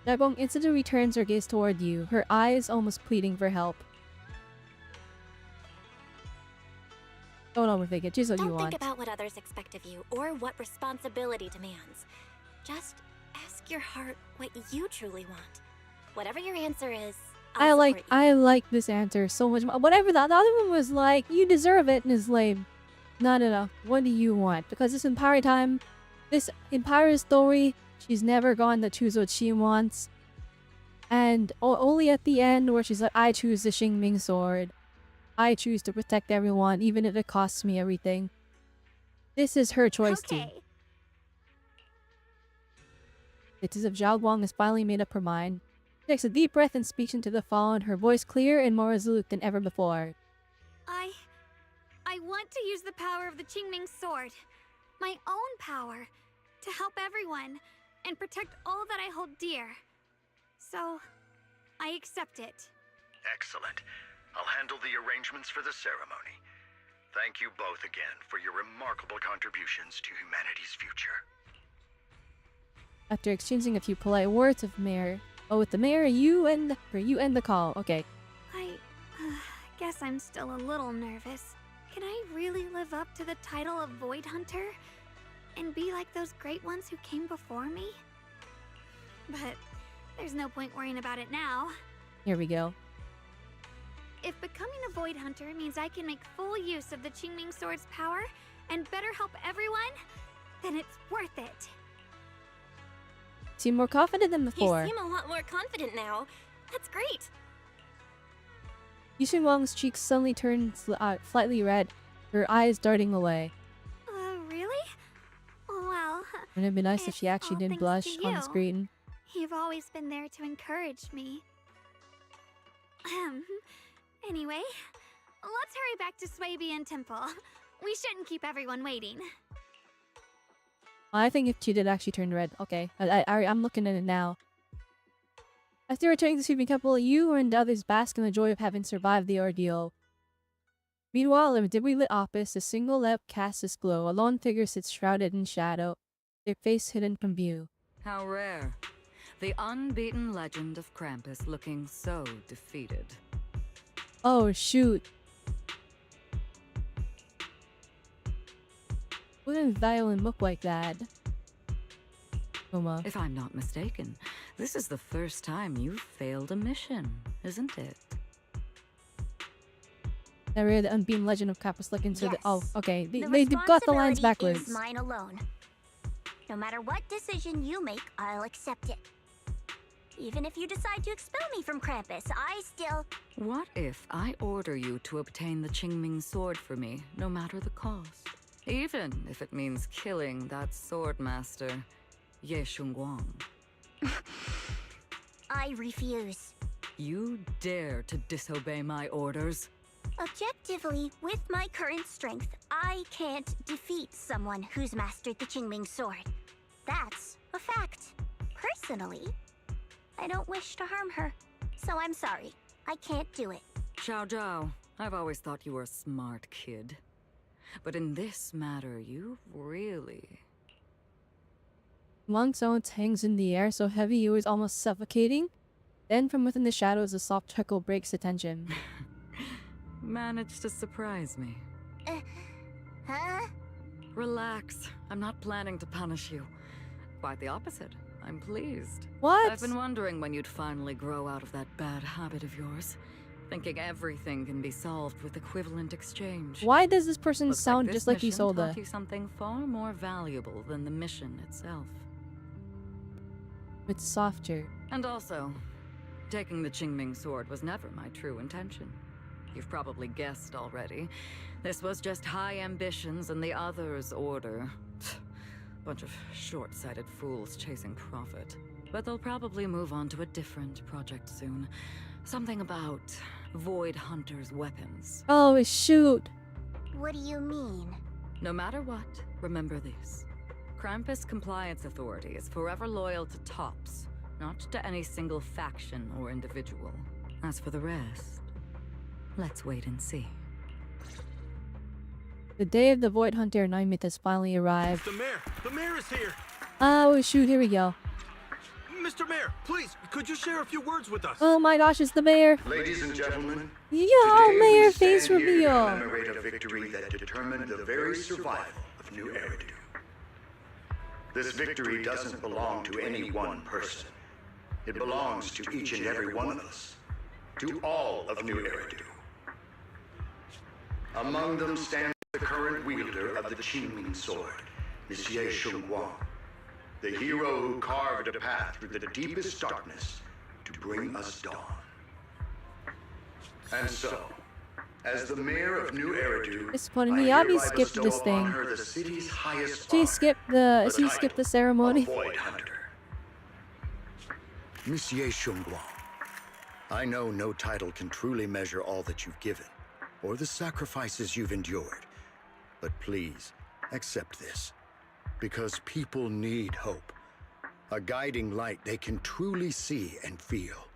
Daibong instantly returns her gaze toward you, her eyes almost pleading for help. Don't overthink it, just what you Don't want. think about what others expect of you or what responsibility demands. Just ask your heart what you truly want. Whatever your answer is, I like this answer so much more. Whatever the other one was like, you deserve it, and is lame. No. What do you want? Because this entire time, this entire story, she's never gone to choose what she wants. And only at the end where she's like, I choose the Xingming sword. I choose to protect everyone, even if it costs me everything. This is her choice too. It's as if Zhao Guang has finally made up her mind. She takes a deep breath and speaks into the phone, her voice clear and more resolute than ever before. I want to use the power of the Qingming sword, my own power, to help everyone and protect all that I hold dear. So, I accept it. Excellent. I'll handle the arrangements for the ceremony. Thank you both again for your remarkable contributions to humanity's future. After exchanging a few polite words with the mayor, you end the call. Okay. I guess I'm still a little nervous. Can I really live up to the title of Void Hunter? And be like those great ones who came before me? But there's no point worrying about it now. Here we go. If becoming a Void Hunter means I can make full use of the Qingming sword's power and better help everyone, then it's worth it. Seem more confident than before. You seem a lot more confident now. That's great. Yixin Wang's cheeks suddenly turned slightly red, her eyes darting away. Really? Well, Wouldn't it be nice if she actually all didn't thanks blush to on the you. screen? You've always been there to encourage me. Anyway, let's hurry back to Swabian Temple. We shouldn't keep everyone waiting. I think if she did actually turn red. Okay, I'm looking at it now. After returning to the sleeping couple, you and the others bask in the joy of having survived the ordeal. Meanwhile, in a dimly lit office, a single lamp casts its glow. A lone figure sits shrouded in shadow, their face hidden from view. How rare. The unbeaten legend of Krampus looking so defeated. Oh, shoot. Wouldn't Violin look like that? Uma. If I'm not mistaken, this is the first time you've failed a mission, isn't it? Narrated the unbeaten legend of Krampus look into the... Oh, okay. They got the lines responsibility backwards. is mine alone. No matter what decision you make, I'll accept it. Even if you decide to expel me from Krampus, I still... What if I order you to obtain the Qingming sword for me, no matter the cost? Even if it means killing that sword master, Ye Shunguang. I refuse. You dare to disobey my orders? Objectively, with my current strength, I can't defeat someone who's mastered the Qingming sword. That's a fact. Personally, I don't wish to harm her, so I'm sorry. I can't do it. Xiao Zhao, I've always thought you were a smart kid. But in this matter, you really... Wang's own hangs in the air, so heavy he was almost suffocating. Then from within the shadows, a soft trickle breaks the tension. Managed to surprise me. Huh? Relax. I'm not planning to punish you. Quite the opposite. I'm pleased. What? I've been wondering when you'd finally grow out of that bad habit of yours. Thinking everything can be solved with equivalent exchange. Why does this person Looks sound like just this like mission Isolde? taught you something far more valuable than the mission itself. It's softer. And also, taking the Qingming sword was never my true intention. You've probably guessed already. This was just high ambitions and the others' order. Bunch of short-sighted fools chasing profit. But they'll probably move on to a different project soon. Something about Void Hunter's weapons. Oh, shoot. What do you mean? No matter what, remember this. Krampus Compliance Authority is forever loyal to TOPS, not to any single faction or individual. As for the rest, let's wait and see. The day of the Void Hunter Nightmare has finally arrived. The mayor! The mayor is here! Oh, shoot, here we go. Mr. Mayor, please, could you share a few words with us? Oh my gosh, it's the mayor. Ladies and gentlemen, Yo, today mayor we face stand here to reveal. commemorate a victory that determined the very survival of New Eridu. This victory doesn't belong to any one person. It belongs to each and every one of us. To all of New Eridu. Among them stands the current wielder of the Qingming sword, Monsieur Shunguang. The hero who carved a path through the deepest darkness to bring us dawn. And so, as the mayor of New Eridu, It's funny, I Miyabi hereby skipped bestow this upon thing. her the city's highest She honor, skipped the the skipped the title ceremony. of Void Hunter. Monsieur Shunguang, I know no title can truly measure all that you've given, or the sacrifices you've endured. But please, accept this. Because people need hope. A guiding light they can truly see and feel.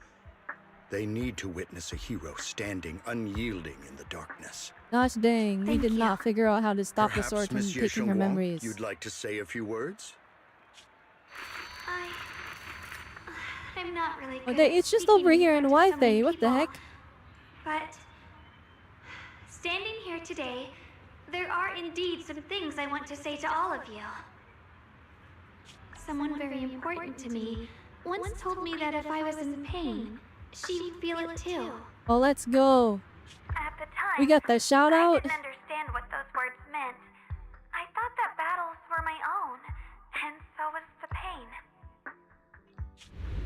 They need to witness a hero standing unyielding in the darkness. Gosh dang, we did not figure out how to stop the sword from Monsieur taking her Shunguang, memories. you'd like to say a few words? I'm not really Oh, good at it's just speaking over here in in front of so many Wi-Fi. What the people. heck? But standing here today, there are indeed some things I want to say to all of you. Someone very important to me once told me that if I was in pain, she would feel it too. Oh, let's go. At the time, We got the shout I out. didn't understand what those words meant. I thought that battles were my own, and so was the pain.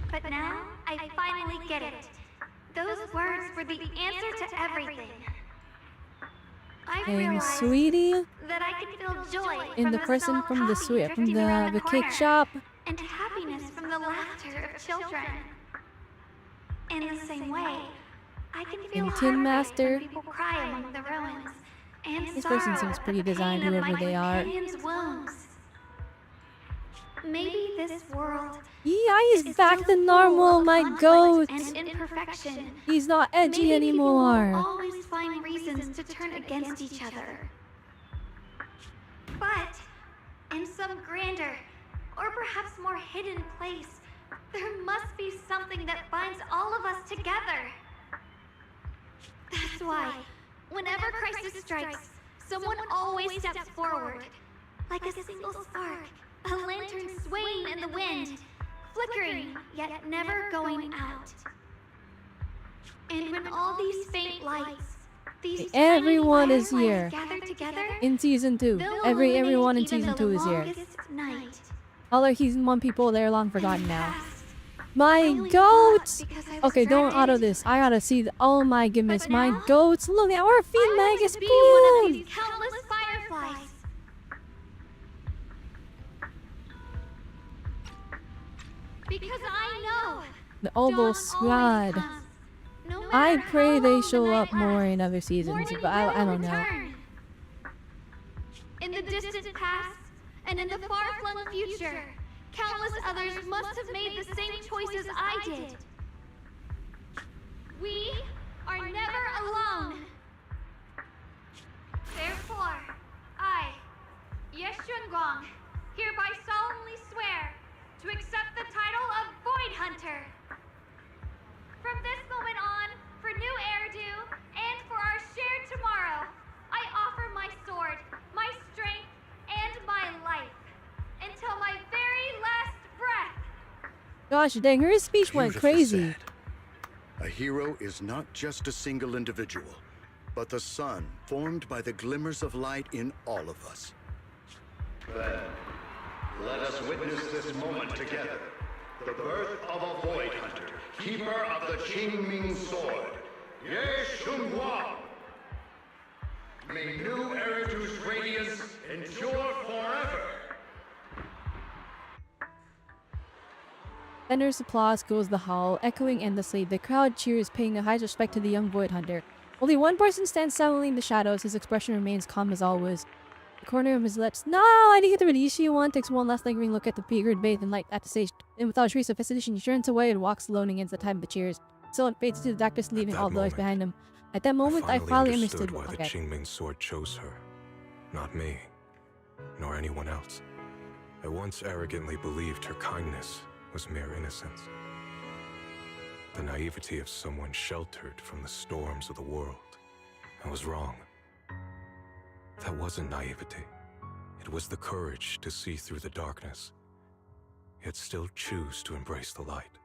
But now, I finally get it. Those words were the answer to everything. I Dang, realized sweetie. that I could feel joy In the person smell of from the coffee sweet from drifting around the cake corner, shop. and happiness from the laughter of children. In the same way, I can feel And Tin heartbreak Master. when people cry among the ruins, and This person sorrow seems at pretty the designed, pain of whoever my they are. companion's wounds. maybe this world Yeah, he's is back still to normal, full my of goat. conflict and imperfection. He's not edgy Maybe people will anymore. always find reasons to turn against each other. But in some grander, or perhaps more hidden place, there must be something that binds all of us together. That's why, whenever crisis strikes, someone always steps forward. Like a single spark, a lantern swaying in the wind, flickering, yet never going out. And when all these faint lights, these Everyone tiny is here. gather together, In season 2. they'll Everyone in illuminate season even 2 the is here. longest night. All our season 1 people, they're long forgotten now. My goats! Okay, don't auto this. I gotta see oh my goodness, my goats. Look at our feet, Magus. Be one of Boom! these countless fireflies. Because I know The Obel Squad. I pray they show up more in other seasons, but I don't know. in the distant past and in the far-flung future, countless others must have made the same choices I did. We are never alone. Therefore, I, Yeshunguang, hereby solemnly swear to accept the title of Void Hunter. From this moment on, for new Eridu and for our shared tomorrow, I offer my sword, my strength, and my life until my very last breath. Gosh dang, her speech went Beautifully crazy. said. A hero is not just a single individual, but the sun formed by the glimmers of light in all of us. Then, let us witness this moment together. The birth of a Void Hunter, keeper of the Qingming Sword, Ye Shunguang. May new Eridu's radiance endure forever. Thunder's applause fills the hall, echoing endlessly. The crowd cheers, paying the highest respect to the young Void Hunter. Only one person stands silently in the shadows. His expression remains calm as always. The corner of his lips. No, I didn't get the Ridishi one. Takes one last lingering look at the peacock bathed in light at the stage. And without a trace of hesitation, he turns away and walks alone against the time of the cheers. Silent fades to the darkness, leaving all the others behind him. At that moment, I finally understood why the Qingming Sword chose her. Not me. Nor anyone else. I once arrogantly believed her kindness was mere innocence. The naivety of someone sheltered from the storms of the world. I was wrong. That wasn't naivety. It was the courage to see through the darkness, yet still choose to embrace the light.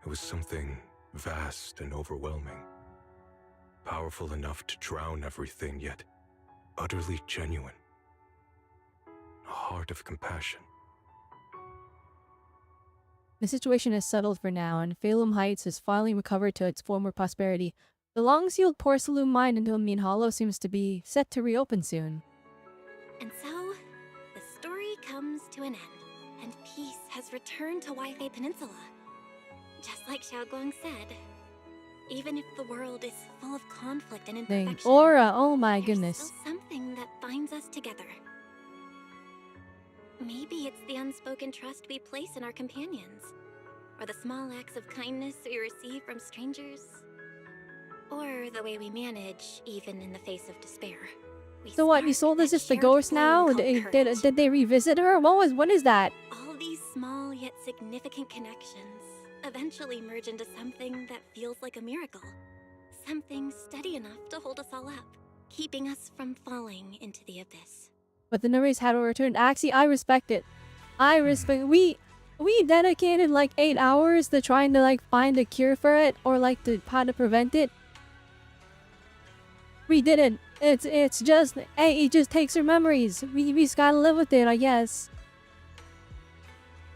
It was something vast and overwhelming. Powerful enough to drown everything, yet utterly genuine. A heart of compassion. The situation is settled for now, and Phalum Heights has finally recovered to its former prosperity. The long-sealed porcelain mine into Mean Hollow seems to be set to reopen soon. And so, the story comes to an end, and peace has returned to Wi-Fi Peninsula. Just like Xiaoguang said, even if the world is full of conflict and Dang. imperfection, Aura, oh my there's goodness. still something that binds us together. Maybe it's the unspoken trust we place in our companions, or the small acts of kindness we receive from strangers, or the way we manage even in the face of despair. So what, you sold us just the ghost now? Did they revisit her? What is that? All these small yet significant connections eventually merge into something that feels like a miracle. Something steady enough to hold us all up, keeping us from falling into the abyss. But the Norris had returned. Actually, I respect it. I respect. We dedicated like 8 hours to trying to like find a cure for it, or like to how to prevent it. We didn't. It's just, hey, it just takes her memories. We just gotta live with it, I guess.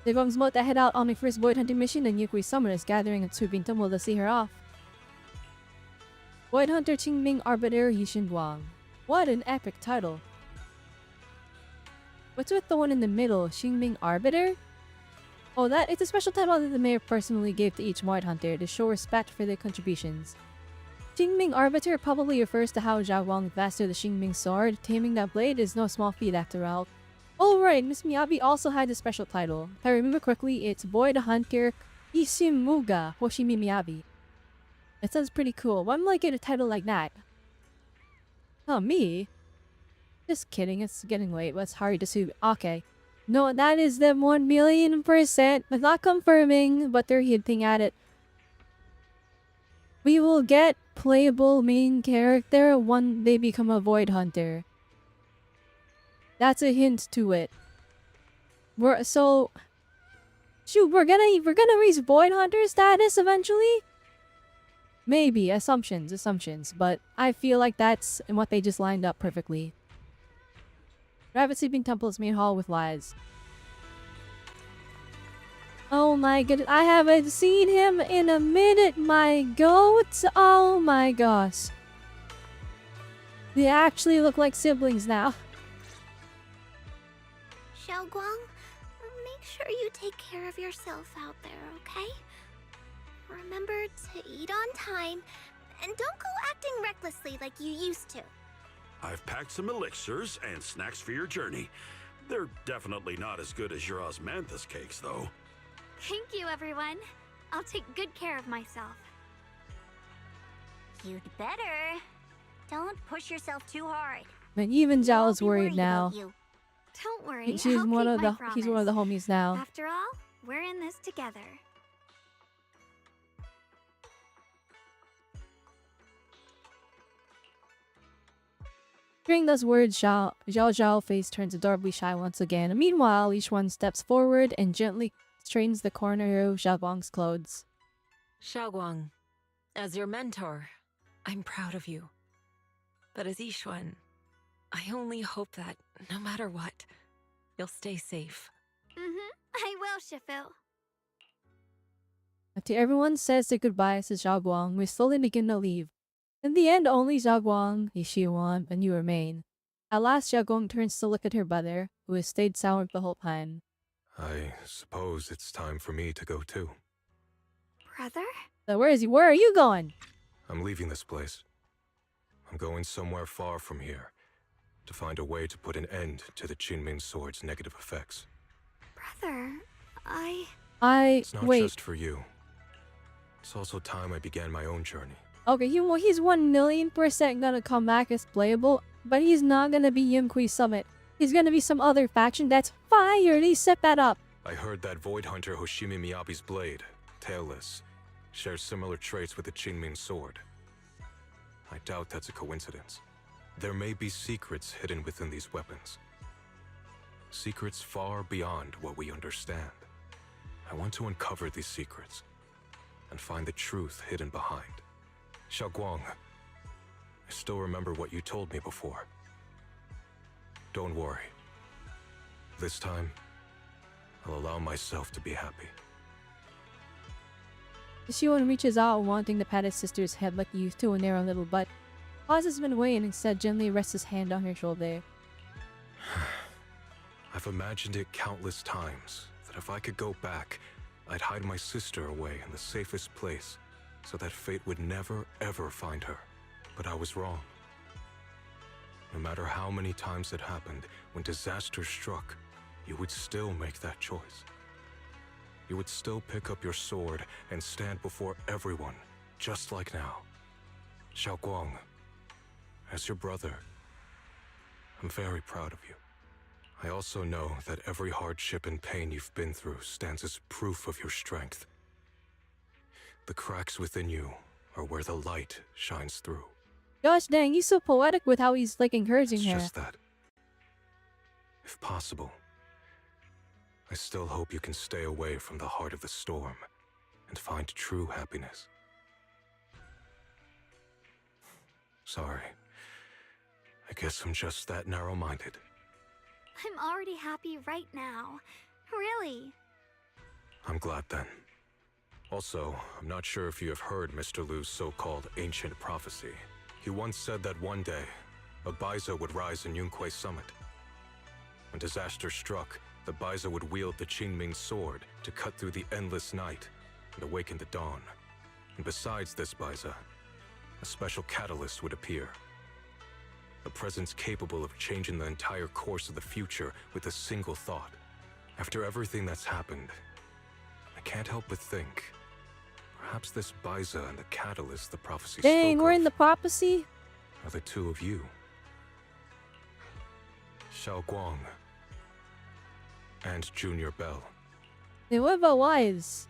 The Gong's about to head out on my first void hunting mission, and Yukui Summer is gathering at Subin Tumble to see her off. Void Hunter Qingming Arbiter Yishin Duang. What an epic title. What's with the one in the middle, Qingming Arbiter? Oh, it's a special title that the mayor personally gave to each Void Hunter to show respect for their contributions. Qingming Arbiter probably refers to how Zhao Wang mastered the Qingming sword. Taming that blade is no small feat after all. Oh right, Miss Miyabi also had a special title. If I remember correctly, it's Boy the Hunter Ishimuga Hoshimi Miyabi. It sounds pretty cool. Why am I get a title like that? Oh, me? Just kidding, it's getting late. What's hard to see? Okay. No, that is them 1,000,000%. I'm not confirming, but they're hinting at it. We will get playable main character when they become a Void Hunter. That's a hint to it. Shoot, we're gonna reach Void Hunter status eventually? Maybe, assumptions, but I feel like that's what they just lined up perfectly. Rabbit Sleeping Temple's main hall with lies. Oh my goodness, I haven't seen him in a minute, my goats! Oh my gosh. They actually look like siblings now. Xiaoguang, make sure you take care of yourself out there, okay? Remember to eat on time, and don't go acting recklessly like you used to. I've packed some elixirs and snacks for your journey. They're definitely not as good as your osmanthus cakes, though. Thank you, everyone. I'll take good care of myself. You'd better. Don't push yourself too hard. Man, even Zhao's worried Worried now. about you. Don't worry, He's I'll one keep of my the he's one of the homies now. After all, we're in this together. Hearing those words, Zhao face turns adorably shy once again. Meanwhile, each one steps forward and gently straightens the corner of Xiaoguang's clothes. Xiaoguang, as your mentor, I'm proud of you. But as Yixuan, I only hope that, no matter what, you'll stay safe. I will, Shifu. After everyone says their goodbyes to Xiaoguang, we slowly begin to leave. In the end, only Xiaoguang, Yishiwan, and you remain. At last, Xiaoguang turns to look at her brother, who has stayed silent the whole time. I suppose it's time for me to go too. Brother? So where are you going? I'm leaving this place. I'm going somewhere far from here, to find a way to put an end to the Qingming Sword's negative effects. Brother, It's not wait. just for you. It's also time I began my own journey. Okay, he's 1,000,000% gonna come back as playable, but he's not gonna be Yunqui Summit. He's gonna be some other faction that's fired. He set that up. I heard that Void Hunter Hoshimi Miyabi's blade, Tailless, shares similar traits with the Qingming Sword. I doubt that's a coincidence. There may be secrets hidden within these weapons. Secrets far beyond what we understand. I want to uncover these secrets and find the truth hidden behind. Xiaoguang, I still remember what you told me before. Don't worry. This time, I'll allow myself to be happy. Yishiwan reaches out, wanting to pat his sister's head like he used to in their own little butt. Pauses midway and instead gently rests his hand on her shoulder. I've imagined it countless times, that if I could go back, I'd hide my sister away in the safest place, so that fate would never, ever find her. But I was wrong. No matter how many times it happened, when disaster struck, you would still make that choice. You would still pick up your sword and stand before everyone, just like now. Xiaoguang, as your brother, I'm very proud of you. I also know that every hardship and pain you've been through stands as proof of your strength. The cracks within you are where the light shines through. Gosh dang, he's so poetic with how he's like encouraging It's her. just that, if possible, I still hope you can stay away from the heart of the storm and find true happiness. Sorry. I guess I'm just that narrow-minded. I'm already happy right now. Really. I'm glad then. Also, I'm not sure if you have heard Mr. Liu's so-called ancient prophecy. He once said that one day, a Baiza would rise in Yunque Summit. When disaster struck, the Baiza would wield the Qingming Sword to cut through the endless night and awaken the dawn. And besides this Baiza, a special catalyst would appear. A presence capable of changing the entire course of the future with a single thought. After everything that's happened, I can't help but think, perhaps this Baiza and the catalyst the prophecy Dang, spoke we're of in the prophecy? are the two of you. Xiao Guang and Junior Bell. Then what about wives?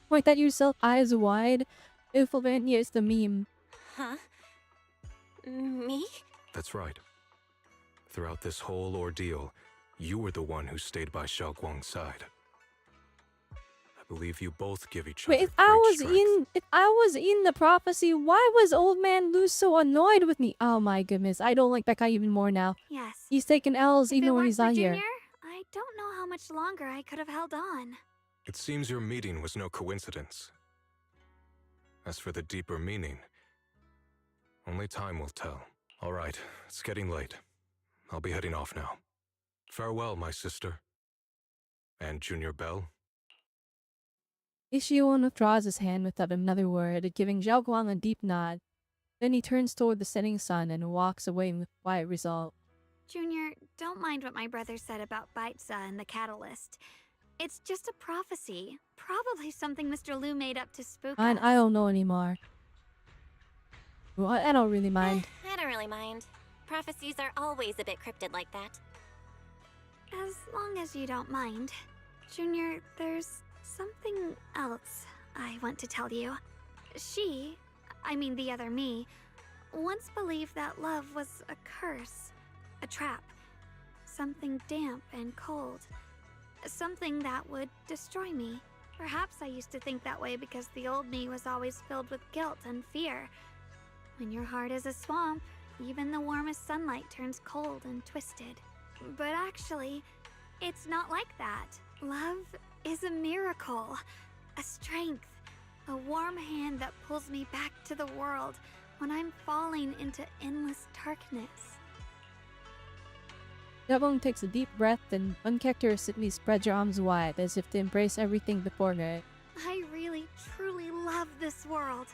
Point at yourself, eyes wide. If Sylvania is the meme. Huh? Me? That's right. Throughout this whole ordeal, you were the one who stayed by Xiao Guang's side. I believe you both give each Wait, other if I was strength. in the prophecy, why was old man Luz so annoyed with me? Oh my goodness, I don't like Becca even more now. Yes. He's taking L's If even it when weren't he's for not here. Junior, I don't know how much longer I could have held on. It seems your meeting was no coincidence. As for the deeper meaning, only time will tell. All right, it's getting late. I'll be heading off now. Farewell, my sister. And Junior Bell. Ishio withdraws his hand without another word, giving Zhao Guang a deep nod. Then he turns toward the setting sun and walks away with quiet resolve. Junior, don't mind what my brother said about Baiza and the catalyst. It's just a prophecy. Probably something Mr. Liu made up to spook us. I don't know anymore. Well, I don't really mind. I don't really mind. Prophecies are always a bit cryptid like that. As long as you don't mind. Junior, there's something else I want to tell you. I mean the other me, once believed that love was a curse, a trap, something damp and cold, something that would destroy me. Perhaps I used to think that way because the old me was always filled with guilt and fear. When your heart is a swamp, even the warmest sunlight turns cold and twisted. But actually, it's not like that. Love is a miracle, a strength, a warm hand that pulls me back to the world when I'm falling into endless darkness. Yabong takes a deep breath and uncharacteristically spreads her arms wide as if to embrace everything before her. I really, truly love this world.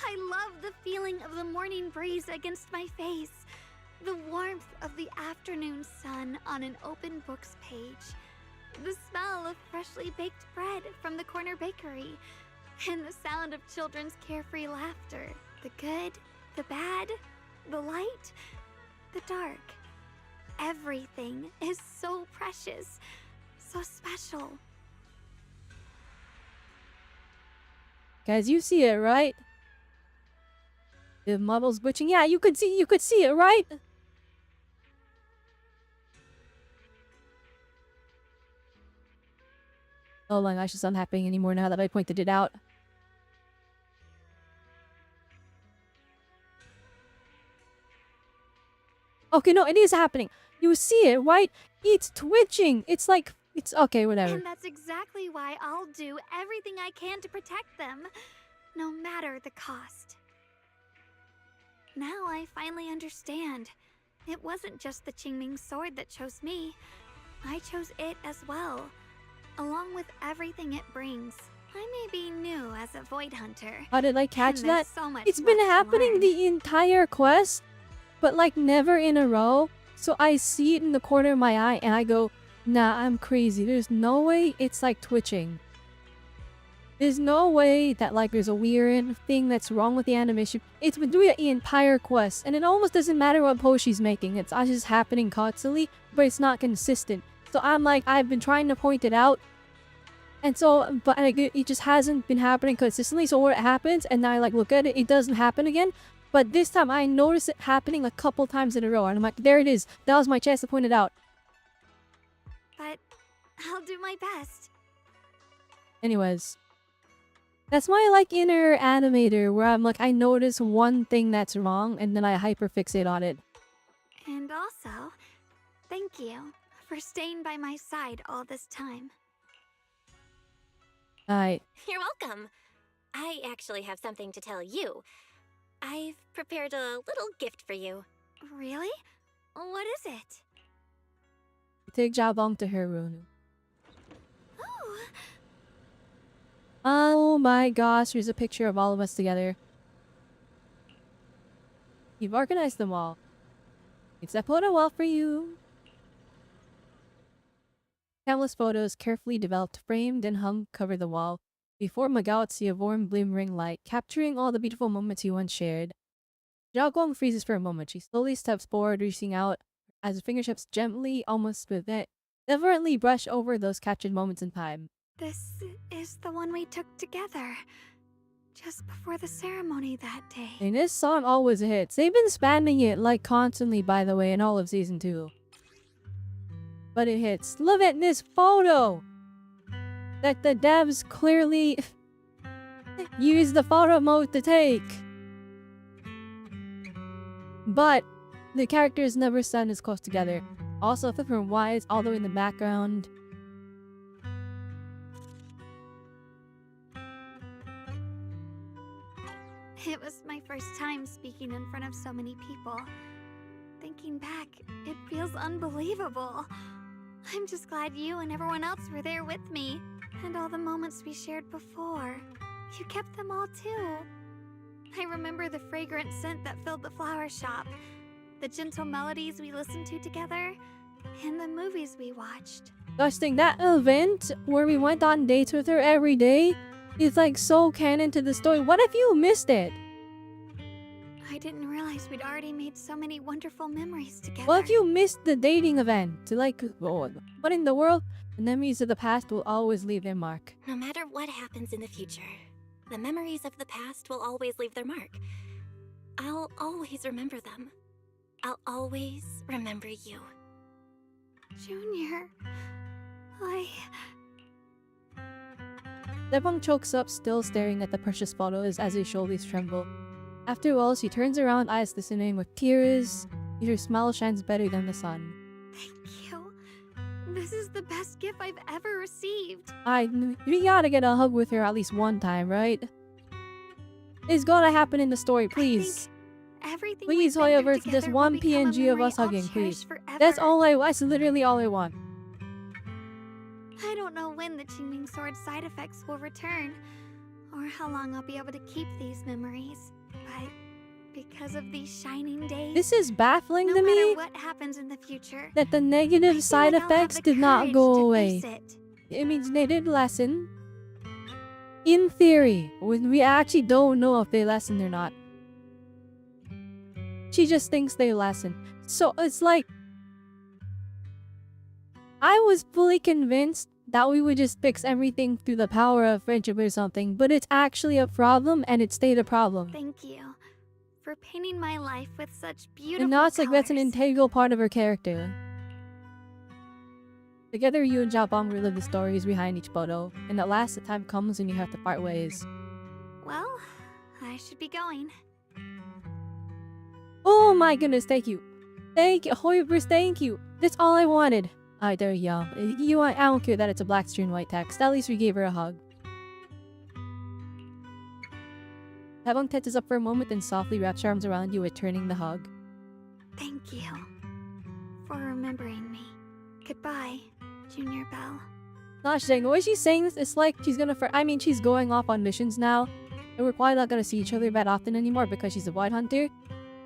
I love the feeling of the morning breeze against my face, the warmth of the afternoon sun on an open book's page, the smell of freshly baked bread from the corner bakery, and the sound of children's carefree laughter. The good, the bad, the light, the dark. Everything is so precious, so special. Guys, you see it, right? The model's glitching. Yeah, you could see it, right? Oh my gosh, it's not happening anymore now that I pointed it out. Okay, no, it is happening. You see it, right? It's twitching. It's like, it's okay, whatever. And that's exactly why I'll do everything I can to protect them, no matter the cost. Now I finally understand. It wasn't just the Qingming sword that chose me. I chose it as well, along with everything it brings. I may be new as a Void Hunter. How did I catch and there's that? So much It's been left to happening learn. the entire quest, but like never in a row. So I see it in the corner of my eye and I go, nah, I'm crazy. There's no way it's like twitching. There's no way that like there's a weird thing that's wrong with the animation. It's been doing it the entire quest, and it almost doesn't matter what pose she's making. It's just happening constantly, but it's not consistent. So I'm like, I've been trying to point it out, and so, but like, it just hasn't been happening consistently. So when it happens, and now I like look at it, it doesn't happen again. But this time I noticed it happening a couple times in a row, and I'm like, there it is. That was my chance to point it out. But I'll do my best. Anyways. That's my like inner animator where I'm like I notice one thing that's wrong and then I hyperfixate on it. And also, thank you for staying by my side all this time. Alright. You're welcome. I actually have something to tell you. I've prepared a little gift for you. Really? What is it? Take Jabong to her room. Oh, Oh my gosh, here's a picture of all of us together. You've organized them all. It's a photo wall for you. Countless photos carefully developed, framed, and hung cover the wall. Before Magao would see a warm glimmering light, capturing all the beautiful moments you once shared. Zhao Guang freezes for a moment. She slowly steps forward, reaching out as her fingertips gently, almost reverently brush over those captured moments in time. This is the one we took together. Just before the ceremony that day. And this song always hits. They've been spamming it like constantly, by the way, in all of season 2. But it hits. Look at this photo! That the devs clearly used the photo mode to take. But the characters never stand as close together. Also, from wise all the way in the background. It was my first time speaking in front of so many people. Thinking back, it feels unbelievable. I'm just glad you and everyone else were there with me. And all the moments we shared before. You kept them all too. I remember the fragrant scent that filled the flower shop, the gentle melodies we listened to together, and the movies we watched. Dusting, that event where we went on dates with her every day is like so canon to the story. What if you missed it? I didn't realize we'd already made so many wonderful memories together. What if you missed the dating event? Like, what in the world? The memories of the past will always leave their mark. No matter what happens in the future, the memories of the past will always leave their mark. I'll always remember them. I'll always remember you. Junior, Devon chokes up, still staring at the precious photos as his shoulders tremble. After a while, she turns around, eyes glistening with tears. Her smile shines better than the sun. Thank you. This is the best gift I've ever received. We gotta get a hug with her at least one time, right? It's gonna happen in the story, please. Everything Please, however, it's just one PNG of us hugging, please. That's literally all I want. I don't know when the Qingming Sword side effects will return, or how long I'll be able to keep these memories. But because of these shining days, This is baffling no to matter me what happens in the future, that the negative side like I'll have effects the did not courage go to away. face it. It means they did lessen. In theory, when we actually don't know if they lessened or not. She just thinks they lessen. So it's like, I was fully convinced that we would just fix everything through the power of friendship or something, but it's actually a problem and it stayed a problem. Thank you for painting my life with such beautiful And now it's like that's an colors. integral part of her character. Together, you and Xiaobang relive the stories behind each photo, and at last the time comes when you have to part ways. Well, I should be going. Oh my goodness, thank you. Thank you, Hoiber's, thank you. That's all I wanted. Alright, there you go. I don't care that it's a black screen white text. At least we gave her a hug. Xiaobang tenses up for a moment and softly wraps her arms around you, returning the hug. Thank you for remembering me. Goodbye, Junior Belle. Not saying the way she's saying this, it's like she's gonna she's going off on missions now. And we're probably not gonna see each other that often anymore because she's a White Hunter.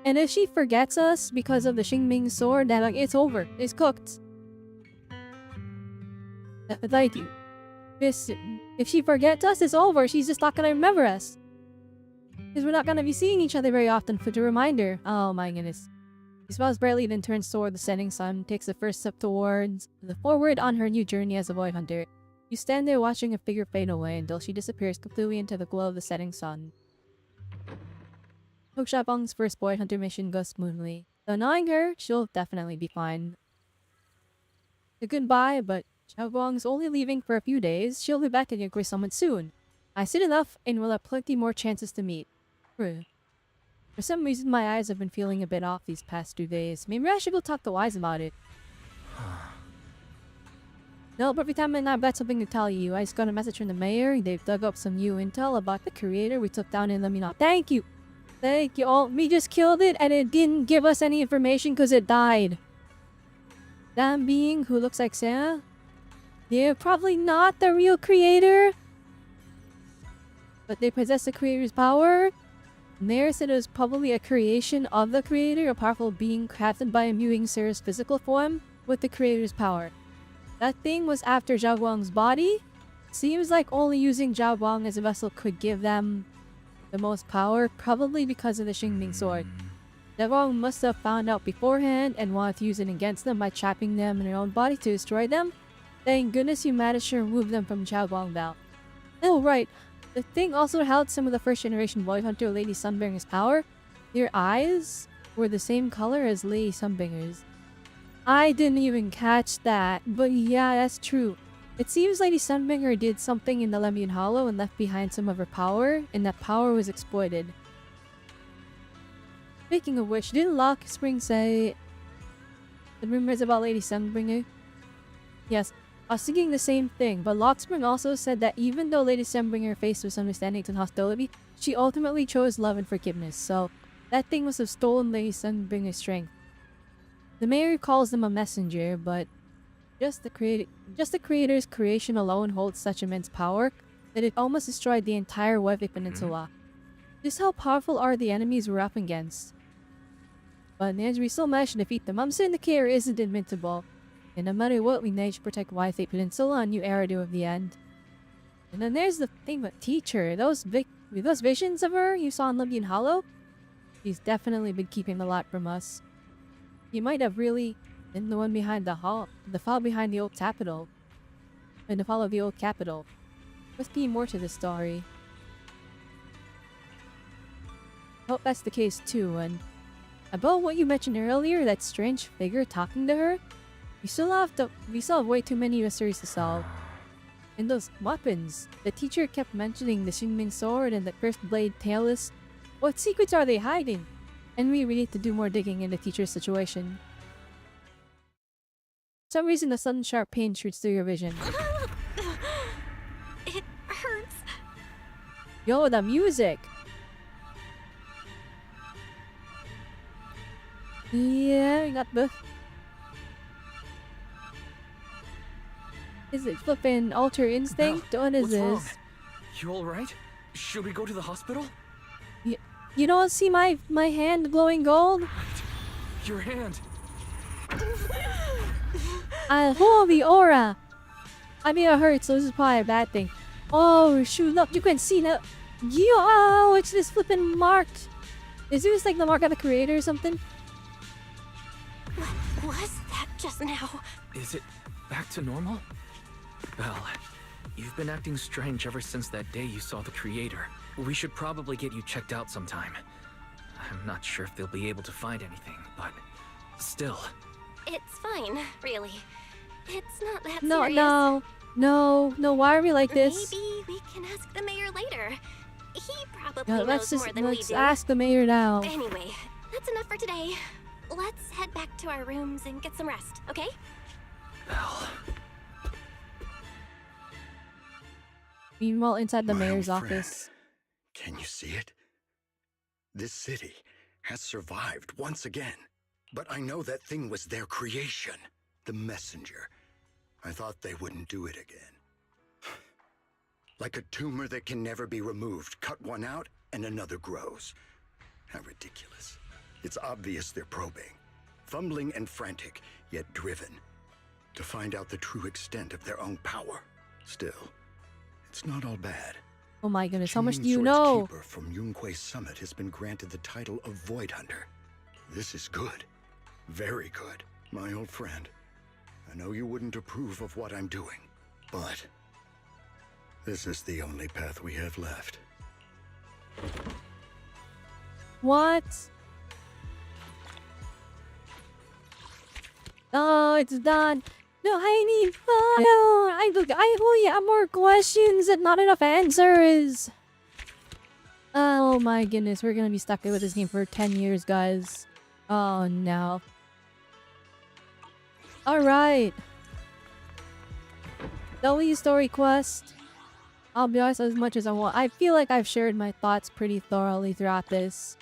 And if she forgets us because of the Qingming Sword, then it's over. It's cooked. Like, if she forgets us, it's over. She's just not gonna remember us. Because we're not gonna be seeing each other very often for the reminder. Oh my goodness. She smiles brightly, then turns toward the setting sun, takes the first step forward on her new journey as a Void Hunter. You stand there watching a figure fade away until she disappears completely into the glow of the setting sun. Hope Xiaobang's first Void Hunter mission goes smoothly. Though knowing her, she'll definitely be fine. A goodbye, but Xiaobang's only leaving for a few days. She'll be back in your summit soon. I said enough, and we'll have plenty more chances to meet. For some reason, my eyes have been feeling a bit off these past 2 days. Maybe I should go talk to Wise about it. No, but every time I've got something to tell you, I just got a message from the mayor. They've dug up some new intel about the creator we took down in Lemina. Thank you! Thank you all. We just killed it and it didn't give us any information because it died. That being who looks like Santa? They're probably not the real creator. But they possess the creator's power. Nair said it was probably a creation of the creator, a powerful being crafted by imbuing Sarah's physical form with the creator's power. That thing was after Zhao Guang's body. Seems like only using Zhao Guang as a vessel could give them the most power, probably because of the Xingming sword. Zhao Guang must have found out beforehand and wanted to use it against them by trapping them in their own body to destroy them. Thank goodness you managed to remove them from Zhao Guang Val. Oh right, the thing also held some of the first generation Void Hunter Lady Sunbringer's power. Their eyes were the same color as Lady Sunbringer's. I didn't even catch that, but yeah, that's true. It seems Lady Sunbringer did something in the Lembian Hollow and left behind some of her power, and that power was exploited. Speaking of which, didn't Lockspring say the rumors about Lady Sunbringer? Yes, I was thinking the same thing, but Lockspring also said that even though Lady Sunbringer faced misunderstandings and hostility, she ultimately chose love and forgiveness, so that thing must have stolen Lady Sunbringer's strength. The mayor calls them a messenger, but just the creator's creation alone holds such immense power that it almost destroyed the entire Weivei Peninsula. Just how powerful are the enemies we're up against? But we still managed to defeat them. I'm saying the creator isn't invincible, and no matter what, we managed to protect Weivei Peninsula and New Eridu of the end. And then there's the thing with Teacher. Those visions of her you saw in Lembian Hollow? She's definitely been keeping a lot from us. You might have really been the one behind the fall behind the old capital. And the fall of the old capital. Must be more to the story. Hope that's the case too, and about what you mentioned earlier, that strange figure talking to her, we still have way too many mysteries to solve. And those weapons, the teacher kept mentioning the Xingming sword and the cursed blade tailless. What secrets are they hiding? And we really need to do more digging in the teacher's situation. For some reason, the sudden sharp pain shoots through your vision. It hurts. Yo, the music! Yeah, we got the... Is it flippin' Alter Instinct? What is What's this? wrong? You alright? Should we go to the hospital? You don't see my hand glowing gold? Your hand! Oh, the aura! I mean, it hurts, so this is probably a bad thing. Oh, shoot, look, you can see now. Yo, it's this flippin' marked. Is this like the mark of the creator or something? What was that just now? Is it back to normal? Belle, you've been acting strange ever since that day you saw the creator. We should probably get you checked out sometime. I'm not sure if they'll be able to find anything, but still. It's fine, really. It's not that No, serious. no, why are we like this? Maybe we can ask the mayor later. He probably No, knows more than we let's do. ask the mayor now. Anyway, that's enough for today. Let's head back to our rooms and get some rest, okay? Belle. Meanwhile, inside the My old mayor's friend. office. Can you see it? This city has survived once again. But I know that thing was their creation. The messenger. I thought they wouldn't do it again. Like a tumor that can never be removed. Cut one out and another grows. How ridiculous. It's obvious they're probing. Fumbling and frantic, yet driven. To find out the true extent of their own power. Still, it's not all bad. Oh my goodness, how much Qingming do you Sword's know? Keeper from Yunquei Summit has been granted the title of Void Hunter. This is good. Very good, my old friend. I know you wouldn't approve of what I'm doing, but this is the only path we have left. What? Oh, it's done. No, I need fire. I have more questions and not enough answers. Oh my goodness, we're gonna be stuck with this game for 10 years, guys. Oh no. Alright. The lead story quest. I'll be honest, as much as I want. I feel like I've shared my thoughts pretty thoroughly throughout this.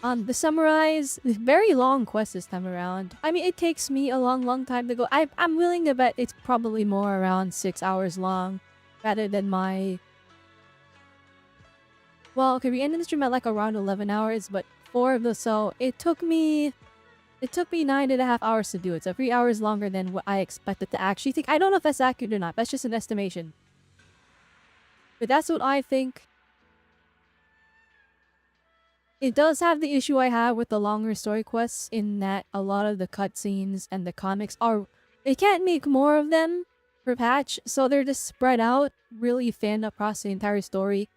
The summarize, very long quest this time around. I mean, it takes me a long time to go. I'm willing to bet it's probably more around 6 hours long, rather than my Well, okay, we ended the stream at like around 11 hours, but 4 of the so it took me 9.5 hours to do it, so 3 hours longer than what I expected to actually take. I don't know if that's accurate or not. That's just an estimation. But that's what I think. It does have the issue I have with the longer story quests in that a lot of the cutscenes and the comics are... They can't make more of them per patch, so they're just spread out really thin across the entire story.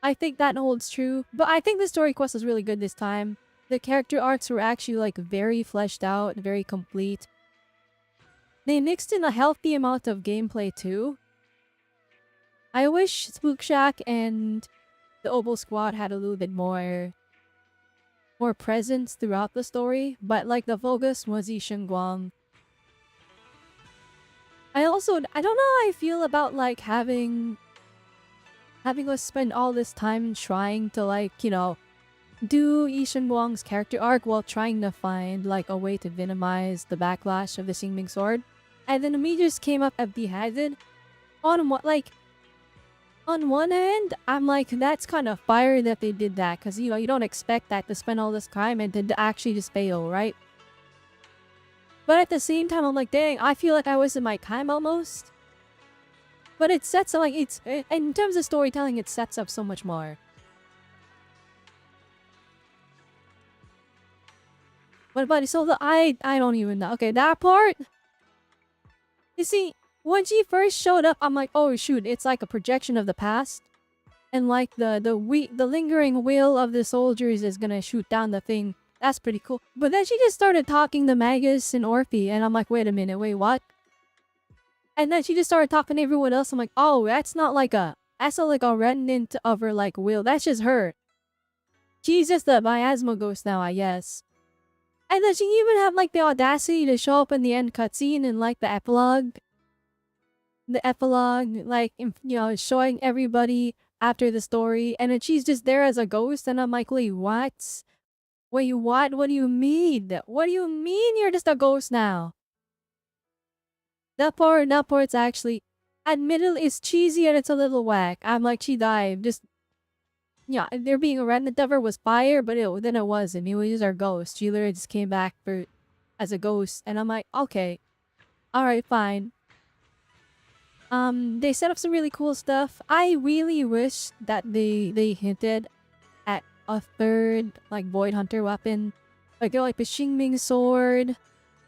I think that holds true, but I think the story quest was really good this time. The character arcs were actually like very fleshed out, very complete. They mixed in a healthy amount of gameplay too. I wish Spook Shack and the Oboe Squad had a little bit more presence throughout the story, but like the focus was Yi Guang. I don't know how I feel about like having us spend all this time trying to like, you know, do Yi Guang's character arc while trying to find like a way to minimize the backlash of the Xingming sword. And then we just came up empty-handed. On one hand, I'm like, that's kind of fire that they did that, because, you know, you don't expect that to spend all this time and to actually just fail, right? But at the same time, I'm like, dang, I feel like I wasted my time almost. But it sets up, like, in terms of storytelling, it sets up so much more. But so I don't even know. Okay, that part. You see, when she first showed up, I'm like, oh shoot, it's like a projection of the past. And like the lingering will of the soldiers is gonna shoot down the thing. That's pretty cool. But then she just started talking to Magus and Orphe, and I'm like, wait a minute, wait, what? And then she just started talking to everyone else. I'm like, oh, that's not like a remnant of her like will. That's just her. She's just a miasma ghost now, I guess. And then she even had like the audacity to show up in the end cutscene and like the epilogue. The epilogue, like, you know, showing everybody after the story, and then she's just there as a ghost, and I'm like, wait, what? Wait, what? What do you mean? What do you mean you're just a ghost now? That part's actually, admittedly, it's cheesy and it's a little whack. I'm like, she died. Just, yeah, there being a remnant of her was fire, but then it wasn't. It was just our ghost. She literally just came back as a ghost, and I'm like, okay, all right, fine. They set up some really cool stuff. I really wish that they hinted at a third, like, Void Hunter weapon. Like the Xingming sword,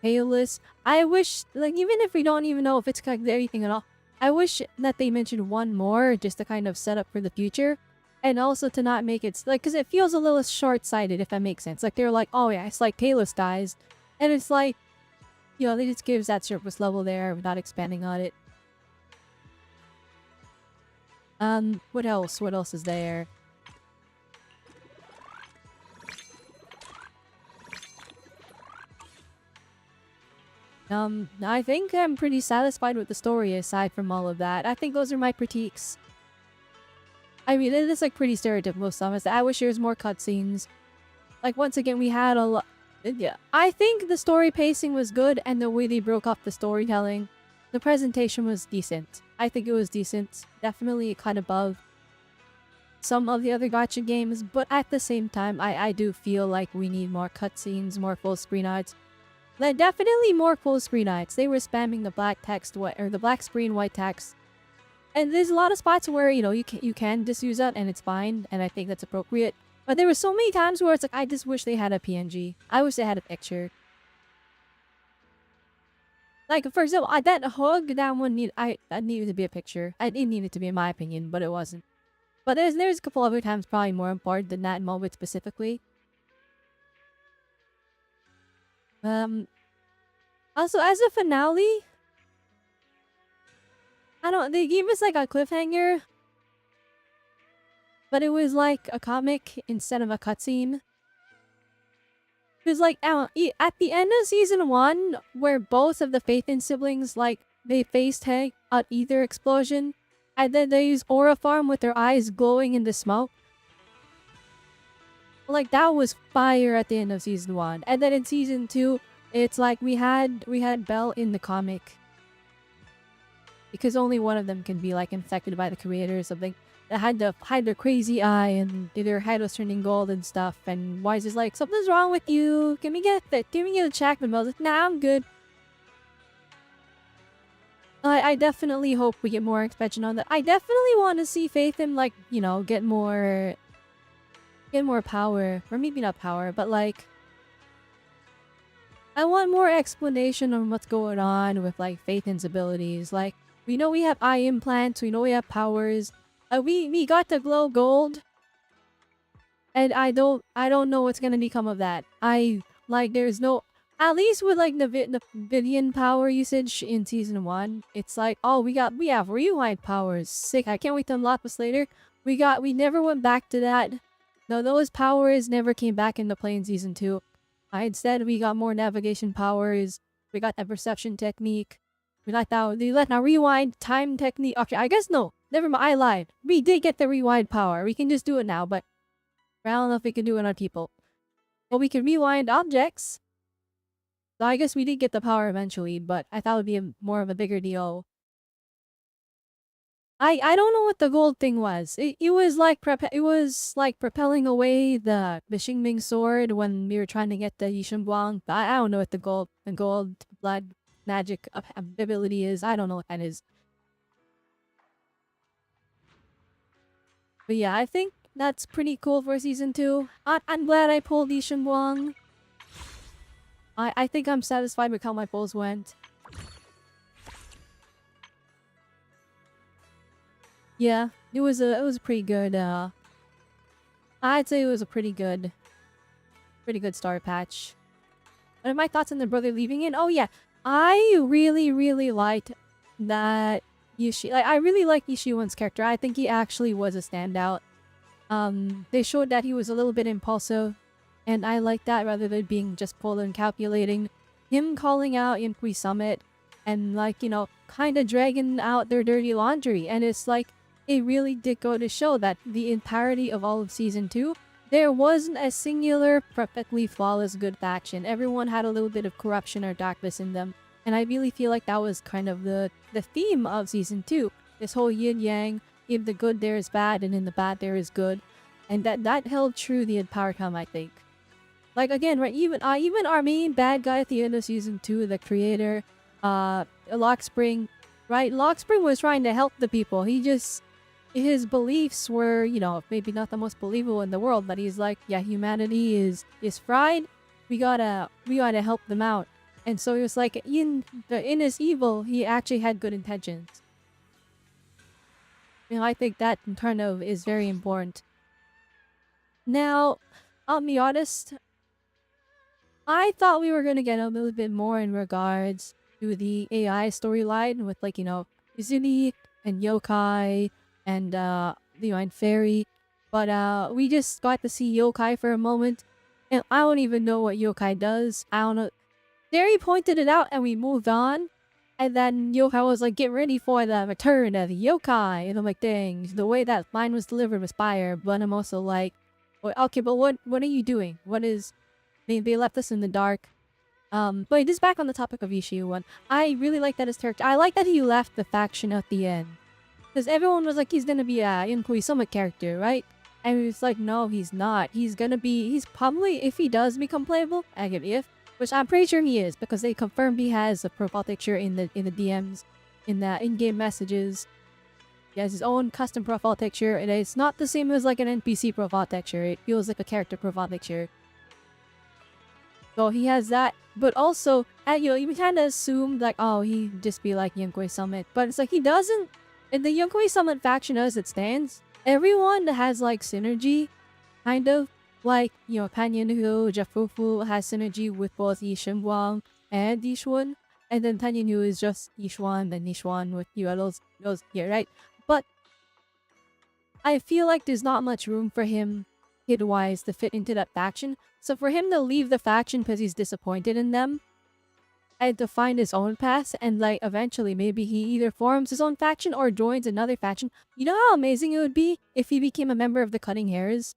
Payless. I wish, like, even if we don't even know if it's connected to anything at all, I wish that they mentioned one more just to kind of set up for the future. And also to not make it, like, because it feels a little short-sighted, if that makes sense. Like, they're like, oh yeah, it's like Payless dies. And it's like, you know, they just gives that surface level there without expanding on it. What else? What else is there? I think I'm pretty satisfied with the story aside from all of that. I think those are my critiques. I mean, it is like pretty stereotypical stuff. I wish there was more cutscenes. Like, once again, we had a lot. Yeah. I think the story pacing was good, and the way they broke up the storytelling. The presentation was decent. I think it was decent. Definitely kind of above some of the other gacha games, but at the same time, I do feel like we need more cutscenes, more full screen ads. Like, definitely more full screen ads. They were spamming the black text, or the black screen, white text. And there's a lot of spots where, you know, you can just use that and it's fine, and I think that's appropriate. But there were so many times where it's like, I just wish they had a PNG. I wish they had a picture. Like, for example, that hug, that needed to be a picture. It needed to be, in my opinion, but it wasn't. But there's a couple other times probably more important than that moment specifically. Also, as a finale, they gave us like a cliffhanger. But it was like a comic instead of a cutscene. It was like, at the end of season 1, where both of the Phaethon siblings, like, they face tag at either explosion, and then they use Aura Farm with their eyes glowing in the smoke. Like, that was fire at the end of season 1. And then in season 2, it's like we had Belle in the comic. Because only one of them can be, like, infected by the creator or something. had the crazy eye and their head was turning gold and stuff. And Wise is like, something's wrong with you. Can we get that? Can we get a check? And Mel's like, nah, I'm good. I definitely hope we get more expansion on that. I definitely want to see Fathom like, you know, get more power. Or maybe not power, but like I want more explanation on what's going on with like Phaethon's abilities. Like we know we have eye implants, we know we have powers. We got the glow gold. And I don't know what's gonna become of that. There's no, at least with like the Vidian power usage in season 1, it's like, oh, we have rewind powers. Sick. I can't wait to unlock this later. We never went back to that. No, those powers never came back into play in season 2. Instead, we got more navigation powers. We got that perception technique. We let now rewind time technique. Okay, I guess no. Never mind. I lied. We did get the rewind power. We can just do it now, but I don't know if we can do it on people. Well, we can rewind objects. So I guess we did get the power eventually, but I thought it would be more of a bigger deal. I don't know what the gold thing was. It was like propelling away the Xingming sword when we were trying to get the Yishen Guang. But I don't know what the gold blood magic ability is. I don't know what that is. But yeah, I think that's pretty cool for season 2. I'm glad I pulled Yishen Guang. I think I'm satisfied with how my pulls went. Yeah, it was pretty good. I'd say it was a pretty good star patch. What are my thoughts on the brother leaving in? Oh yeah, I really liked that Yishi. Like I really like Yishiwan's character. I think he actually was a standout. They showed that he was a little bit impulsive, and I like that rather than being just cold and calculating. Him calling out Yankui Summit and like, you know, kind of dragging out their dirty laundry. And it's like, it really did go to show that the entirety of all of season 2, there wasn't a singular perfectly flawless good faction. Everyone had a little bit of corruption or darkness in them. And I really feel like that was kind of the theme of season 2. This whole yin-yang, in the good there is bad and in the bad there is good. And that held true the entire time, I think. Like again, right, even our main bad guy at the end of season 2, the creator, Lockspring, right? Lockspring was trying to help the people. His beliefs were, you know, maybe not the most believable in the world, but he's like, yeah, humanity is fried. We gotta help them out. And so he was like, in his evil, he actually had good intentions. You know, I think that kind of is very important. Now, I'll be honest, I thought we were gonna get a little bit more in regards to the AI storyline with, like, you know, Izuni and Yokai and Leon Fairy, but we just got to see Yokai for a moment, and I don't even know what Yokai does. I don't know. Derry pointed it out and we moved on, and then Yokai was like, get ready for the return of the Yokai, and I'm like, dang, the way that line was delivered was fire, but I'm also like, well, okay, but what are you doing? What is... They left us in the dark. But just back on the topic of Ishiwan, I really like that his character. I like that he left the faction at the end. Because everyone was like, he's gonna be a Yankui Summit character, right? And he was like, no, he's not. He's probably, if he does become playable, which I'm pretty sure he is, because they confirmed he has a profile picture in the DMs, in the in-game messages. He has his own custom profile picture, and it's not the same as like an NPC profile picture. It feels like a character profile picture. So he has that, but also, you know, you kind of assumed like, oh, he'd just be like Yankui Summit, but it's like he doesn't. In the Yankui Summit faction as it stands, everyone has like synergy, kind of. Like, you know, Pan Yanhu, Jafufu has synergy with both Yishen Wang and Yishuan, and then Tan Yanhu is just Yishuan, then Yishuan with you know, those here, right? But I feel like there's not much room for him kid-wise to fit into that faction. So for him to leave the faction because he's disappointed in them and to find his own path, and like eventually maybe he either forms his own faction or joins another faction. You know how amazing it would be if he became a member of the Cutting Hairs?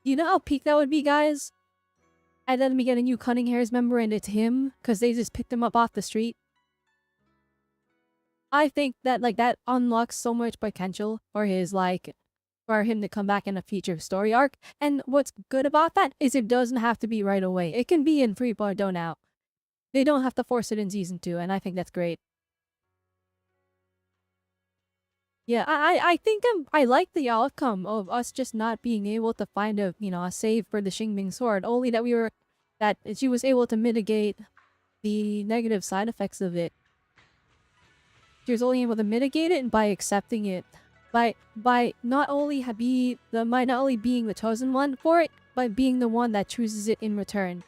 You know how peak that would be, guys? And then we get a new Cutting Hairs member and it's him because they just picked him up off the street. I think that like that unlocks so much potential for his like for him to come back in a future story arc. And what's good about that is it doesn't have to be right away. It can be in 3.0 now. They don't have to force it in season 2, and I think that's great. Yeah, I think I like the outcome of us just not being able to find a a save for the Xingming sword. Only that she was able to mitigate the negative side effects of it. She was only able to mitigate it by accepting it, by not only not only being the chosen one for it, but being the one that chooses it in return.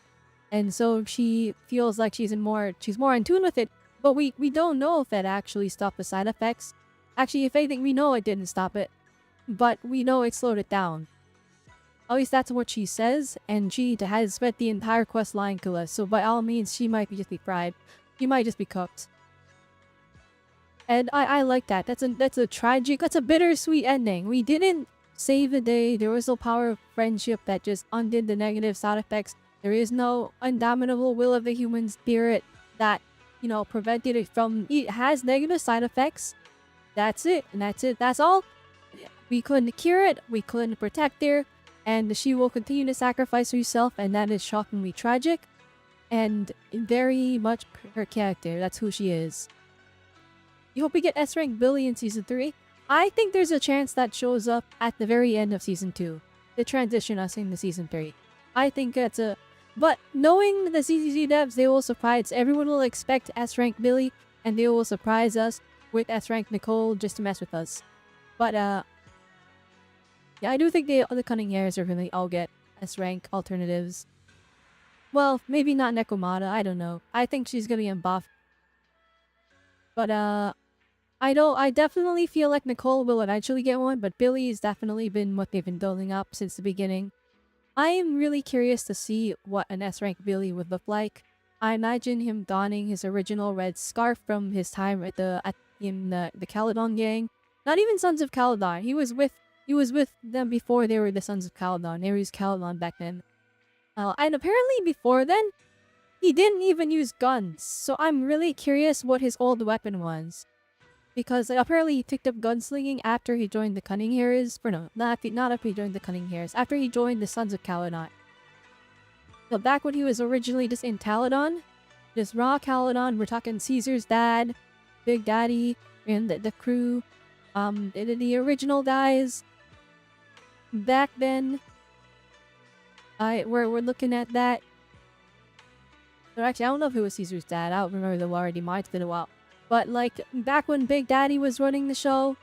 And so she feels like she's more in tune with it. But we don't know if it actually stopped the side effects. Actually, if anything, we know it didn't stop it, but we know it slowed it down. At least that's what she says, and she has spent the entire quest lying to us, so by all means, she might just be fried. She might just be cooked. And I like that. That's a tragic, that's a bittersweet ending. We didn't save the day. There was no power of friendship that just undid the negative side effects. There is no indomitable will of the human spirit that, prevented it from... It has negative side effects. That's it. And that's it. That's all. We couldn't cure it. We couldn't protect her. And she will continue to sacrifice herself. And that is shockingly tragic. And very much her character. That's who she is. You hope we get S-Rank Billy in Season 3. I think there's a chance that shows up at the very end of Season 2. To transition us into Season 3. I think that's a... But knowing the CCG devs, they will surprise... Everyone will expect S-Rank Billy. And they will surprise us with S-Rank Nicole just to mess with us. But, yeah, I do think the Cunning Hares are gonna all get S-Rank alternatives. Well, maybe not Nekomata, I don't know. I think she's gonna get buffed. But, I definitely feel like Nicole will eventually get one, but Billy has definitely been what they've been building up since the beginning. I am really curious to see what an S-Rank Billy would look like. I imagine him donning his original red scarf from his time in the Caledon gang. Not even Sons of Caledon. He was with them before they were the Sons of Caledon. They were Caledon back then. And apparently before then, he didn't even use guns. So I'm really curious what his old weapon was. Because apparently he picked up gunslinging after he joined the Cunning Hares. Not after he joined the Cunning Hares. After he joined the Sons of Caledon. So back when he was originally just in Caledon, just raw Caledon, we're talking Caesar's dad, Big Daddy, and the crew, the original guys. Back then, we're looking at that. So actually, I don't know if it was Caesar's dad. I don't remember the already. Mine's been a while. But like back when Big Daddy was running the show,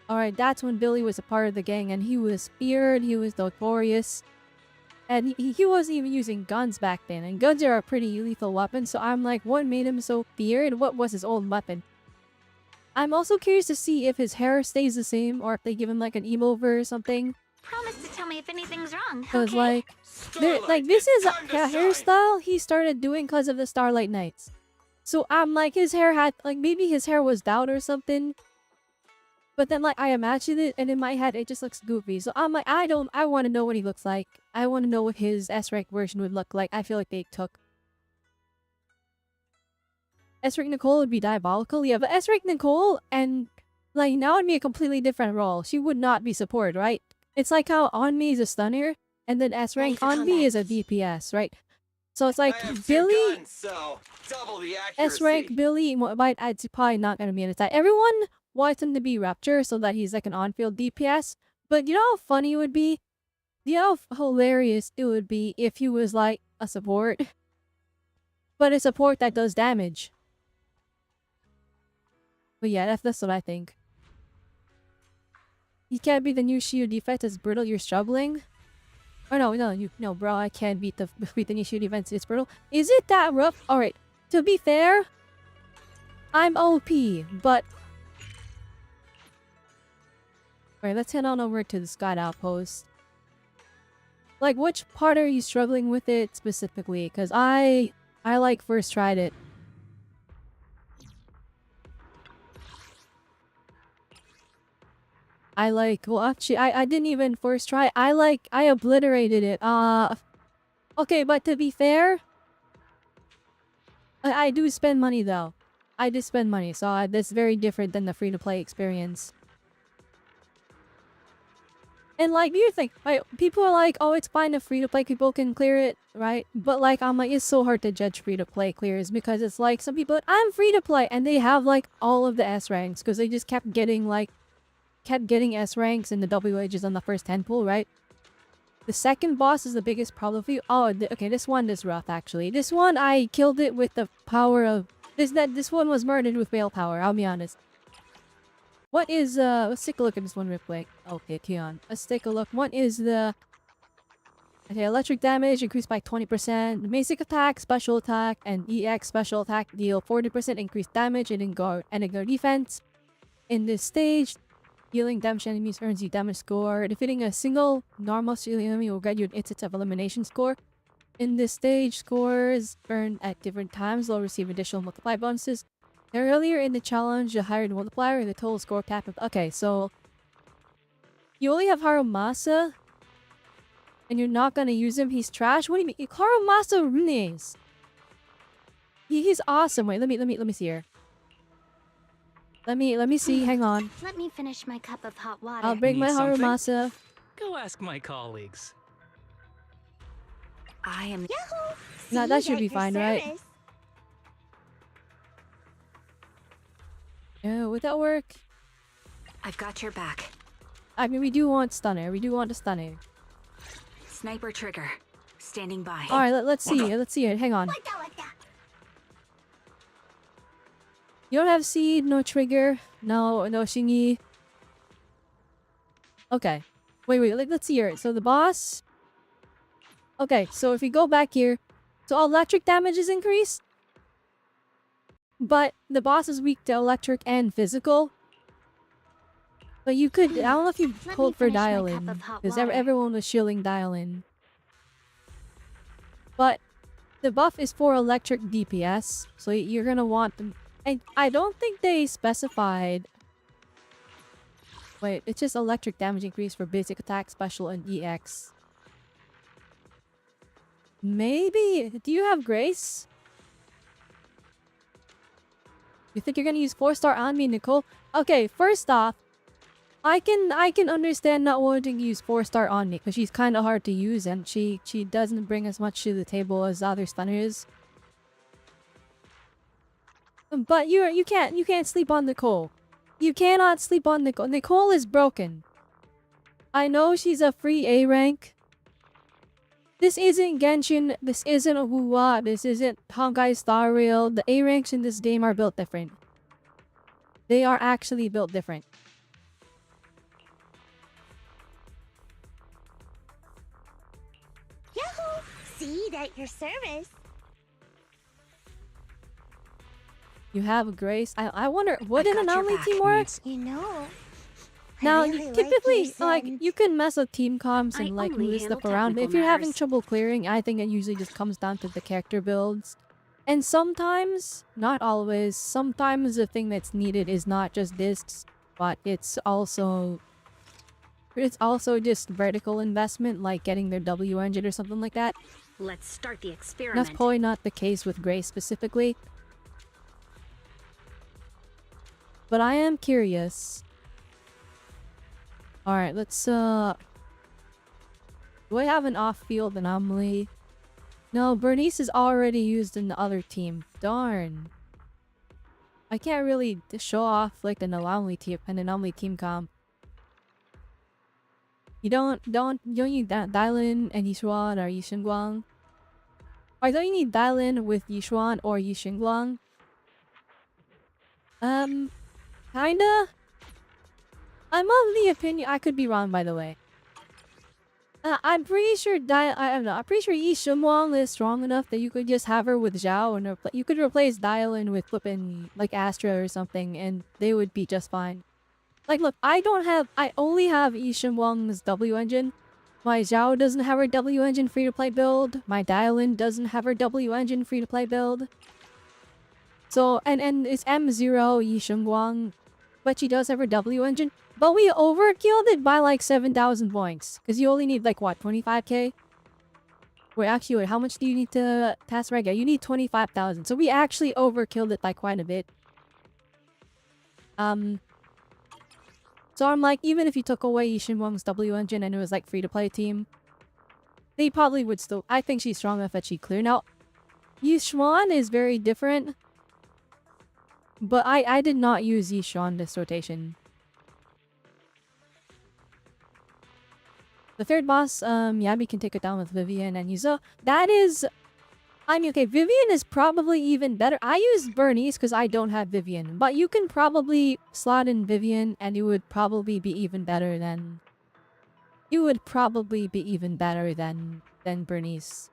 alright, that's when Billy was a part of the gang, and he was feared. He was notorious. And he wasn't even using guns back then. And guns are a pretty lethal weapon. So I'm like, what made him so feared? What was his old weapon? I'm also curious to see if his hair stays the same. Or if they give him like an emo-over or something. Promise to tell me if anything's wrong. Because like this is a hairstyle he started doing because of the Starlight Nights. So I'm like, his hair had... Like maybe his hair was down or something. But then, like, I imagined it, and in my head, it just looks goofy. So I'm like, I want to know what he looks like. I want to know what his S-Rank version would look like. I feel like they took... S-Rank Nicole would be diabolical, yeah, but S-Rank Nicole, and, like, now it'd be a completely different role. She would not be support, right? It's like how Onmi is a stunner, and then S-Rank Onmi is a DPS, right? So it's like, Billy... Guns, so double the accuracy. S-Rank Billy, it's probably not going to be on his side. Everyone wants him to be Rapture so that he's like an on-field DPS. But you know how funny it would be? You know how hilarious it would be if he was like a support? But a support that does damage. But yeah, that's what I think. You can't beat the new shield defense, it's brutal, you're struggling. Or no, bro, I can't beat the new shield defense, it's brutal. Is it that rough? Alright, to be fair, I'm OP, but... Alright, let's head on over to the Scout Outpost. Like, which part are you struggling with it specifically? Because I like first tried it. Well actually, I didn't even first try. I obliterated it. Okay, but to be fair, I do spend money though. I just spend money, so that's very different than the free-to-play experience. And like, you think, like, people are like, oh, it's fine if free-to-play people can clear it, right? But like, I'm like, it's so hard to judge free-to-play clears because it's like, some people, I'm free-to-play, and they have like all of the S ranks because they just kept getting S ranks in the W ages on the first 10 pool, right? The second boss is the biggest problem for you. Oh, okay, this one is rough actually. This one, I killed it with the power of... This one was murdered with whale power, I'll be honest. What is, let's take a look at this one real quick. Okay, Keon. Let's take a look. What is the... Okay, electric damage increased by 20%. The basic attack, special attack, and EX special attack deal 40% increased damage and ignore defense. In this stage, healing damage enemies earns you damage score. Defeating a single normal ceiling enemy will get you an instance of elimination score. In this stage, scores earned at different times will receive additional multiply bonuses. Earlier in the challenge, the higher the multiplier, the total score cap of... Okay, so... You only have Harumasa, and you're not gonna use him. He's trash? What do you mean? Harumasa runes! He's awesome. Wait, let me see here. Let me see, hang on. Let me finish my cup of hot water. I'll bring my Need something? Harumasa. Go ask my colleagues. I am... Yahoo! No, that should be fine, right? Yeah, would that work? I've got your back. I mean, we do want stunner. We do want a stunner. Sniper trigger. Standing by. Alright, let's see it. Let's see it. Hang on. You don't have seed, no trigger, no shingy. Okay. Wait, let's see here. So the boss... Okay, so if we go back here, so electric damage is increased. But the boss is weak to electric and physical. But you could... I don't know if you pulled for dial-in, because everyone was shielding dial-in. But the buff is for electric DPS, so you're gonna want them... And I don't think they specified... Wait, it's just electric damage increase for basic attack, special, and EX. Maybe? Do you have Grace? You think you're gonna use 4-star on me, Nicole? Okay, first off, I can understand not wanting to use 4-star on me because she's kind of hard to use and she doesn't bring as much to the table as other stunners. But you can't sleep on Nicole. You cannot sleep on Nicole. Nicole is broken. I know she's a free A rank. This isn't Genshin, this isn't a Wuwa, this isn't Honkai Star Rail. The A ranks in this game are built different. They are actually built different. Yahoo! Seed at your service. You have Grace. I wonder, would an anomaly team work? You know... Now, really like typically, your like, scent. you can mess with team comps and, like, only move handle stuff around. But if technical you're having matters. trouble clearing, I think it usually just comes down to the character builds. And sometimes, not always, sometimes the thing that's needed is not just discs, but it's also just vertical investment, like getting their W engine or something like that. Let's start the That's experiment. probably not the case with Grace specifically. But I am curious. Alright, let's do I have an off-field anomaly? No, Bernice is already used in the other team. Darn. I can't really show off like an anomaly team comp. You don't need Dylan and Yishuan or Yixingguang. Or don't you need Dylan with Yishuan or Yixingguang? Kinda? I'm of the opinion, I could be wrong by the way. I'm pretty sure I'm pretty sure Yi Shimwang is strong enough that you could just have her with Zhao and you could replace Dylan with flippin' like Astra or something and they would be just fine. Like look, I only have Yi Shimwang's W engine. My Zhao doesn't have her W engine free to play build. My Dylan doesn't have her W engine free to play build. So and it's M0 Yi Shimwang, but she does have her W engine. But we overkilled it by like 7,000 points. Because you only need like what, 25k? Wait, how much do you need to pass Rega? You need 25,000. So we actually overkilled it by quite a bit. So I'm like, even if you took away Yishin Wang's W engine and it was like free to play team, they probably would still. I think she's strong enough that she'd clear. Now, Yishuan is very different, but I did not use Yishuan this rotation. The third boss, Yabi can take it down with Vivian and Yuzo. That is, I mean, okay, Vivian is probably even better. I use Bernice because I don't have Vivian, but you can probably slot in Vivian and you would probably be even better than... You would probably be even better than Bernice.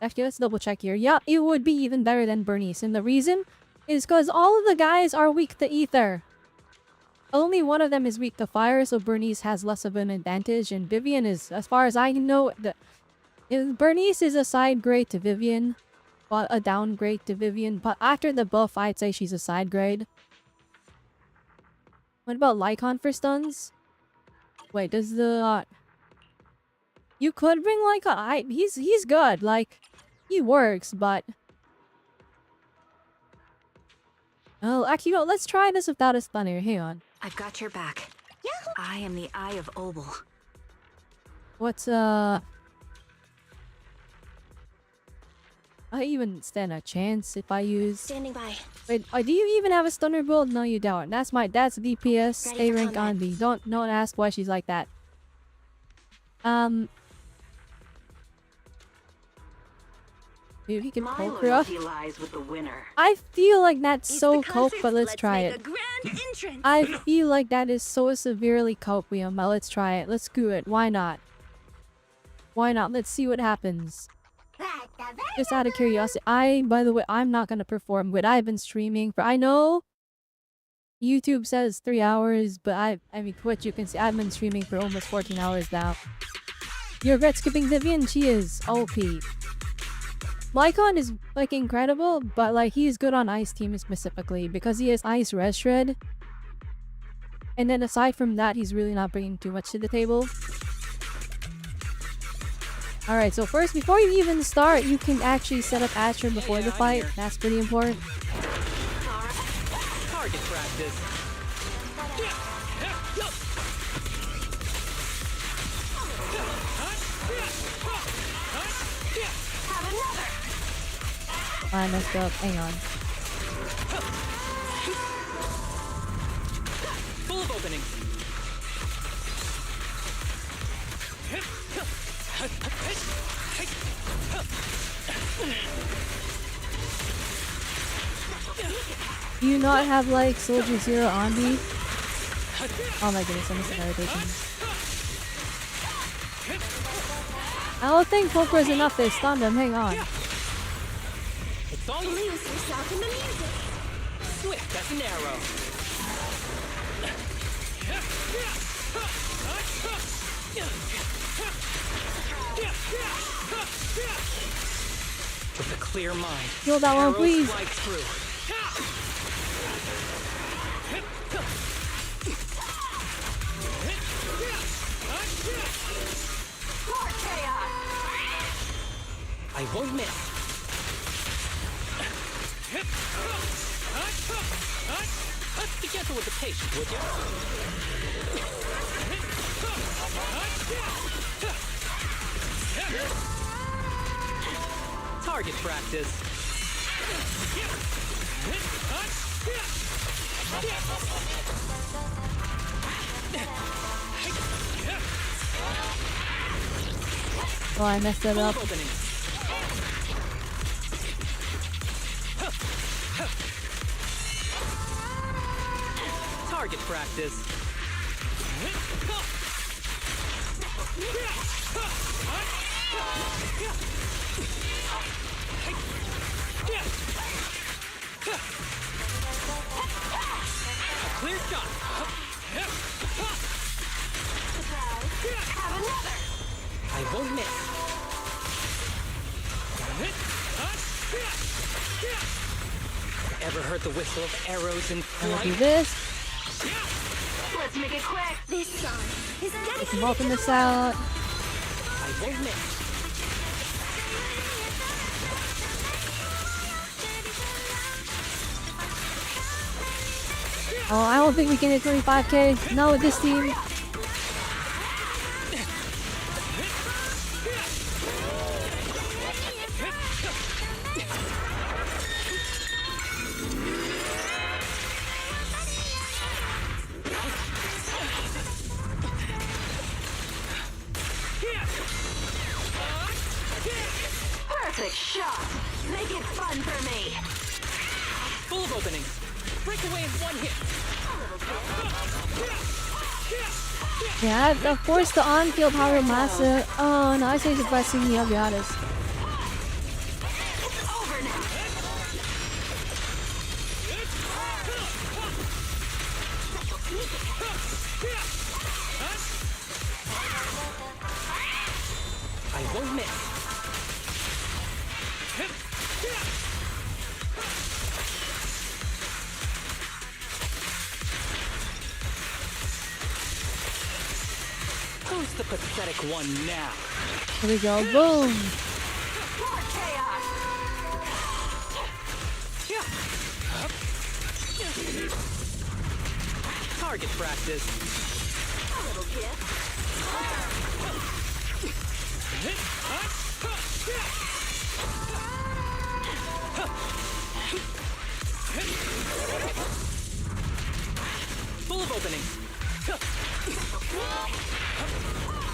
Actually, let's double check here. Yeah, it would be even better than Bernice. And the reason is because all of the guys are weak to Ether. Only one of them is weak to fire, so Bernice has less of an advantage. And Vivian is, as far as I know, Bernice is a side grade to Vivian. But a downgrade to Vivian. But after the buff, I'd say she's a side grade. What about Lycon for stuns? Wait, does the... You could bring Lycon. He's good. Like, he works, but... Oh, actually, no, let's try this without a stunner. Hang on. I've got your back. I am the Eye of Obel. What's, I even stand a chance if I use... Standing by. Wait, do you even have a stunner build? No, you don't. That's DPS. A rank on B. Don't ask why she's like that. Dude, he can poke her up. Lies with the winner. I feel like that's so cope, but let's try it. I feel like that is so severely copium, but let's try it. Let's do it. Why not? Why not? Let's see what happens. Just out of curiosity, by the way, I'm not gonna perform, but I've been streaming for, I know YouTube says 3 hours, but I mean, what you can see, I've been streaming for almost 14 hours now. You regret skipping Vivian? She is OP. Lycon is like incredible, but like he's good on Ice Team specifically because he has Ice Res Shred. And then aside from that, he's really not bringing too much to the table. Alright, so first, before you even start, you can actually set up Asher before the fight. That's pretty important. Target practice. I messed up. Hang on. Full of openings. Do you not have like Soldier Zero on me? Oh my goodness, I missed the rotation. I don't think Poker is enough to stun them. Hang on. It's all lose yourself in the music. Swift as an arrow. With a clear mind. Kill that one, please. I won't miss. Be gentle with the patient, would you? Target practice. Oh, I messed it up. Target practice. A clear shot. I won't miss. Ever heard the whistle of arrows in I'm gonna flight? do this. Let's make it quick. This song is We can open this out. I won't miss. Oh, I don't think we can hit 25k. Not with this team. Perfect shot! Make it fun for me! Full of openings. Break away in one hit. Yeah, of course the on-field power massive. Oh no, I say it's by singing, I'll be honest. I won't miss. Who's the pathetic one now? Here we go, boom! Target practice. A little gift. Full of openings.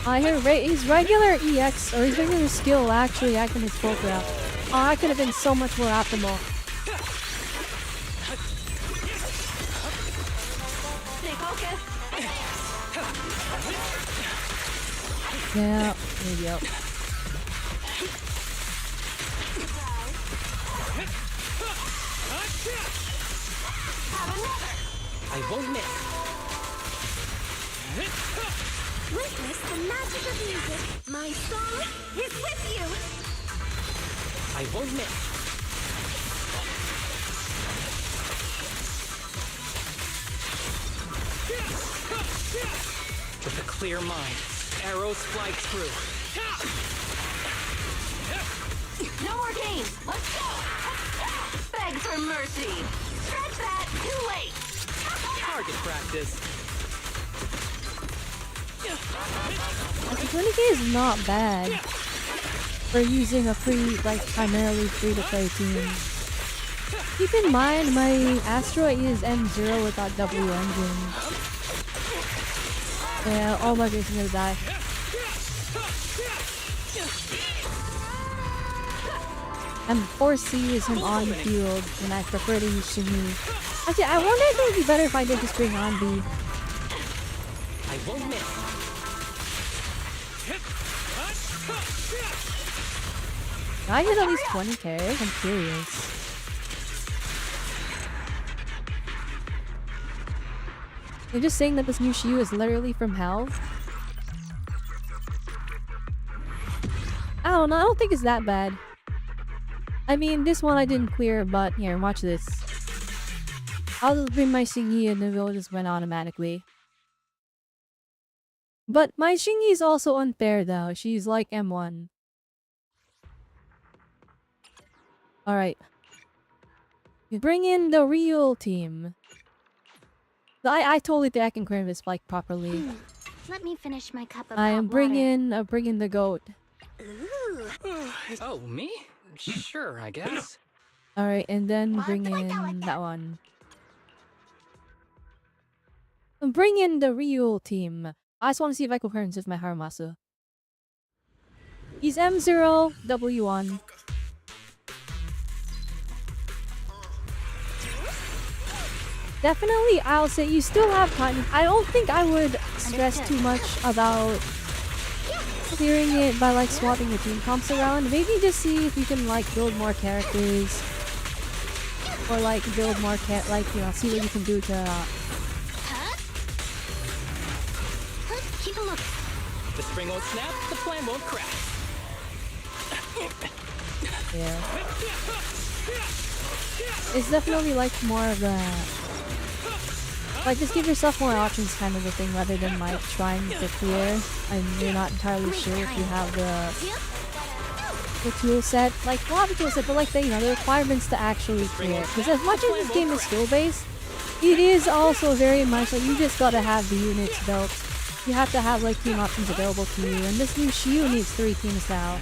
I hear his regular EX or his regular skill actually acting his full grab. Oh, that could have been so much more optimal. Stay focused. Yeah, there you go. I won't miss. Witness the magic of music. My song is with you. I won't miss. With a clear mind, arrows fly through. No more games. Let's go. Beg for mercy. Stretch that. Too late. Target practice. Actually, 20k is not bad for using a primarily free-to-play team. Keep in mind, my Asteroid is M0 without W engine. Yeah, all my base are gonna die. And 4C is him on the field, and I prefer to use Shinji. Actually, I wonder if it would be better if I did just bring on B. I won't miss. I hit at least 20k. I'm curious. They're just saying that this new Shiyu is literally from hell. I don't know. I don't think it's that bad. I mean, this one I didn't clear, but here, watch this. I'll just bring my Shingi and the will just went automatically. But my Shingi is also unfair though. She's like M1. Alright. You bring in the real team. I totally think I can clear this like properly. Let me finish my cup of I hot am water. bringing the goat. Ooh. Oh, me? Sure, I guess. Alright, and then bring in that one. Bring in the real team. I just want to see if I can clear with my Harumasa. He's M0, W1. Definitely, I'll say you still have time. I don't think I would stress too much about clearing it by like swapping the team comps around. Maybe just see if you can like build more characters. Or like build more see what you can do to Keep a look. The spring won't snap, the plan won't crack. yeah. It's definitely like more of a like just give yourself more options kind of a thing rather than like trying to clear and you're not entirely sure if you have the tool set. Like not the tool set, but like the the requirements to actually clear. Because as much as this game is skill based, it is also very much like you just gotta have the units built. You have to have like team options available to you, and this new Shiyu needs 3 teams now.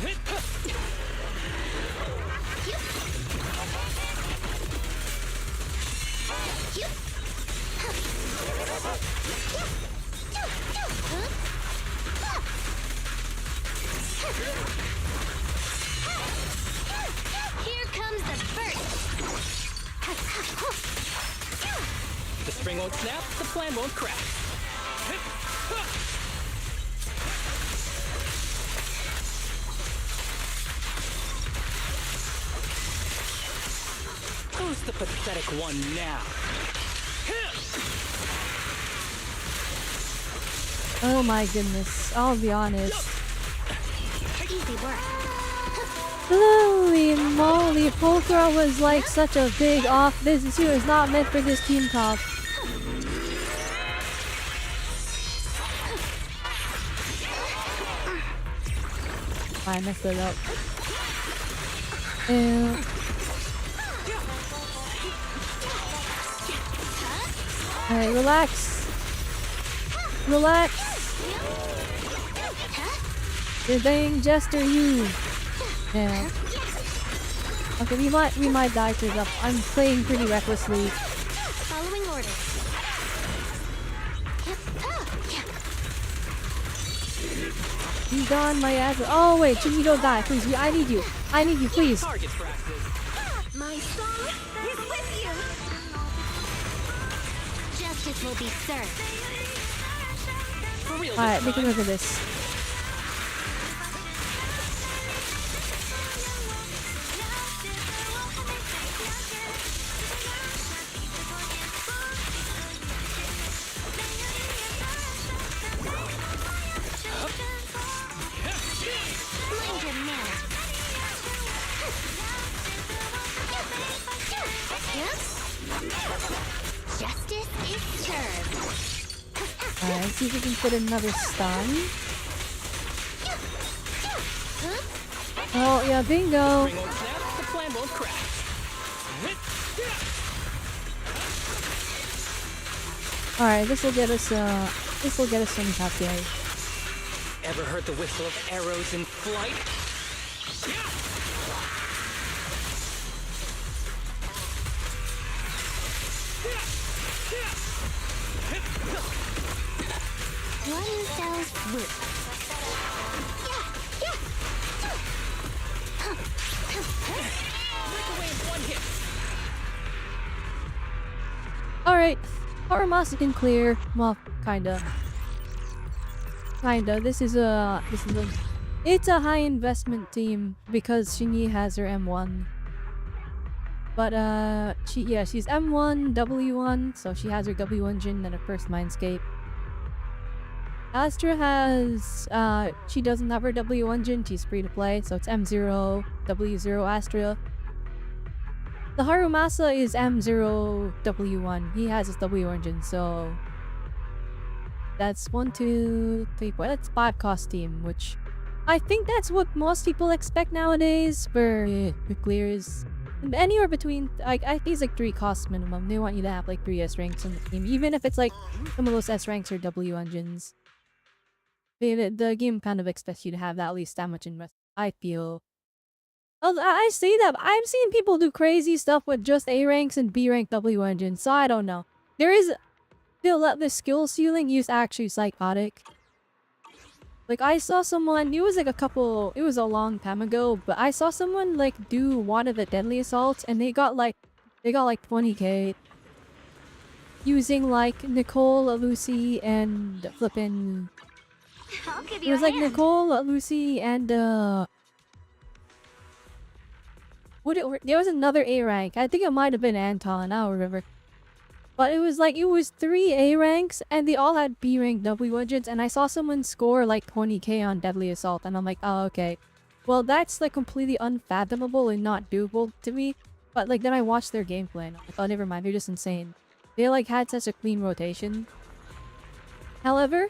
Here comes the burst. The spring won't snap, the plan won't crack. Who's the pathetic one now? Oh my goodness, I'll be honest. Easy work. Holy moly, Polka was like such a big off. This Shiyu is not meant for this team comp. I messed it up. Alright, relax. Relax. You're dang jester, you. Yeah. Okay, we might die to it up. I'm playing pretty recklessly. Following orders. Be gone, my ass. Oh wait, Chingy, don't die, please. I need you. I need you, please. My song is with you. Justice will be served. Alright, make a look at this. Mind your manners. Justice is served. Alright, see if we can put another stun. Oh yeah, bingo. The plan won't crack. Alright, this will get us some top tier. Ever heard the whistle of arrows in flight? One fell swoop. Alright, Haramasa can clear. Well, kinda. This is a it's a high investment team because Shinji has her M1. But she's M1, W1, so she has her W1 Jin and her first Mindscape. Astra has she doesn't have her W1 Jin, she's free to play, so it's M0, W0 Astra. The Harumasa is M0, W1. He has his W1 Jin, so that's 1, 2, 3, 4. That's 5 cost team, which I think that's what most people expect nowadays for clears. Anywhere between, I think it's like 3 cost minimum. They want you to have like 3 S ranks on the team, even if it's like some of those S ranks are W engines. The game kind of expects you to have that, at least that much investment, I feel. I say that, but I've seen people do crazy stuff with just A ranks and B rank W engines, so I don't know. There is the skill ceiling is actually psychotic. Like I saw someone, it was a long time ago, but I saw someone like do one of the deadly assaults and they got like 20k using like Nicole, Lucy, and flippin'. I'll give It you was a like hand. Nicole, Lucy, and there was another A rank. I think it might have been Anton, I don't remember. But it was 3 A ranks and they all had B rank W widgets, and I saw someone score like 20k on Deadly Assault and I'm like, oh okay. Well, that's like completely unfathomable and not doable to me. But like then I watched their gameplay and I'm like, oh never mind, they're just insane. They like had such a clean rotation. However,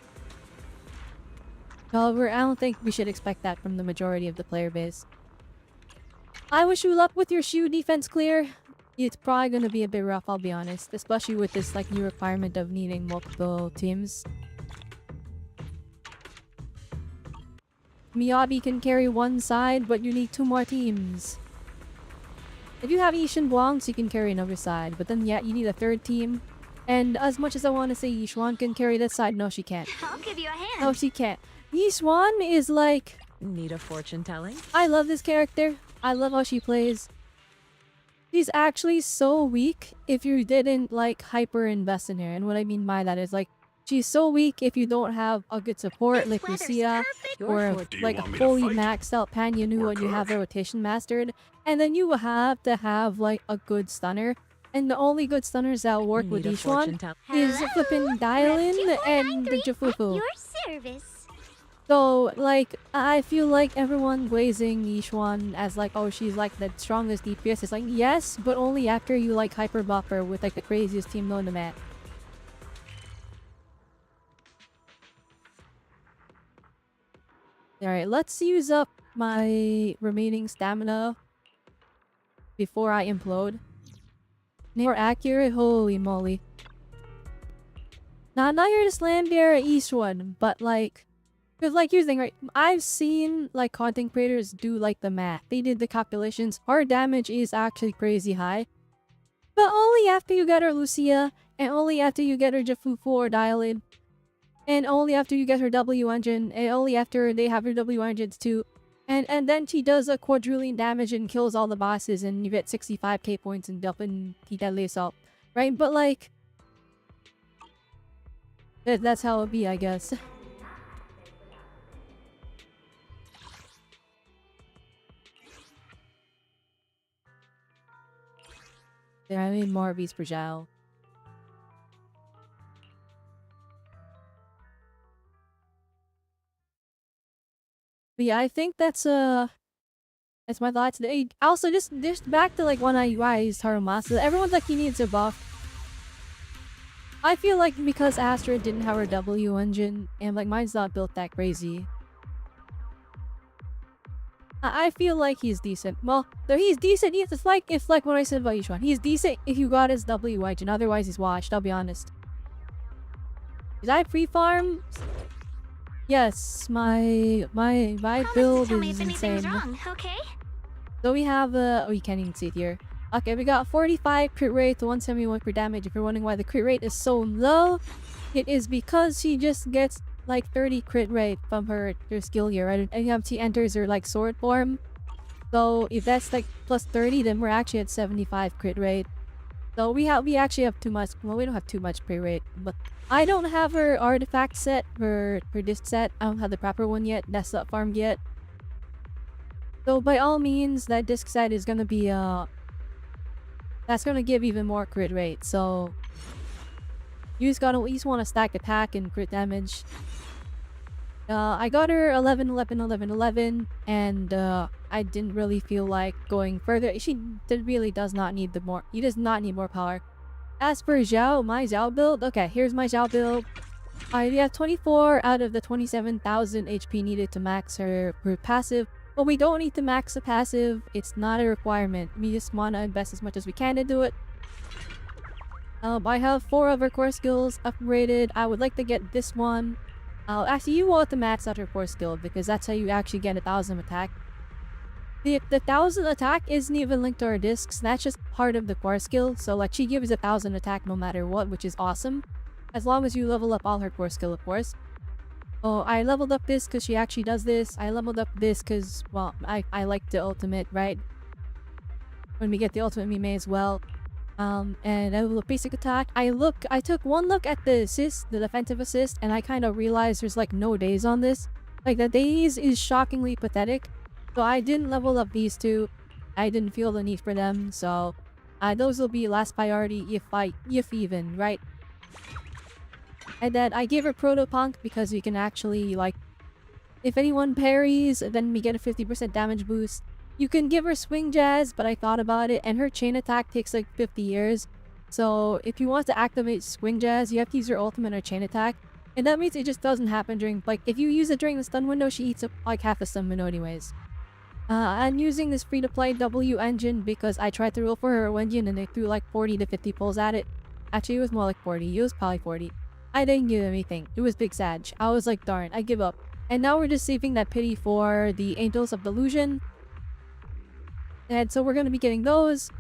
I don't think we should expect that from the majority of the player base. I wish you luck with your shoe defense clear. it's probably gonna be a bit rough, I'll be honest. Especially with this like new requirement of needing multiple teams. Miyabi can carry one side, but you need 2 more teams. If you have Yishan Blancs, you can carry another side, but then yeah, you need a 3rd team. And as much as I want to say Yishuan can carry this side, no she can't. I'll give you a hand. No she can't. Yishuan is like... Need a fortune telling? I love this character. I love how she plays. She's actually so weak if you didn't like hyper invest in her. And what I mean by that is like, she's so weak if you don't have a good support like Lucia or like a fully maxed out Pan Yunu and you have the rotation mastered. And then you have to have like a good stunner. And the only good stunners that work with Yishuan is flipping Dialin and the Jafufu. Your service. So, like, I feel like everyone glazing Yishuan as like, oh, she's like the strongest DPS. It's like, yes, but only after you like hyper buff her with like the craziest team known to man. Alright, let's use up my remaining stamina before I implode. More accurate? Holy moly. Now, I'm not here to slam bear Yishuan, but like... Because like, here's the thing, right? I've seen like content creators do like the math. They did the calculations. Her damage is actually crazy high. But only after you get her Lucia, and only after you get her Jafufu or Dialin, and only after you get her W engine, and only after they have her W engines too. And then she does a quadrillion damage and kills all the bosses and you get 65k points and Delphin Deadly Assault. Right? But like... that's how it be, I guess. There, I made more beats per Zhao. But yeah, I think that's my thoughts today. Also, just back to like when I used Harumasa, everyone's like he needs a buff. I feel like because Astra didn't have her W engine, and like mine's not built that crazy. I feel like he's decent. Well, he's decent. It's like what I said about Yishuan. He's decent if you got his W engine. Otherwise, he's washed. I'll be honest. Did I pre-farm? Yes, my build is insane. Wrong, okay? So we have oh, you can't even see it here. Okay, we got 45 crit rate to 171 per damage. If you're wondering why the crit rate is so low, it is because she just gets like 30 crit rate from her skill gear, right? And she enters her like sword form. So if that's like plus 30, then we're actually at 75 crit rate. So we actually have too much. Well, we don't have too much crit rate, but I don't have her artifact set for disc set. I don't have the proper one yet. That's not farmed yet. So by all means, that disc set is gonna be that's gonna give even more crit rate. So you just want to stack attack and crit damage. I got her 11, 11, 11, 11, and I didn't really feel like going further. She really does not need the more. He does not need more power. As for Zhao, my Zhao build. Okay, here's my Zhao build. I have 24 out of the 27,000 HP needed to max her passive. But we don't need to max the passive. It's not a requirement. We just want to invest as much as we can to do it. I have 4 of her core skills upgraded. I would like to get this one. Actually, you want to max out her core skill because that's how you actually get 1,000 attack. The 1,000 attack isn't even linked to her discs. That's just part of the core skill. So like she gives 1,000 attack no matter what, which is awesome. As long as you level up all her core skill, of course. Oh, I leveled up this because she actually does this. I leveled up this because, well, I like the ultimate, right? When we get the ultimate, we may as well. And I leveled up basic attack. I took one look at the assist, the defensive assist, and I kind of realized there's like no days on this. Like the days is shockingly pathetic. So I didn't level up these two. I didn't feel the need for them. So those will be last priority if even, right? And then I gave her Protopunk because you can actually, like, if anyone parries, then we get a 50% damage boost. You can give her Swing Jazz, but I thought about it, and her chain attack takes like 50 years. So if you want to activate Swing Jazz, you have to use her ultimate or chain attack. And that means it just doesn't happen during, like, if you use it during the stun window, she eats up like half the stun window anyways. I'm using this free-to-play W engine because I tried to roll for her engine and they threw like 40 to 50 pulls at it. Actually, it was more like 40. It was probably 40. I didn't give anything. It was big sag. I was like, darn, I give up. And now we're just saving that pity for the Angels of Delusion. And so we're going to be getting those.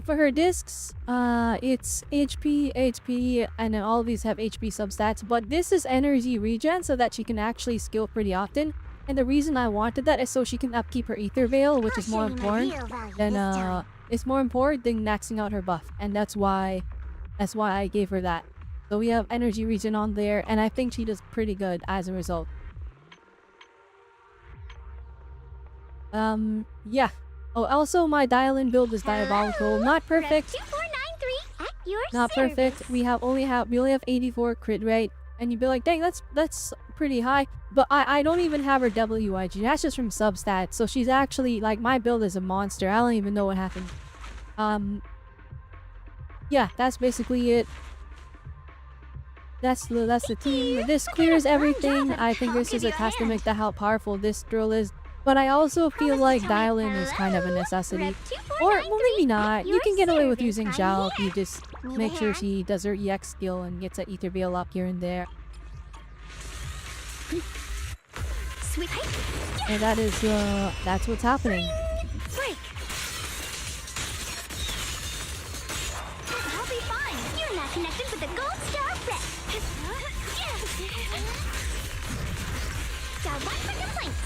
For her discs, it's HP, and then all of these have HP substats. But this is energy regen so that she can actually skill pretty often. And the reason I wanted that is so she can upkeep her Ether Veil, which is more important than it's more important than maxing out her buff, and that's why I gave her that. So we have energy regen on there, and I think she does pretty good as a result. Yeah. Oh, also my dial-in build is diabolical. Not perfect. Not perfect. We only have 84 crit rate, and you'd be like, dang, that's pretty high. But I don't even have her WIG. That's just from substats. So she's actually like, my build is a monster. I don't even know what happened. Yeah, that's basically it. That's the team. This clears everything. I think this is a testament to how powerful this drill is. But I also feel like dial-in is kind of a necessity. Or, well, maybe not. You can get away with using Zhao if you just make sure she does her EX skill and gets that Ether Veil up here and there. And that is, that's what's happening. I'll be fine. You're not connected with the gold star rep. Got one for complaints.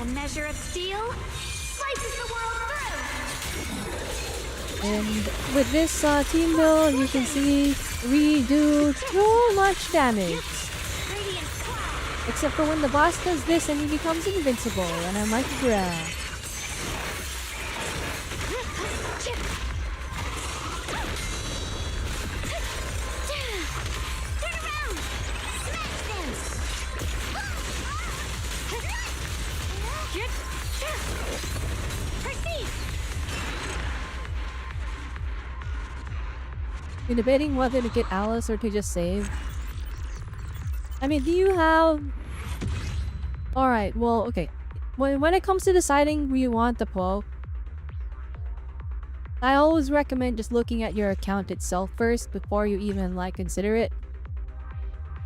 A measure of steel slices the world through. And with this team build, you can see we do too much damage. Except for when the boss does this and he becomes invincible, and I'm like, bruh. You're debating whether to get Alice or to just save. I mean, do you have... Alright, well, okay. When it comes to deciding who you want to pull, I always recommend just looking at your account itself first before you even, like, consider it.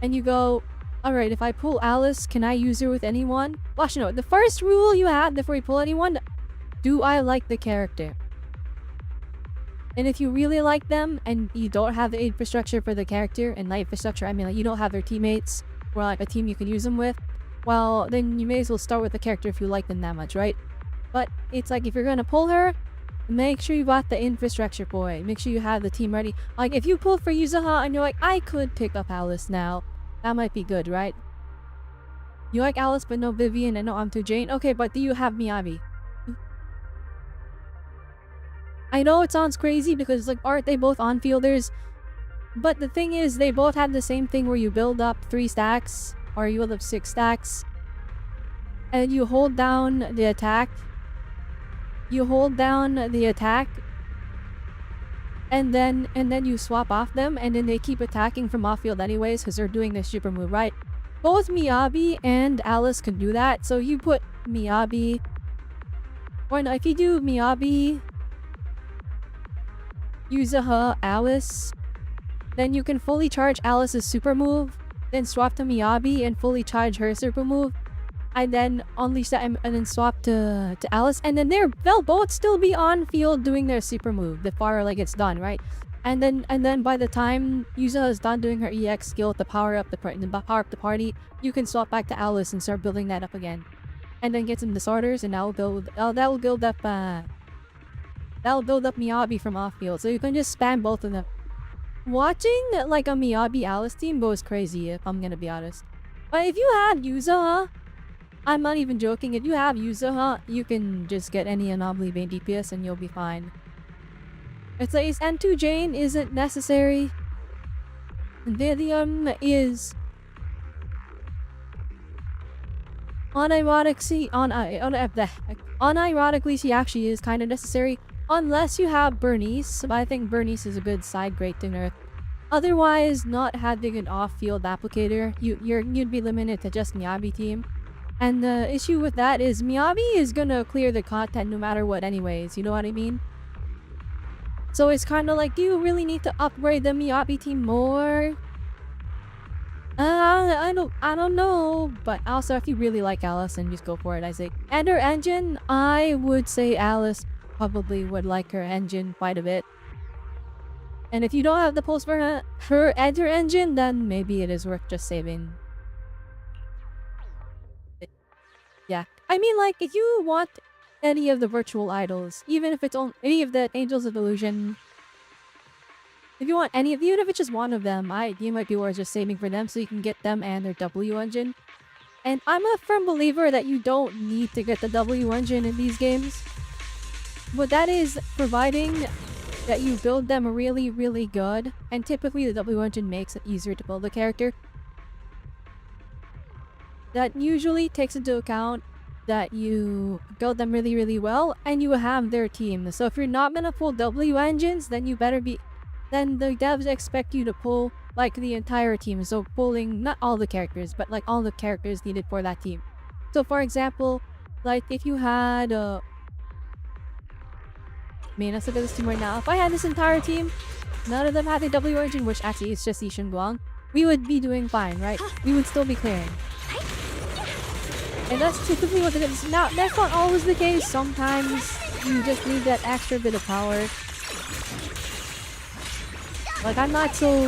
And you go, alright, if I pull Alice, can I use her with anyone? Well, actually, no. The first rule you had before you pull anyone, do I like the character? And if you really like them and you don't have the infrastructure for the character, and by infrastructure I mean like you don't have their teammates or like a team you can use them with, well then you may as well start with the character if you like them that much, right? But it's like if you're gonna pull her, make sure you got the infrastructure for it. Make sure you have the team ready. Like if you pull for Yuzuha and you're like, I could pick up Alice now, that might be good, right? You like Alice but no Vivian and no Amtu Jane? Okay, but do you have Miyabi? I know it sounds crazy because like aren't they both on-fielders? But the thing is they both have the same thing where you build up 3 stacks or you build up 6 stacks and you hold down the attack. You hold down the attack and then you swap off them and then they keep attacking from off-field anyways because they're doing this super move, right? Both Miyabi and Alice can do that. So you put Miyabi, or no, if you do Miyabi, Yuzuha, Alice, then you can fully charge Alice's super move, then swap to Miyabi and fully charge her super move, and then unleash that and then swap to Alice, and then they'll both still be on field doing their super move before like it's done, right? And then by the time Yuzuha is done doing her EX skill to power up the party, you can swap back to Alice and start building that up again, and then get some disorders, and that will build up Miyabi from off-field, so you can just spam both of them. Watching like a Miyabi Alice team goes crazy, if I'm gonna be honest. But if you have Yuzuha, I'm not even joking, if you have Yuzuha, you can just get any Anomaly Bane DPS and you'll be fine. It's like N2 Jane isn't necessary. Vivian is unironically she actually is kind of necessary. Unless you have Bernice, but I think Bernice is a good side grade to nerf. Otherwise, not having an off-field applicator, you'd be limited to just Miyabi team. And the issue with that is Miyabi is gonna clear the content no matter what anyways, you know what I mean? So it's kind of like, do you really need to upgrade the Miyabi team more? I don't know. But also, if you really like Alice, then just go for it, I say. And her engine, I would say Alice probably would like her engine quite a bit. And if you don't have the pulse for her and her engine, then maybe it is worth just saving. Yeah. I mean, like, if you want any of the virtual idols, even if it's on any of the Angels of Illusion, if you want any of, even if it's just one of them, you might be worth just saving for them so you can get them and their W engine. And I'm a firm believer that you don't need to get the W engine in these games. But that is providing that you build them really, really good. And typically the W engine makes it easier to build a character. That usually takes into account that you build them really, really well and you have their team. So if you're not gonna pull W engines, then you better be... Then the devs expect you to pull like the entire team. So pulling not all the characters, but like all the characters needed for that team. So for example, like if you had let's look at this team right now. If I had this entire team, none of them had the W engine, which actually is just Yishin Guang, we would be doing fine, right? We would still be clearing. And that's typically what it is. Now, that's not always the case. Sometimes you just need that extra bit of power. Like, I'm not so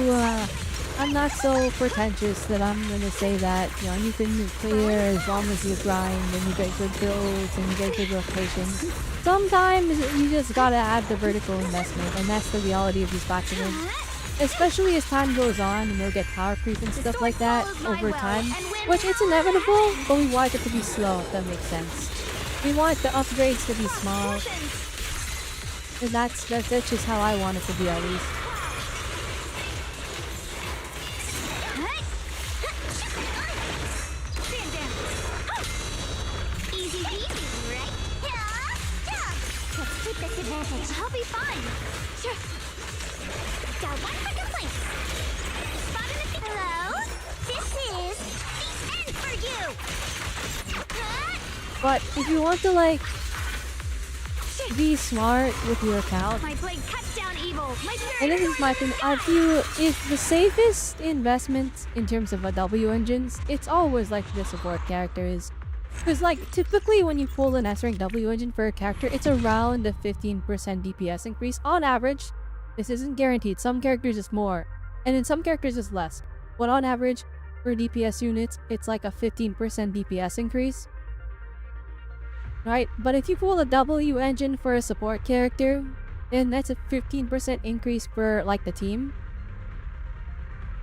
pretentious that I'm gonna say that, you know, you can clear as long as you grind and you get good builds and you get good rotations. Sometimes you just gotta add the vertical investment, and that's the reality of these factions. Especially as time goes on and you'll get power creep and stuff like that over time. Which it's inevitable, but we want it to be slow, if that makes sense. We want the upgrades to be small. And that's just how I want it to be, at least. I'll be fine. Sure. Got one for complaints. Spot in the hello. This is the end for you. But if you want to like be smart with your account, My blade cuts down evil. and this is my thing, I feel if the safest investment in terms of a W engines, it's always like the support characters. Because like typically when you pull an S rank W engine for a character, it's around a 15% DPS increase on average. This isn't guaranteed. Some characters it's more, and in some characters it's less. But on average, for DPS units, it's like a 15% DPS increase. Right? But if you pull a W engine for a support character, then that's a 15% increase for like the team.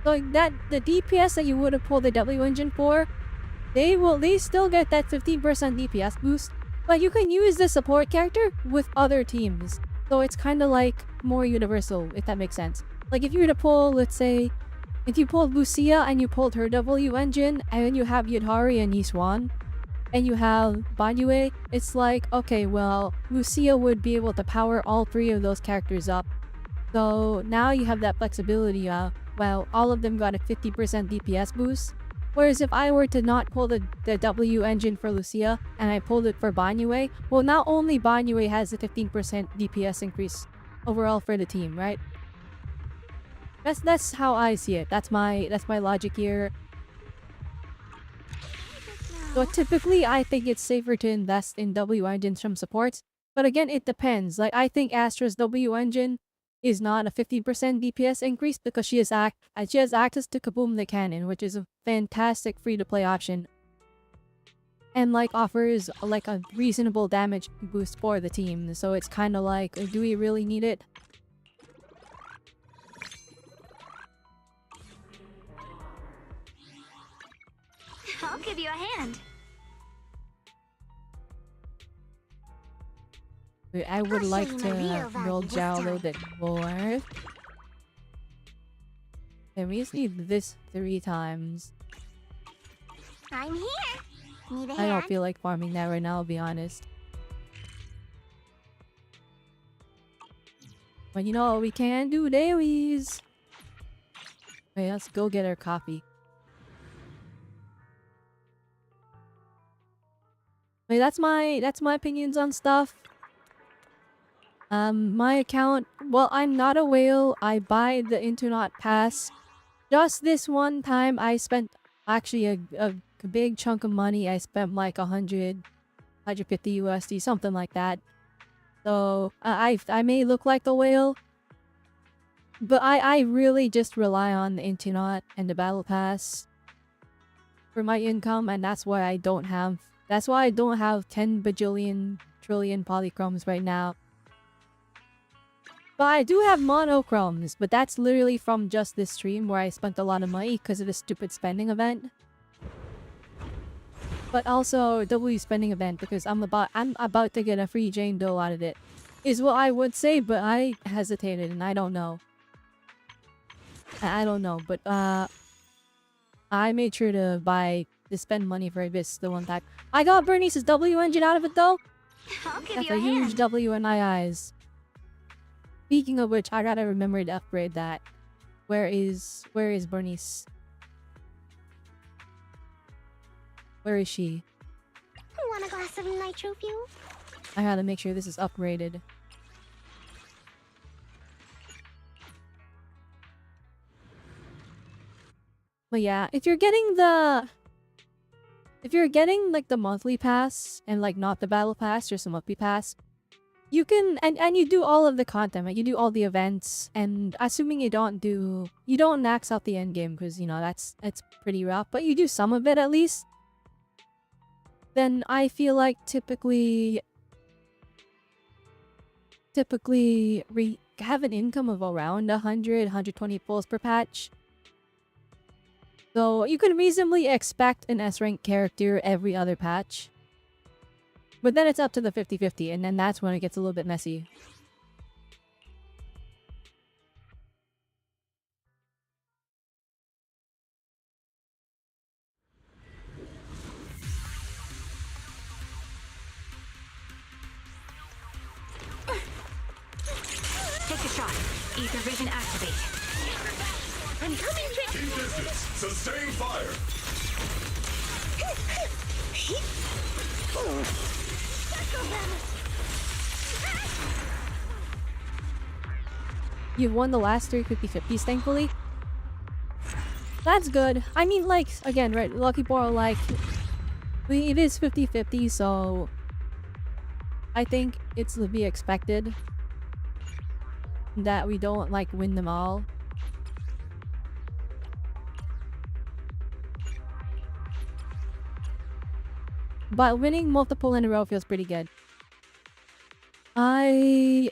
So like that, the DPS that you would have pulled the W engine for, they still get that 15% DPS boost, but you can use the support character with other teams. So it's kind of like more universal, if that makes sense. Like if you were to pull, let's say, if you pulled Lucia and you pulled her W engine, and then you have Yudhari and Yiswan, and you have Banyue, it's like, okay, well, Lucia would be able to power all three of those characters up. So now you have that flexibility, well, all of them got a 50% DPS boost. Whereas if I were to not pull the W engine for Lucia and I pulled it for Banyue, well, not only Banyue has a 15% DPS increase overall for the team, right? That's how I see it. That's my logic here. So typically, I think it's safer to invest in W engines from supports. But again, it depends. Like I think Astra's W engine is not a 50% DPS increase because she has access to Kaboom the Cannon, which is a fantastic free-to-play option. And like offers like a reasonable damage boost for the team. So it's kind of like, do we really need it? I'll give you a hand. I would like to build Zhao a little bit more. And we just need this 3 times. I'm here. Need a I hand? don't feel like farming that right now, I'll be honest. But you know what we can do dailies? Wait, let's go get our coffee. But that's my opinions on stuff. My account, well, I'm not a whale. I buy the Internet pass. Just this one time, I spent actually a big chunk of money. I spent like 150 USD, something like that. So I may look like the whale, but I really just rely on the Internet and the Battle Pass for my income, and that's why I don't have 10 bajillion trillion polychromes right now. But I do have monochromes, but that's literally from just this stream where I spent a lot of money because of the stupid spending event. But also W spending event because I'm about to get a free Jane Doe out of it. Is what I would say, but I hesitated and I don't know. I don't know, but I made sure to spend money for this the one time. I got Bernice's W engine out of it though. I'll give That's you a a huge hand. W in my eyes. Speaking of which, I gotta remember to upgrade that. Where is Bernice? Where is she? Want a glass of nitro fuel? I gotta make sure this is upgraded. But yeah, if you're getting like the monthly pass and like not the battle pass, just a monthly pass, you can and you do all of the content, right? You do all the events, and assuming you don't max out the end game because you know that's pretty rough, but you do some of it at least. Then I feel like typically have an income of around 120 pulls per patch. So you can reasonably expect an S-rank character every other patch. But then it's up to the 50-50, and then that's when it gets a little bit messy. Take a shot. Ether vision activate. I'm coming, Trick. Keep distance. Sustain fire. You've won the last 3 50-50s, thankfully. That's good. I mean, like, again, right, Lucky Ball, like, it is 50-50, so I think it's to be expected that we don't, like, win them all. But winning multiple in a row feels pretty good. I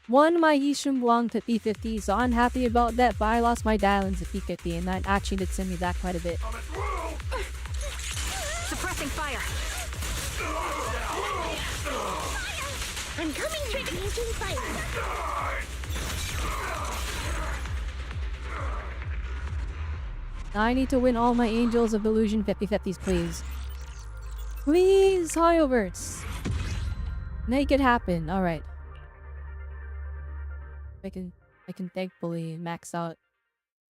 won my Yishun Wang to P50, so I'm happy about that, but I lost my Dialins to P50, and that actually did send me back quite a bit. Suppressing fire. I'm coming, Trick. Using fire. I need to win all my Angels of Illusion 50-50s, please. Please, Hoyoverts! Make it happen. Alright. I can thankfully max out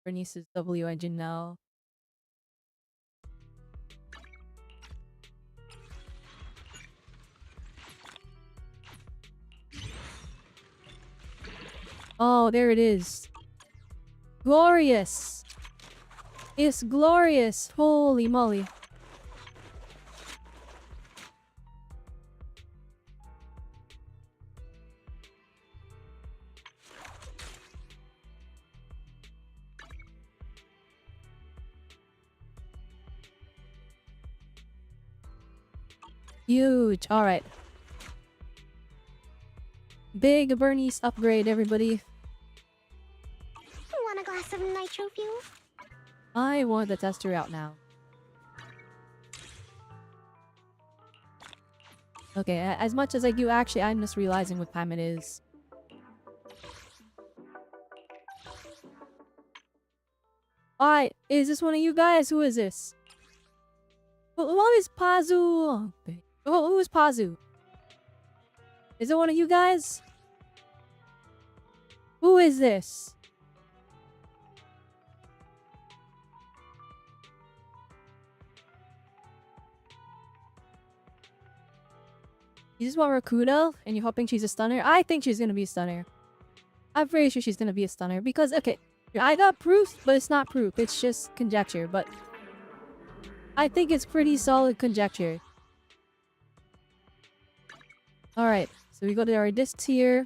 Bernice's W engine now. Oh, there it is. Glorious! It's glorious! Holy moly. Huge. Alright. Big Bernice upgrade, everybody. Want a glass of nitro fuel? I want the tester out now. Okay, as much as I do, actually, I'm just realizing what time it is. Alright, is this one of you guys? Who is this? Who is Pazu? Who is Pazu? Is it one of you guys? Who is this? You just want Rakuda and you're hoping she's a stunner? I think she's gonna be a stunner. I'm pretty sure she's gonna be a stunner because, okay, I got proof, but it's not proof. It's just conjecture, but I think it's pretty solid conjecture. Alright, so we go to our discs here.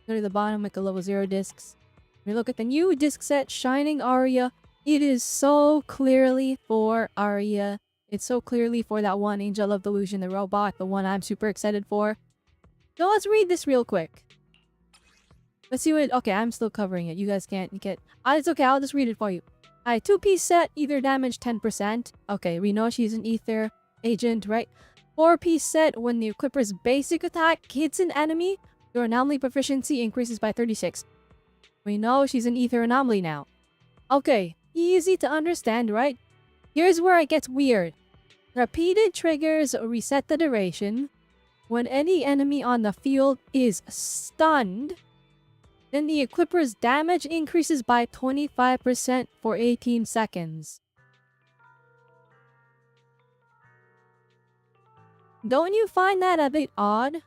Go to the bottom, like a level 0 discs. We look at the new disc set, Shining Aria. It is so clearly for Aria. It's so clearly for that one Angel of Delusion, the robot, the one I'm super excited for. So let's read this real quick. Let's see what... Okay, I'm still covering it. You guys can't... it's okay, I'll just read it for you. Alright, 2-piece set, ether damage 10%. Okay, we know she's an ether agent, right? 4-piece set, when the equipper's basic attack hits an enemy, your anomaly proficiency increases by 36. We know she's an ether anomaly now. Okay, easy to understand, right? Here's where it gets weird. Repeated triggers reset the duration. When any enemy on the field is stunned, then the equipper's damage increases by 25% for 18 seconds. Don't you find that a bit odd?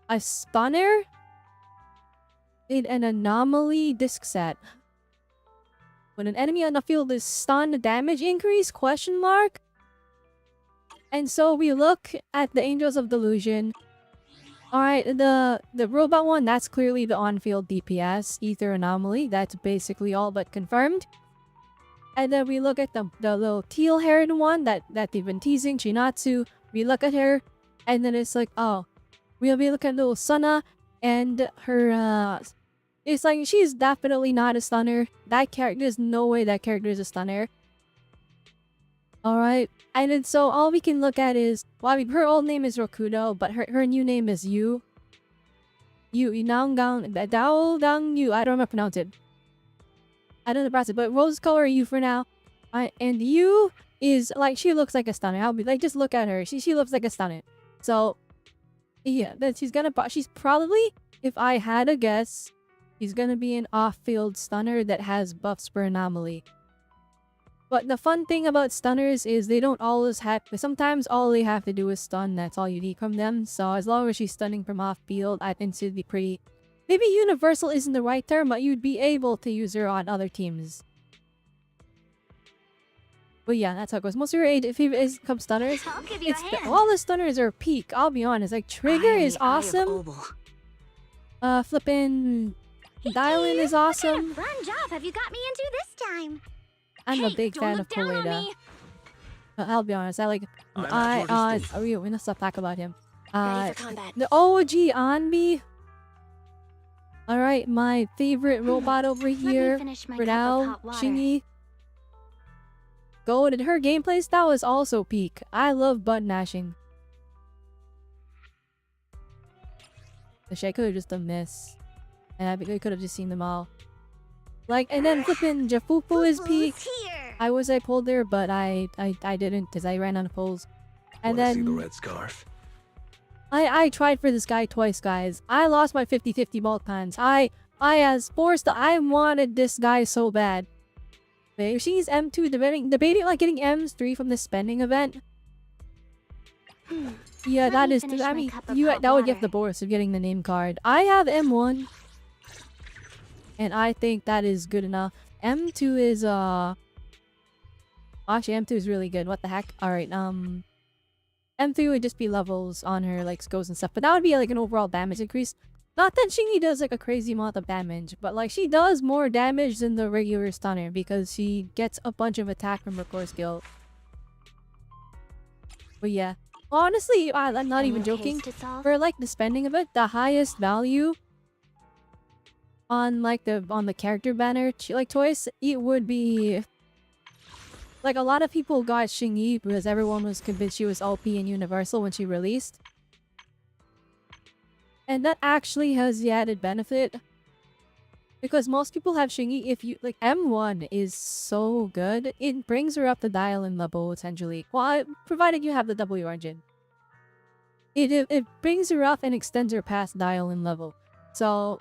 A stunner in an anomaly disc set. When an enemy on the field is stunned, damage increase? Question mark? And so we look at the Angels of Delusion. Alright, the robot one, that's clearly the on-field DPS, Ether Anomaly. That's basically all but confirmed. And then we look at the little teal-haired one that they've been teasing, Chinatsu. We look at her, and then it's like, oh, we'll be looking at little Sana, and her, it's like, she's definitely not a stunner. That character, there's no way that character is a stunner. Alright, and then so all we can look at is, well, I mean, her old name is Rokudo, but her new name is Yu. Dao Dang Yu, I don't know how to pronounce it. I don't know how to pronounce it, but rose color Yu for now. And Yu is, like, she looks like a stunner. I'll be like, just look at her. She looks like a stunner. So, yeah, then she's probably, if I had a guess, she's gonna be an off-field stunner that has buffs for anomaly. But the fun thing about stunners is they don't always have... Sometimes all they have to do is stun. That's all you need from them. So as long as she's stunning from off-field, I think she'd be pretty... Maybe universal isn't the right term, but you'd be able to use her on other teams. But yeah, that's how it goes. Most of your favorite come stunners. All the stunners are peak, I'll be honest. Like, Trigger is awesome. Flippin' Dial-In is awesome. Fun job have you got me into this time? I'm a big fan of Poleda. I'll be honest, we're gonna stop talking about him. The OG Anbi. Alright, my favorite robot over here for now, Shingy. Gold, and her gameplay style is also peak. I love button mashing. The I could have just done this. And I could have just seen them all. Like, and then flipping Jafufu is peak. I pulled there, but I didn't because I ran out of pulls. And then see the red scarf. I tried for this guy twice, guys. I lost my 50-50 both times. I wanted this guy so bad. Okay, she's M2 debating like getting M3 from the spending event. Yeah, that is. I mean, that would get the bonus of getting the name card. I have M1. And I think that is good enough. M2 is, actually, M2 is really good. What the heck? Alright, M3 would just be levels on her, like, skills and stuff. But that would be, like, an overall damage increase. Not that Shingy does, like, a crazy amount of damage. But, like, she does more damage than the regular stunner. Because she gets a bunch of attack from her core skill. But, yeah. Honestly, I'm not even joking. For, like, the spending of it, the highest value... on the character banner like choice, it would be like a lot of people got Xingyi because everyone was convinced she was OP and universal when she released, and that actually has the added benefit because most people have Xingyi. If you like, M1 is so good, it brings her up the dial-in level essentially. Well, provided you have the W engine, it brings her up and extends her past dial-in level. So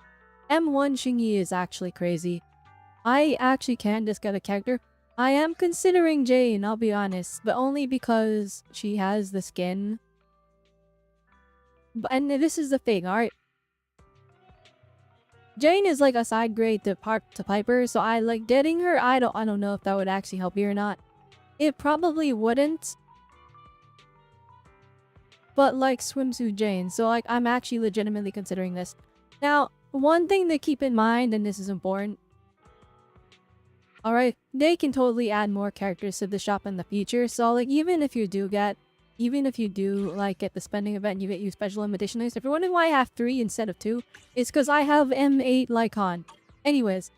M1 Xingyi is actually crazy. I actually can just get a character. I am considering Jane, I'll be honest, but only because she has the skin. And this is the thing, alright? Jane is like a side grade to Piper, so I like dating her. I don't know if that would actually help you or not. It probably wouldn't. But like swimsuit Jane, so like I'm actually legitimately considering this. Now, one thing to keep in mind, and this is important. Alright, they can totally add more characters to the shop in the future, so like even if you do like get the spending event, you get you special invitation list. If you're wondering why I have 3 instead of 2, it's because I have M8 Lycon. Anyways,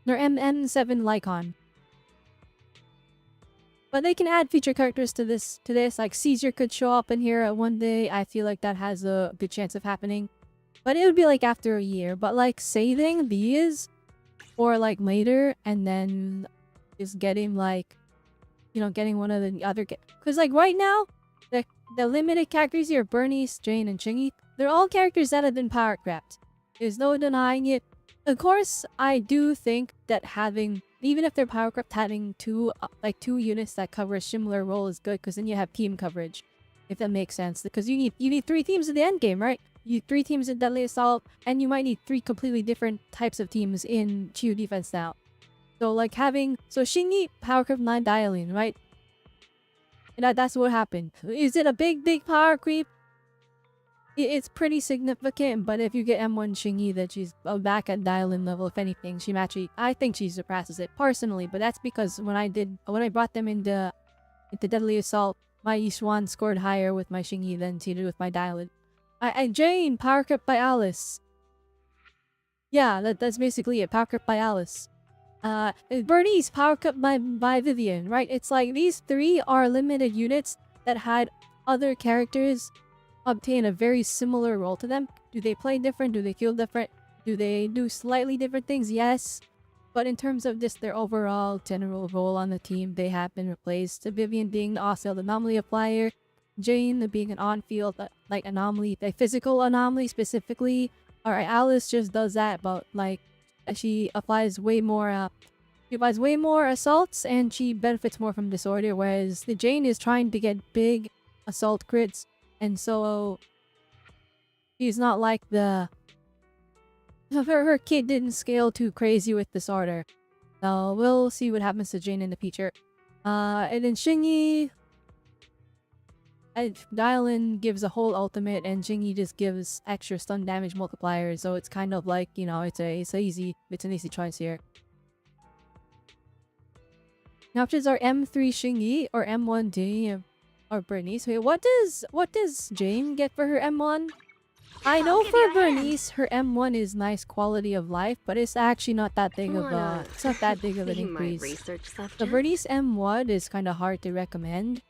they're M7 Lycon. But they can add feature characters to this. Like Caesar could show up in here one day. I feel like that has a good chance of happening. But it would be like after a year. But like saving these, or like later, and then just getting like, you know, getting one of the other. Because like right now, the limited characters here, Bernice, Jane, and Chingy, they're all characters that have been power crept. There's no denying it. Of course, I do think that having, even if they're power crept, having two units that cover a similar role is good, because then you have team coverage, if that makes sense. Because you need 3 teams in the end game, right? You need 3 teams in Deadly Assault, and you might need 3 completely different types of teams in Chiyu Defense now. So like so Shingi power crept 9 dialing, right? And that's what happened. Is it a big power creep? It's pretty significant, but if you get M1 Shingi, that she's back at dial-in level, if anything, I think she surpasses it personally. But that's because when I brought them into Deadly Assault, my Yishuan scored higher with my Shingi than she did with my dial-in. Jane, power crept by Alice. Yeah, that's basically it. Power crept by Alice. Bernice, power crept by Vivian, right? It's like these 3 are limited units that had other characters obtain a very similar role to them. Do they play different? Do they feel different? Do they do slightly different things? Yes. But in terms of just their overall general role on the team, they have been replaced. Vivian being the off-field anomaly applier, Jane being an on-field like anomaly, a physical anomaly specifically. Alright, Alice just does that, but like she applies way more assaults, and she benefits more from disorder, whereas the Jane is trying to get big assault crits. And so she's not like her kid didn't scale too crazy with disorder. So we'll see what happens to Jane in the future. And then Shingi, Dial-in gives a whole ultimate, and Shingi just gives extra stun damage multiplier. So it's kind of like, you know, it's an easy choice here. Now options are M3 Shingi or M1 Jane or Bernice. Wait, what does Jane get for her M1? I know for Bernice, her M1 is nice quality of life, but it's actually not that big of an increase. The Bernice M1 is kind of hard to recommend.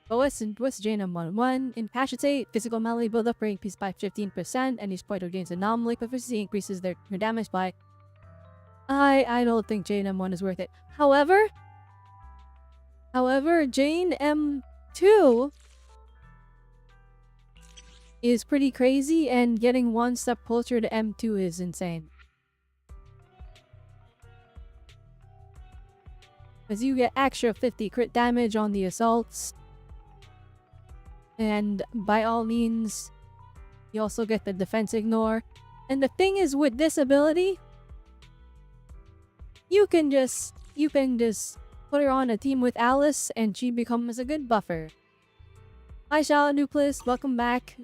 But what's Jane M1? 1. Incapacitate, physical melee build-up rate increased by 15%, and each point of Jane's anomaly proficiency increases their damage by... I don't think Jane M1 is worth it. However, Jane M2 is pretty crazy, and getting 1 step closer to M2 is insane. Because you get extra 50 crit damage on the assaults. And by all means, you also get the defense ignore. And the thing is, with this ability, you can just put her on a team with Alice, and she becomes a good buffer. Hi Shala Duplis, welcome back.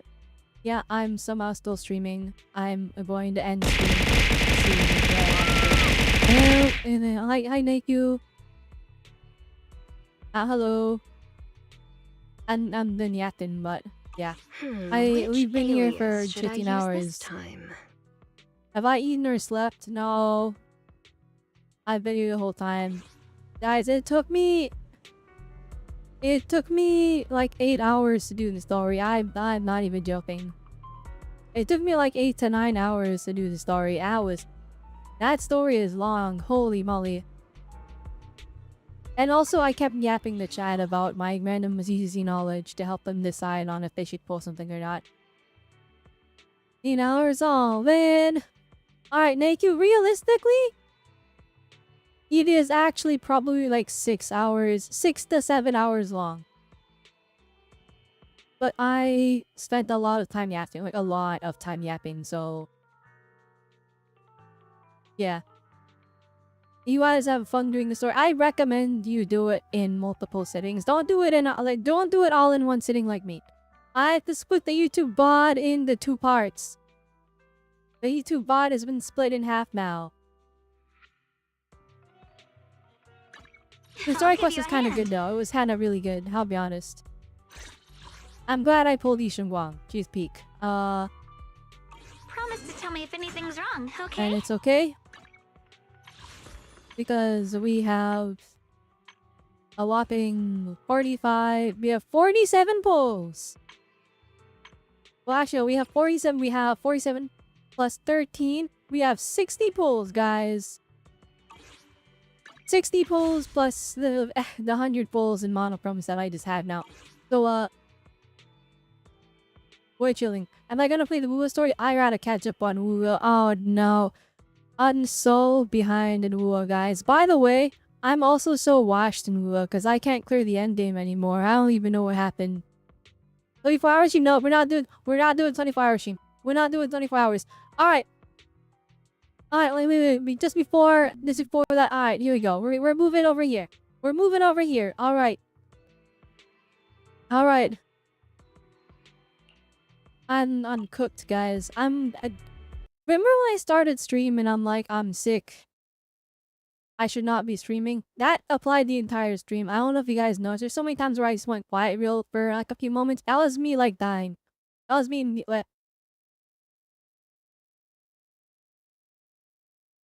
Yeah, I'm somehow still streaming. I'm going to end stream. Hi Naku. Hello. I'm done yapping, but yeah. We've been here for 15 hours. Have I eaten or slept? No. I've been here the whole time. Guys, it took me like 8 hours to do the story. I'm not even joking. It took me like 8 to 9 hours to do the story. That story is long. Holy moly. And also, I kept yapping the chat about my random ZZ knowledge to help them decide on if they should post something or not. 8 hours all, man. Alright, Naku, realistically, It is actually probably like 6 hours, 6 to 7 hours long. But I spent a lot of time yapping, like a lot of time yapping, so yeah. You guys have fun doing the story. I recommend you do it in multiple settings. Don't do it in don't do it all in one sitting like me. I have to split the YouTube VOD into 2 parts. The YouTube VOD has been split in half now. The story quest is kind of good though. It was kind of really good, I'll be honest. I'm glad I pulled Yi Guang. She's peak. Promise to tell me if anything's wrong, okay? And it's okay. Because we have a whopping 45. We have 47 pulls. Well, actually, we have 47. We have 47 plus 13. We have 60 pulls, guys. 60 pulls plus the 100 pulls in monochromes that I just had now. So, we're chilling. Am I gonna play the Wua story? I gotta catch up on Wua. Oh no. I'm so behind in Wua, guys. By the way, I'm also so washed in Wua because I can't clear the end game anymore. I don't even know what happened. 24 hours stream? No, we're not doing 24 hours stream. We're not doing 24 hours. Alright. Alright, wait. Just before that. Alright, here we go. We're moving over here. We're moving over here. Alright. Alright. I'm uncooked, guys. Remember when I started streaming, I'm like, I'm sick. I should not be streaming. That applied the entire stream. I don't know if you guys noticed. There's so many times where I just went quiet real for like a few moments. That was me like dying. That was me.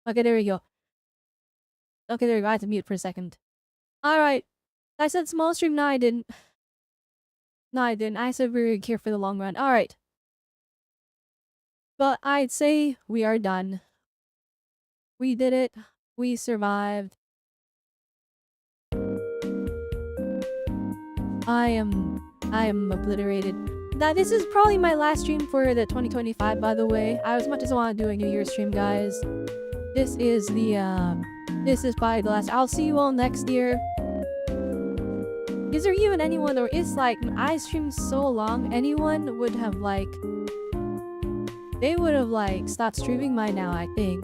Okay, there we go. Okay, there we go. I had to mute for a second. Alright. I said small stream. No, I didn't. No, I didn't. I said we were here for the long run. Alright. But I'd say we are done. We did it. We survived. I am obliterated. Now, this is probably my last stream for the 2025, by the way. As much as I want to do a New Year's stream, guys. This is probably the last. I'll see you all next year. Is there even anyone, or is like, I streamed so long, anyone would have like, they would have like stopped streaming by now, I think.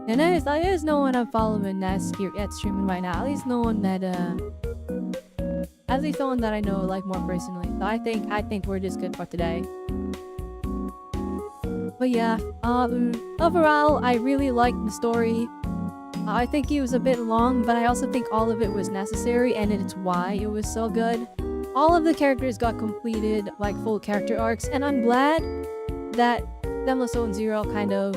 And there's no one I'm following that's here at streaming right now. At least no one that at least no one that I know like more personally. So I think we're just good for today. But yeah, overall I really liked the story. I think it was a bit long, but I also think all of it was necessary, and it's why it was so good. All of the characters got completed, like full character arcs, and I'm glad that Zenless Zone Zero kind of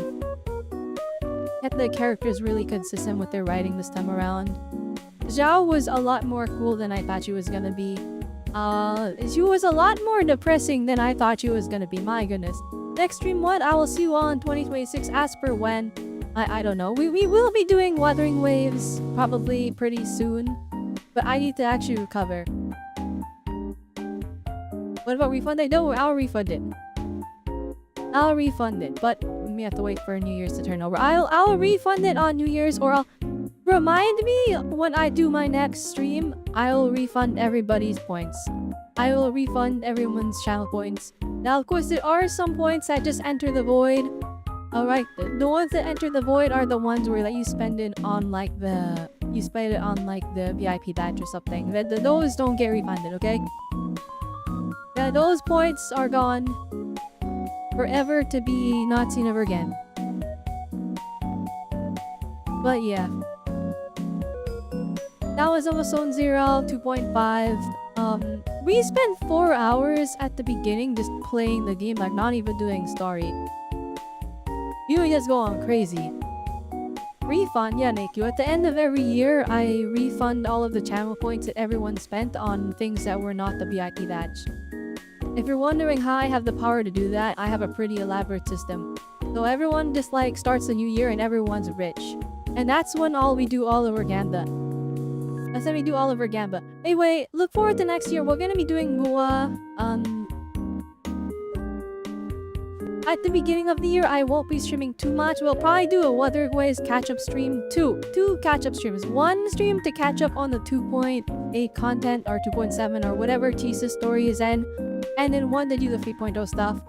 kept the characters really consistent with their writing this time around. Zhao was a lot more cool than I thought she was gonna be. She was a lot more depressing than I thought she was gonna be, my goodness. Next stream what? I will see you all in 2026. As per when, I don't know. We will be doing Wuthering Waves probably pretty soon, but I need to actually recover. What about refund? No, I'll refund it. I'll refund it, but we have to wait for New Year's to turn over. I'll refund it on New Year's, or I'll remind me when I do my next stream. I'll refund everybody's points. I will refund everyone's channel points. Now, of course, there are some points that just enter the void. Alright, the ones that enter the void are the ones where like, you spend it on like the VIP badge or something. Those don't get refunded, okay? Yeah, those points are gone forever to be not seen ever again. But yeah. That was almost Zone Zero 2.5. We spent 4 hours at the beginning just playing the game, like not even doing story. You just go on crazy. Refund, yeah, Nikyu. At the end of every year, I refund all of the channel points that everyone spent on things that were not the VIP badge. If you're wondering how I have the power to do that, I have a pretty elaborate system. So everyone just like starts the new year and everyone's rich. And that's when we do all of our Gamba. That's when we do all of our Gamba. Anyway, look forward to next year. We're gonna be doing Mua. at the beginning of the year, I won't be streaming too much. We'll probably do a Weatherways catch-up stream. Two catch-up streams. One stream to catch up on the 2.8 content or 2.7 or whatever thesis story is in. And then one to do the 3.0 stuff.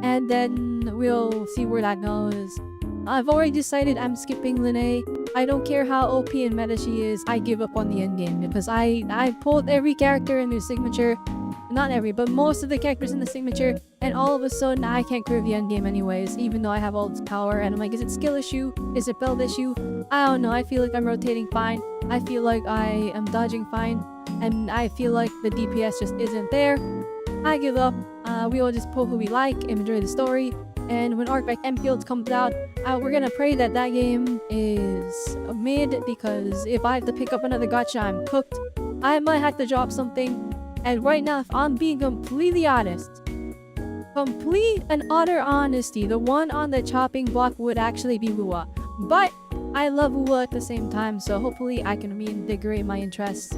And then we'll see where that goes. I've already decided I'm skipping Linnae. I don't care how OP and meta she is, I give up on the endgame because I pulled every character in the signature. Not every, but most of the characters in the signature, and all of a sudden I can't clear the endgame anyways, even though I have all this power. And I'm like, is it skill issue? Is it build issue? I don't know. I feel like I'm rotating fine. I feel like I am dodging fine. And I feel like the DPS just isn't there. I give up. We all just pull who we like and enjoy the story. And when Arcback Enfield comes out, we're gonna pray that that game is mid, because if I have to pick up another gacha, I'm cooked. I might have to drop something. And right now, if I'm being completely honest, complete and utter honesty, the one on the chopping block would actually be Wua. But I love Wua at the same time, so hopefully I can reinvigorate my interest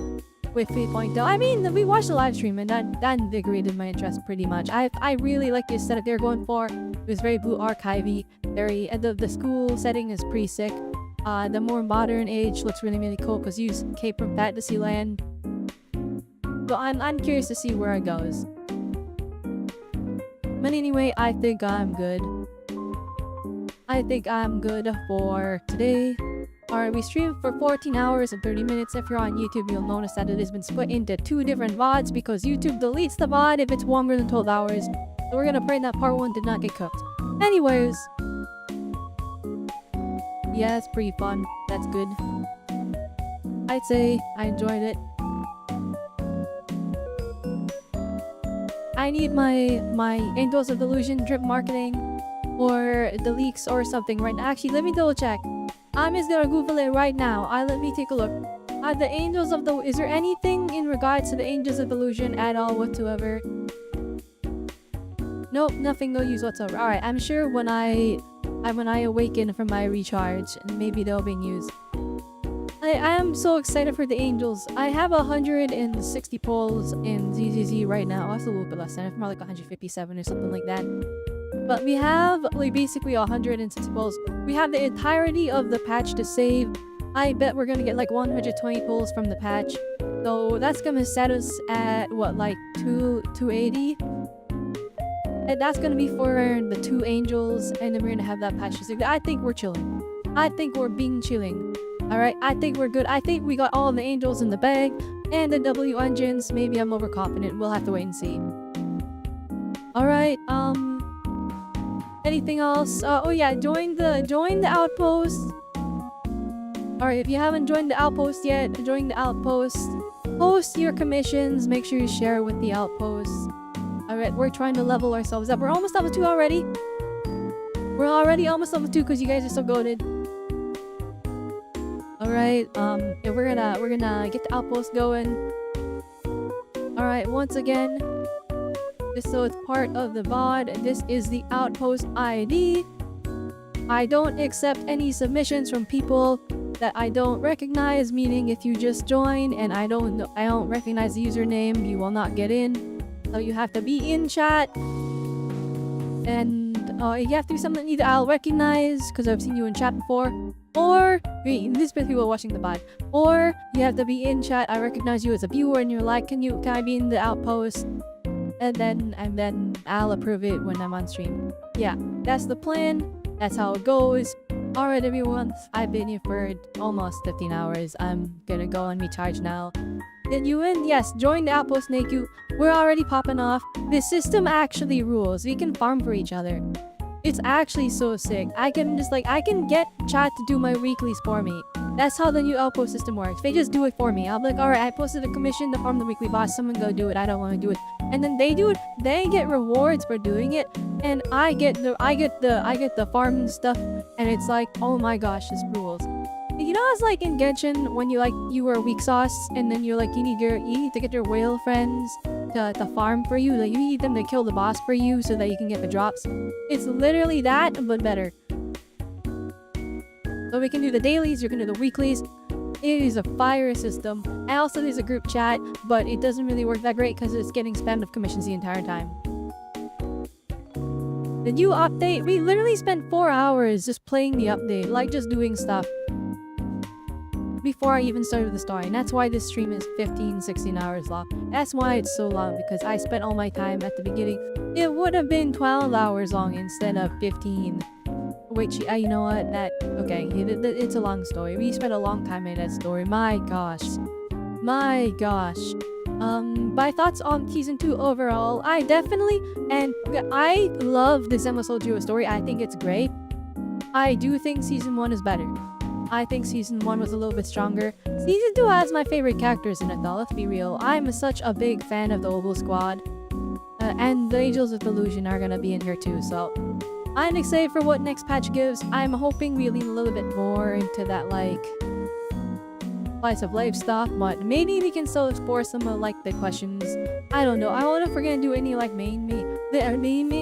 with 3.0. I mean, we watched the live stream and that invigorated my interest pretty much. I really like the aesthetic they're going for. It was very Blue Archive-y, very, and the school setting is pretty sick. The more modern age looks really, really cool because you use Cape from Fantasyland. But I'm curious to see where it goes. But anyway, I think I'm good. I think I'm good for today. Alright, we streamed for 14 hours and 30 minutes. If you're on YouTube, you'll notice that it has been split into 2 different VODs because YouTube deletes the VOD if it's longer than 12 hours. So we're gonna pray that part 1 did not get cooked. Anyways. Yeah, it's pretty fun. That's good. I'd say I enjoyed it. I need my Angels of Illusion drip marketing or the leaks or something right now. Actually, let me double check. I'm just gonna Google it right now. Let me take a look. The Angels of the... Is there anything in regards to the Angels of Illusion at all whatsoever? Nope, nothing, no use whatsoever. Alright, I'm sure when I awaken from my recharge, maybe they'll be used. I am so excited for the Angels. I have 160 polls in ZZZ right now. Also a little bit less than, more like 157 or something like that. But we have like basically 160 polls. We have the entirety of the patch to save. I bet we're gonna get like 120 polls from the patch. So that's gonna set us at what, like 280? And that's gonna be for the 2 Angels, and then we're gonna have that patch to save. I think we're chilling. I think we're being chilling. Alright, I think we're good. I think we got all of the Angels in the bag. And the W engines. Maybe I'm overconfident. We'll have to wait and see. Alright, anything else? Oh yeah, join the outpost. Alright, if you haven't joined the outpost yet, join the outpost. Post your commissions. Make sure you share it with the outpost. Alright, we're trying to level ourselves up. We're almost level 2 already. We're already almost level 2 because you guys are so goated. Alright, yeah, we're gonna get the outpost going. Alright, once again, just so it's part of the VOD, this is the outpost ID. I don't accept any submissions from people that I don't recognize, meaning if you just join and I don't recognize the username, you will not get in. So you have to be in chat. And you have to do something either I'll recognize because I've seen you in chat before, or this is people watching the VOD, or you have to be in chat. I recognize you as a viewer and you're like, can I be in the outpost? And then I'll approve it when I'm on stream. Yeah, that's the plan. That's how it goes. Alright everyone, I've been here for almost 15 hours. I'm gonna go and recharge now. Did you win? Yes, join the outpost, Naku. We're already popping off. This system actually rules. We can farm for each other. It's actually so sick. I can get chat to do my weeklies for me. That's how the new outpost system works. They just do it for me. I'll be like, alright, I posted a commission to farm the weekly boss. Someone go do it. I don't want to do it. And then they do it. They get rewards for doing it. And I get the farm stuff. And it's like, oh my gosh, this rules. You know, it's like in Genshin when you were weak sauce and then you need to get your whale friends to farm for you. Like you need them to kill the boss for you so that you can get the drops. It's literally that, but better. So we can do the dailies, you can do the weeklies. It is a fire system. And also there's a group chat, but it doesn't really work that great because it's getting spammed of commissions the entire time. The new update, we literally spent 4 hours just playing the update, like just doing stuff before I even started the story. And that's why this stream is 15-16 hours long. That's why it's so long, because I spent all my time at the beginning. It would have been 12 hours long instead of 15. Wait, you know what? Okay, it's a long story. We spent a long time in that story. My gosh. My gosh. My thoughts on season 2 overall, I love the Zenless story. I think it's great. I do think season 1 is better. I think season 1 was a little bit stronger. Season 2 has my favorite characters in it though, let's be real. I'm such a big fan of the Obel Squad. And the Angels of Delusion are gonna be in here too, so I'm excited for what next patch gives. I'm hoping we lean a little bit more into that, like, slice of life stuff, but maybe we can still explore some of, like, the questions. I don't know. I don't know if we're gonna do any, like, main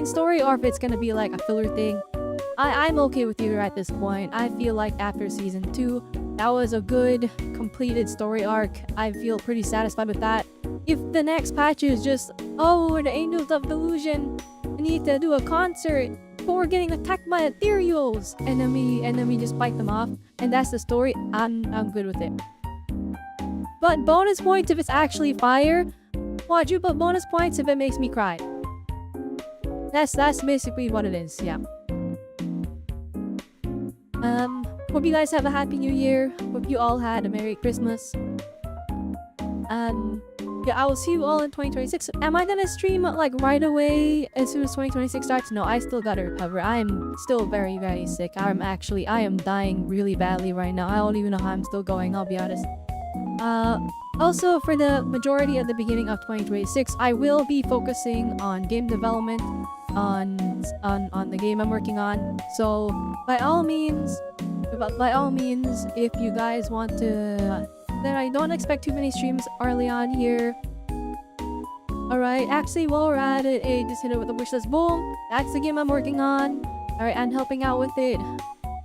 story, or if it's gonna be, like, a filler thing. I'm okay with either at this point. I feel like after season 2, that was a good, completed story arc. I feel pretty satisfied with that. If the next patch is just, oh, we're the Angels of Delusion, we need to do a concert, but we're getting attacked by ethereals, and then we just fight them off, and that's the story, I'm good with it. But bonus points if it's actually fire. Watch you, but bonus points if it makes me cry. That's basically what it is, yeah. Hope you guys have a happy new year. Hope you all had a Merry Christmas. Yeah, I will see you all in 2026. Am I gonna stream like right away as soon as 2026 starts? No, I still gotta recover. I am still very, very sick. I am dying really badly right now. I don't even know how I'm still going, I'll be honest. Also, for the majority at the beginning of 2026, I will be focusing on game development, on the game I'm working on. So, by all means, if you guys want to, then I don't expect too many streams early on here. Alright, actually, while we're at it, hey, just hit it with the wishlist. Boom! That's the game I'm working on. Alright, I'm helping out with it.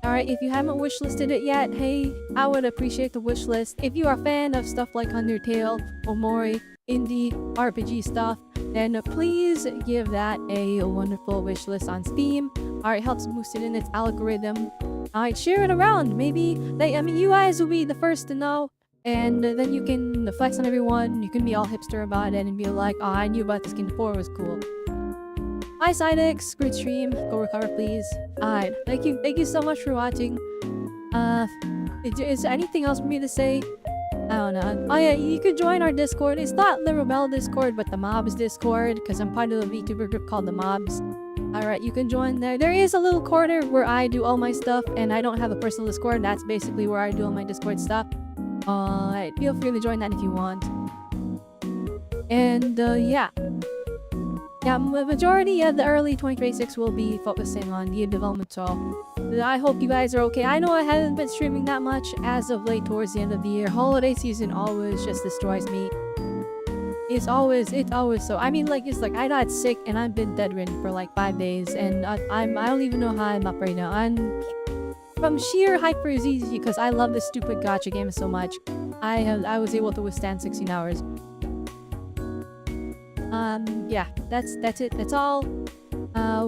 Alright, if you haven't wishlisted it yet, hey, I would appreciate the wishlist. If you are a fan of stuff like Undertale, Omori, indie, RPG stuff, then please give that a wonderful wishlist on Steam. Alright, helps boost it in its algorithm. Alright, share it around. Maybe, you guys will be the first to know. And then you can flex on everyone. You can be all hipster about it and be like, oh, I knew about this game before, it was cool. Hi Sidex, great stream. Go recover please. Alright, thank you so much for watching. Is there anything else for me to say? I don't know. Oh yeah, you could join our Discord. It's not the Robelle Discord, but the Mobs Discord, because I'm part of the VTuber group called the Mobs. Alright, you can join there. There is a little corner where I do all my stuff, and I don't have a personal Discord. That's basically where I do all my Discord stuff. Feel free to join that if you want. And yeah. Yeah, majority of the early 2026 will be focusing on game development, so I hope you guys are okay. I know I haven't been streaming that much as of late towards the end of the year. Holiday season always just destroys me. It's always so. I mean, like, it's like I got sick and I've been bedridden for like 5 days, and I don't even know how I'm up right now. I'm from sheer hyper-easy because I love this stupid gacha game so much. I was able to withstand 16 hours. Yeah, that's it. That's all.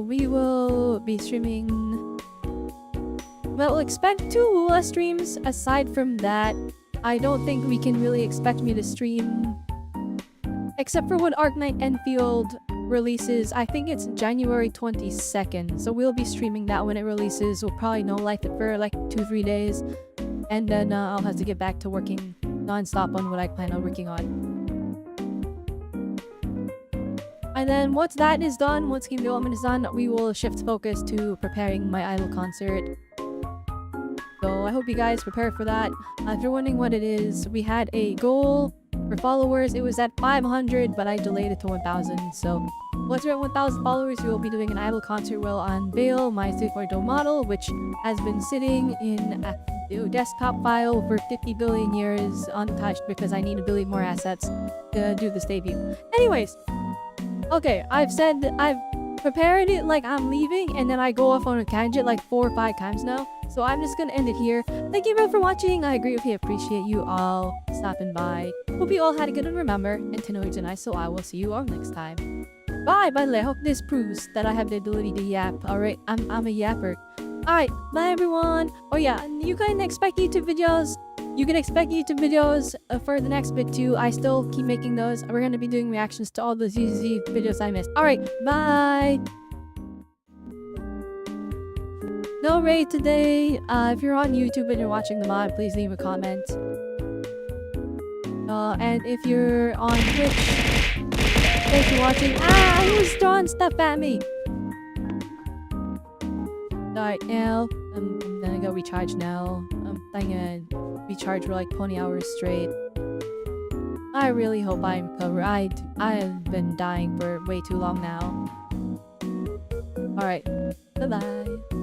We will be streaming. Well, expect 2 less streams. Aside from that, I don't think we can really expect me to stream. Except for when Arknight Enfield releases. I think it's January 22nd. So we'll be streaming that when it releases. We'll probably no light it for like 2-3 days. And then I'll have to get back to working non-stop on what I plan on working on. And then once that is done, once game development is done, we will shift focus to preparing my idol concert. So I hope you guys prepare for that. If you're wondering what it is, we had a goal for followers. It was at 500, but I delayed it to 1,000. So once we're at 1,000 followers, we will be doing an idol concert. We'll unveil my 3.0 model, which has been sitting in a desktop file for 50 billion years untouched because I need a billion more assets to do this debut. Anyways. Okay, I've prepared it like I'm leaving, and then I go off on a tangent like 4 or 5 times now. So I'm just gonna end it here. Thank you everyone for watching. I greatly appreciate you all stopping by. Hope you all had a good one. Remember, and to know you're nice, so I will see you all next time. Bye. By the way, I hope this proves that I have the ability to yap. Alright, I'm a yapper. Alright, bye everyone. Oh yeah, you can expect YouTube videos. You can expect YouTube videos for the next bit too. I still keep making those. We're gonna be doing reactions to all those easy videos I missed. Alright, bye. No raid today. If you're on YouTube and you're watching the mod, please leave a comment. And if you're on Twitch, thanks for watching. Ah, who's throwing stuff at me? Alright, now I'm gonna go recharge now. I'm gonna recharge for like 20 hours straight. I really hope I recover. I have been dying for way too long now. Alright, bye bye.